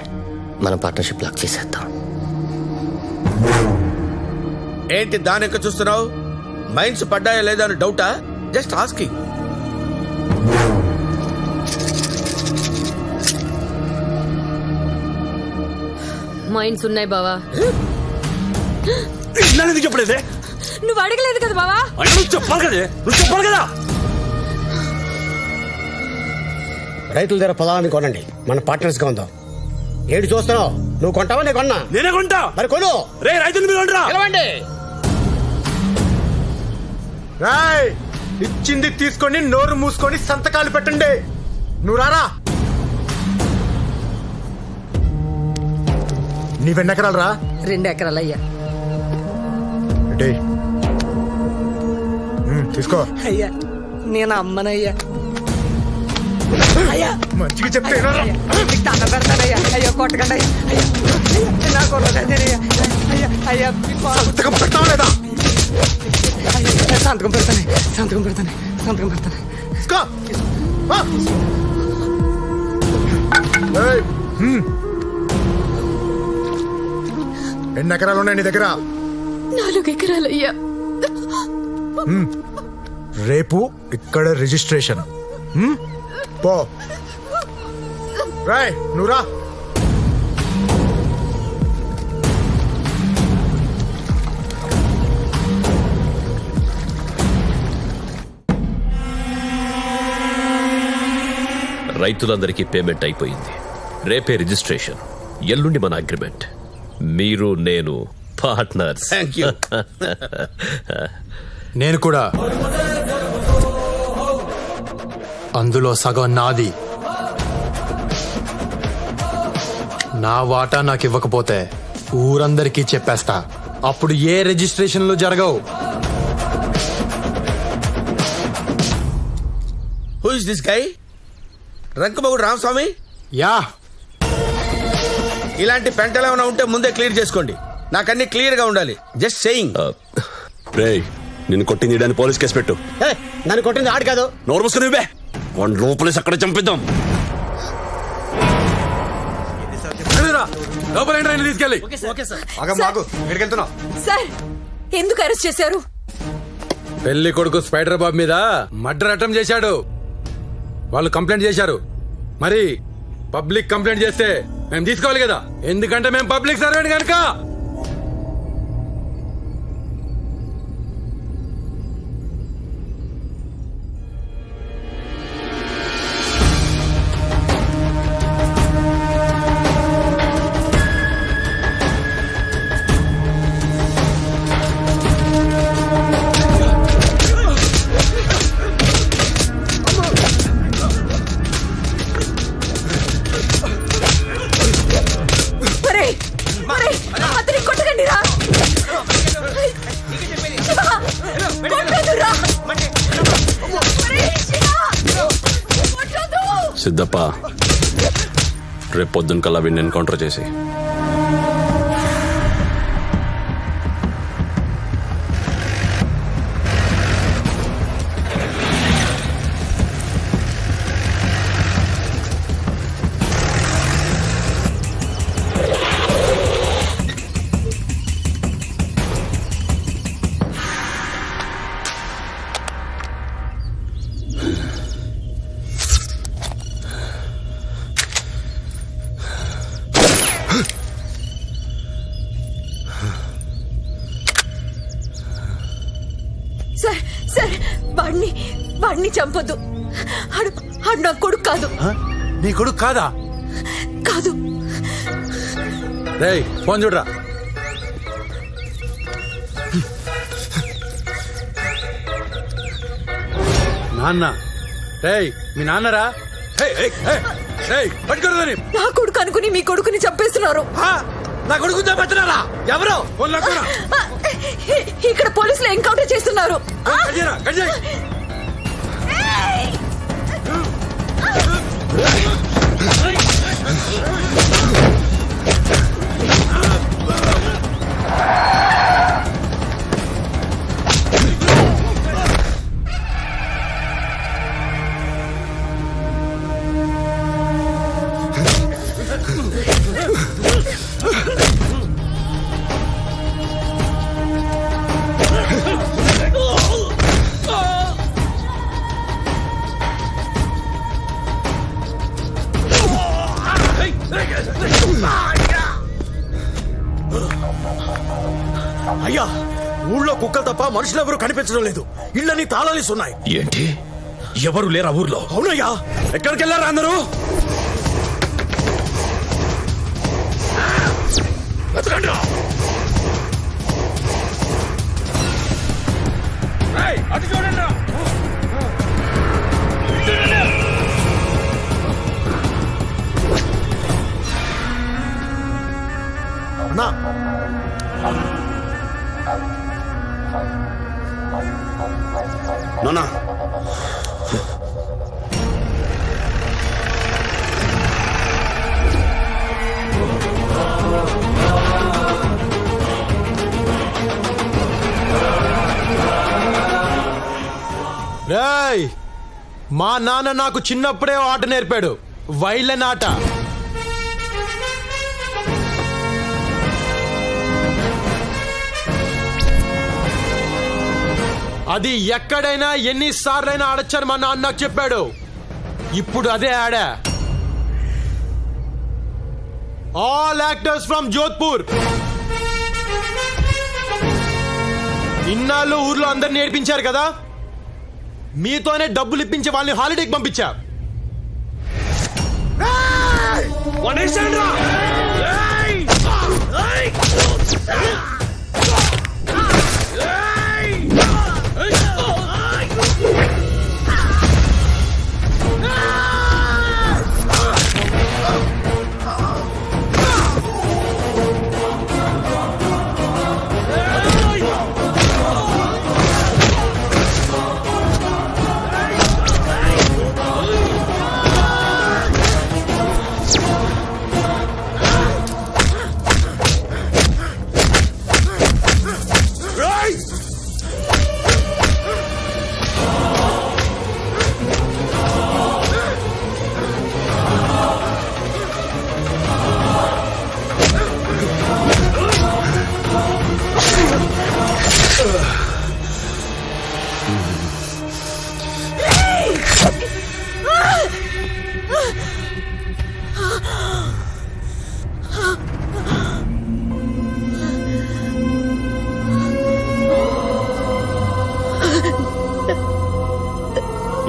Speaker 10: మన పార్ట్నర్షిప్ లాక్ చేసేద్దాం.
Speaker 1: ఏంటి దానికి చూస్తున్నావు? మైన్స్ పడ్డాయా లేదా అని డౌటా? Just asking.
Speaker 18: మైన్స్ ఉన్నాయి బావా.
Speaker 15: చెప్పలేదే?
Speaker 18: నువ్వు అడగలేదు కదా బావా.
Speaker 15: చెప్పాలి కదా, నువ్వు చెప్పాలి కదా.
Speaker 17: రైతుల దగ్గర పొలాన్ని కొనండి, మన పార్ట్నర్స్ గా ఉందాం. ఏడు చూస్తున్నావు? నువ్వు కొంటావా? నేను కొన్నా.
Speaker 15: నేనే కొంటా.
Speaker 17: మరి కొను.
Speaker 15: రే రైతులు మీరు
Speaker 17: నిలవండి.
Speaker 9: రాయ్ ఇచ్చింది తీసుకొని నోరు మూసుకొని సంతకాలు పెట్టండి. నువ్వు రారా. నీవెన్నెకరాలు రా?
Speaker 2: 2 ఎకరాలు అయ్యా.
Speaker 9: తీసుకో.
Speaker 8: అయ్యా నేను అమ్మనయ్యా. అయ్యా
Speaker 9: మంచిగా చెప్తే
Speaker 8: దండ పెడతానయ్యా. అయ్యో కొట్టకండి అయ్యా. నా కొట్టయ్యా. అయ్యా
Speaker 9: సంతకం పెట్టావు లేదా?
Speaker 8: సంతకం పెడతాను. సంతకం పెడతాను. సంతకం పెడతాను.
Speaker 9: ఎన్ని ఎకరాలు ఉన్నాయి నీ దగ్గర?
Speaker 3: 4 ఎకరాలు అయ్యా.
Speaker 9: రేపు ఇక్కడ రిజిస్ట్రేషన్. పో. రాయ్ నువ్వు రా.
Speaker 11: రైతులందరికీ పేమెంట్ అయిపోయింది. రేపే రిజిస్ట్రేషన్, ఎల్లుండి మన అగ్రిమెంట్. మీరు నేను పార్ట్నర్స్.
Speaker 14: నేను కూడా. అందులో సగం నాది. నా వాటా నాకు ఇవ్వకపోతే ఊరందరికీ చెప్పేస్తా. అప్పుడు ఏ రిజిస్ట్రేషన్లు జరగవు.
Speaker 1: Who is this guy? రంకమగుడు రామస్వామి?
Speaker 14: యా.
Speaker 1: ఇలాంటి పెంటలు ఏమైనా ఉంటే ముందే క్లియర్ చేసుకోండి. నాకన్నీ క్లియర్ గా ఉండాలి. Just saying.
Speaker 15: రేయ్ నిన్ను కొట్టింది అని పోలీస్ కేసు పెట్టు.
Speaker 17: నన్ను కొట్టింది ఆడు కాదు.
Speaker 15: నోరు మూసుకుని ఇవ్వే. వన్ లోపలేసి అక్కడ చంపిద్దాం.
Speaker 13: తీసుకెళ్ళి.
Speaker 2: సార్ ఎందుకు అరెస్ట్ చేశారు?
Speaker 13: పెళ్లి కొడుకు స్పైడర్ బాబు మీద మర్డర్ అటెంప్ట్ చేశాడు. వాళ్ళు కంప్లైంట్ చేశారు. మరి పబ్లిక్ కంప్లైంట్ చేస్తే మేము తీసుకోవాలి కదా, ఎందుకంటే మేము పబ్లిక్ సర్వెంట్ కనుక.
Speaker 15: సిద్ధప్ప రేపు పొద్దున్న కల్లా వీడిని ఎన్కౌంటర్ చేసి
Speaker 2: వాడిని చంపొద్దు. ఆడు నా కొడుకు కాదు.
Speaker 13: నీ కొడుకు కాదా?
Speaker 2: కాదు.
Speaker 13: రేయ్ ఫోన్ చూడరా. నాన్న. రేయ్ మీ నాన్నరా? పట్టుకోరదని.
Speaker 2: నా కొడుకు అనుకుని మీ కొడుకుని చంపేస్తున్నారు.
Speaker 1: నా కొడుకు చంపేస్తున్నారా? ఎవరు?
Speaker 2: ఇక్కడ పోలీసులు ఎన్కౌంటర్ చేస్తున్నారు.
Speaker 6: అయ్యా ఊళ్ళో కుక్కలు తప్ప మనుషులు ఎవరు కనిపించడం లేదు. ఇళ్ళని తాళాలేస్తున్నాయి.
Speaker 11: ఏంటి? ఎవరు లేరా ఊర్లో?
Speaker 6: అవునయ్యా. ఎక్కడికి వెళ్ళారా అందరూ?
Speaker 1: వెతకండి.
Speaker 15: నానా
Speaker 14: రేయ్, మా నాన్న నాకు చిన్నప్పుడే ఆట నేర్పాడు, వైలెన్ ఆట. అది ఎక్కడైనా ఎన్నిసార్లైనా ఆడొచ్చని మా నాన్న నాకు చెప్పాడు. ఇప్పుడు అదే ఆడా. All actors from Jodhpur. ఇన్నాళ్ళు ఊర్లో అందరు నేర్పించారు కదా, మీతోనే డబ్బులు ఇప్పించి వాళ్ళని హాలిడేకి పంపించా.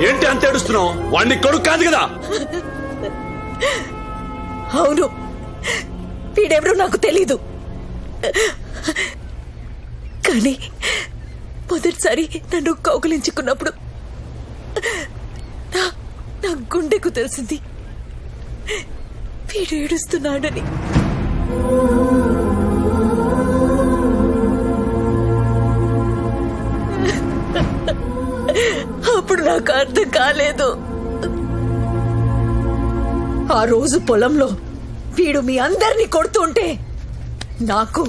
Speaker 15: ఏంటి అంత ఏడుస్తున్నావు? వాడిని కొడుకు కాదు కదా?
Speaker 2: అవును, వీడెవరో నాకు తెలీదు. కానీ మొదటిసారి నన్ను కౌగిలించుకున్నప్పుడు నా గుండెకు తెలిసింది వీడు ఏడుస్తున్నాడని. అప్పుడు నాకు అర్థం కాలేదు. ఆ రోజు పొలంలో వీడు మీ అందరినీ కొడుతుంటే నాకు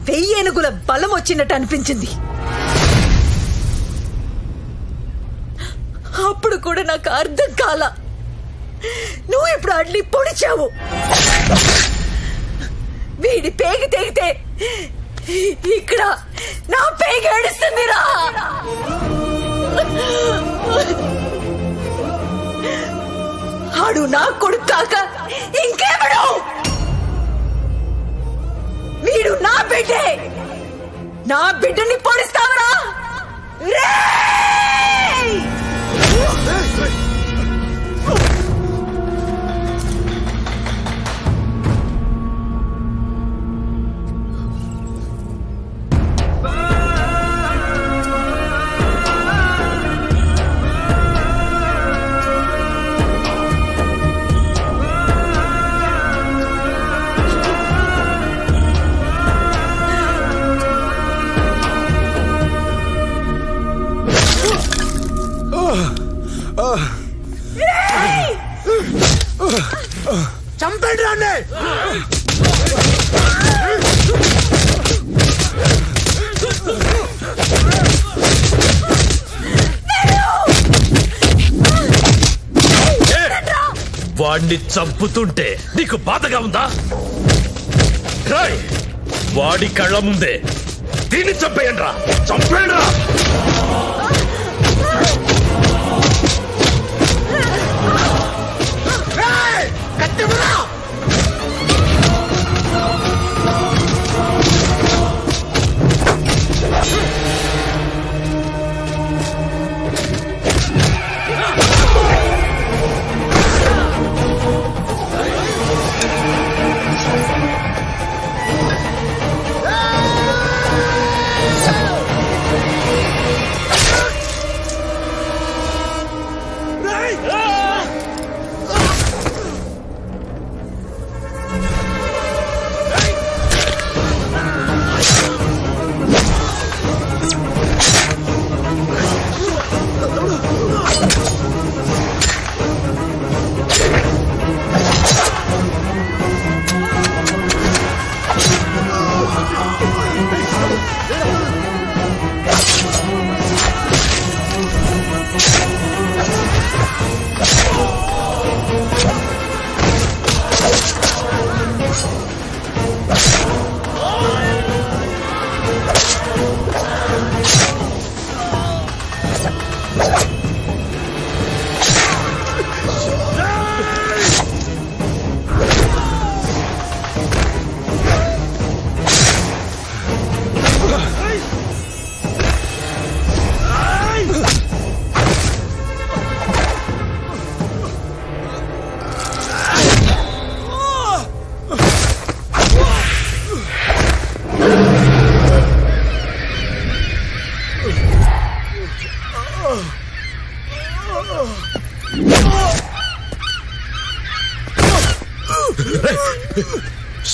Speaker 2: 1000 ఏనుగుల బలం వచ్చినట్టు అనిపించింది. అప్పుడు కూడా నాకు అర్థం కాల. నువ్వు ఇప్పుడు అడ్లి పొడిచావు. వీడి పేగి తెగితే ఇక్కడ నా పేగి ఏడుస్తుందిరా. ఆడు నా కొడుకు కాక ఇంకేమడు? వీడు నా బిడ్డే. నా బిడ్డని పొడిస్తావరా?
Speaker 1: చంపండి రాండి.
Speaker 11: వాడిని చంపుతుంటే నీకు బాధగా ఉందా? రాయ్, వాడి కళ్ళ ముందే దీన్ని చంపేయండి రా, చంపేయండి రా.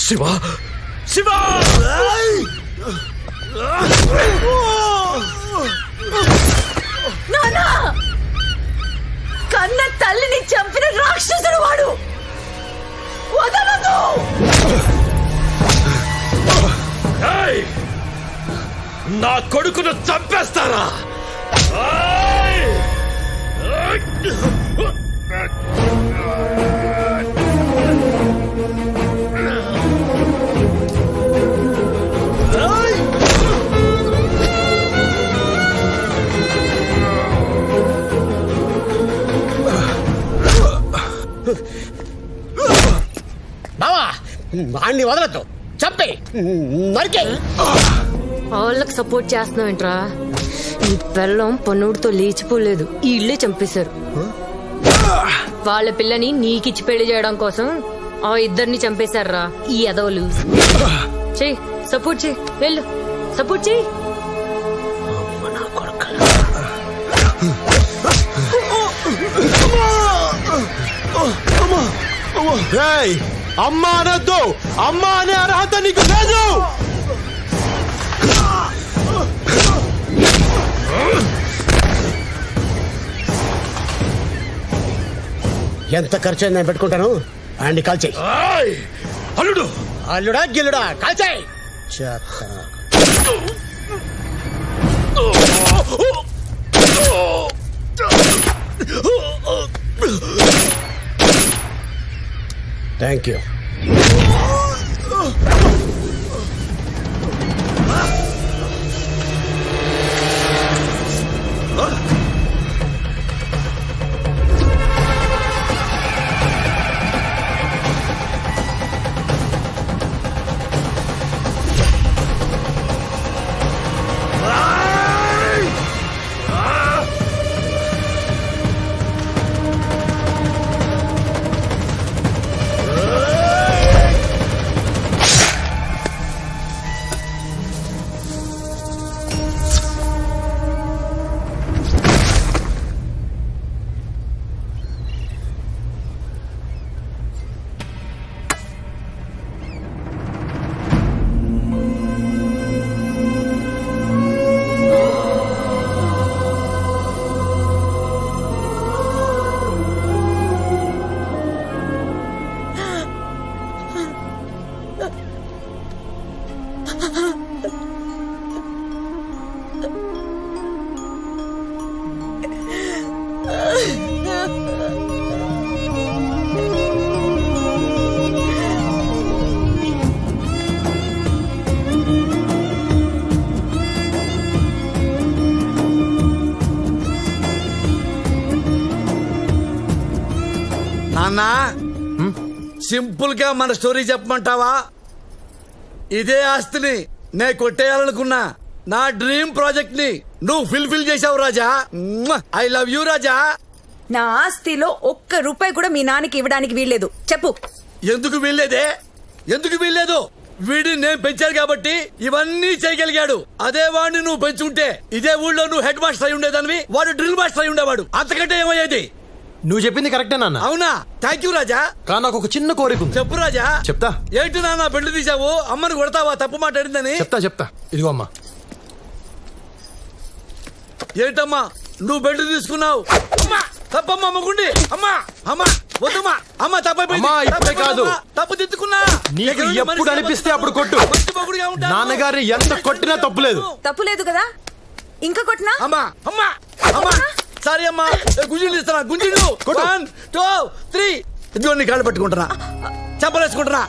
Speaker 11: శివ శివ
Speaker 2: నానా కన్న తల్లిని చంపిన రాక్షసుడు వాడు వదలదు.
Speaker 11: ఏయ్! నా కొడుకును చంపేస్తారా?
Speaker 17: బావా వాణ్ణి వదలద్దు, చంపే నరికే.
Speaker 18: వాళ్ళకి సపోర్ట్ చేస్తున్నావేంట్రా? ఈ పిల్లం పన్నుడితో లేచిపోలేదు, ఈ ఇల్లే చంపేశారు. వాళ్ళ పిల్లని నీకిచ్చి పెళ్లి చేయడం కోసం ఆ ఇద్దరిని చంపేశారా ఈ ఎదవలు. చెయ్యి, సపోర్ట్ చెయ్యి, వెళ్ళు సపోర్ట్ చెయ్యి.
Speaker 14: అమ్మా అనొద్దు, అమ్మా అనే అర్హత నీకు లేదు.
Speaker 17: ఎంత ఖర్చు అయింది నేను పెట్టుకుంటాను. అండి కాల్ చేయి.
Speaker 11: అల్లుడు
Speaker 17: అల్లుడా గిల్లుడా కాల్ చేయి. Thank you.
Speaker 1: నాన్నా, సింపుల్ గా మన స్టోరీ చెప్పమంటావా? ఇదే ఆస్తిని నే కొట్టేయాలనుకున్నా నా డ్రీమ్ ప్రాజెక్ట్ ని నువ్వు ఫుల్ఫిల్ చేసావు రాజా. ఐ లవ్ యూ రాజా.
Speaker 2: నా ఆస్తిలో ఒక్క రూపాయి కూడా మీ నాన్నకి ఇవ్వడానికి వీల్లేదు. చెప్పు.
Speaker 1: ఎందుకు వీల్లేదే? ఎందుకు వీల్లేదు? వీడిని నేను పెంచాను కాబట్టి ఇవన్నీ చేయగలిగాడు. అదే వాడిని నువ్వు పెంచుంటే ఇదే ఊళ్ళో నువ్వు హెడ్ మాస్టర్ అయి ఉండేదానివి, వాడు డ్రిల్ మాస్టర్ అయి ఉండేవాడు. అంతకంటే ఏమయ్యేది?
Speaker 14: నువ్వు చెప్పింది కరెక్టే నాన్న.
Speaker 1: అవునా? థ్యాంక్ యూ రాజా.
Speaker 14: కానీ నాకు ఒక చిన్న కోరిక ఉంది.
Speaker 1: చెప్పు రాజా.
Speaker 14: చెప్తా.
Speaker 1: ఏంటి నాన్న బెల్ట్ తీసావు? అమ్మని కొడతావా తప్పు మాట్లాడిందని?
Speaker 14: చెప్తా. ఇదిగో అమ్మా.
Speaker 1: ఏంటమ్మా నువ్వు బెల్ట్ తీసుకున్నావు? అమ్మా తప్పమ్మా అమ్మకుండి. అమ్మా అమ్మా వద్దమ్మా. అమ్మ
Speaker 14: ఇప్పుడే కాదు,
Speaker 1: తప్పు తిట్టుకున్నా.
Speaker 14: నీకు ఎప్పుడు అనిపిస్తే అప్పుడు కొట్టు. నాన్నగారిని ఎంత కొట్టినా తప్పులేదు.
Speaker 2: తప్పులేదు కదా, ఇంకా కొట్టినా?
Speaker 1: అమ్మా అమ్మా అమ్మా సారీ అమ్మా. గుంజిలు ఇస్తున్నా, గుంజిలు. 1 2 3 ఇదిగో నీ కాళ్ళు పట్టుకుంటున్నా, చెప్పలేసుకుంటున్నా.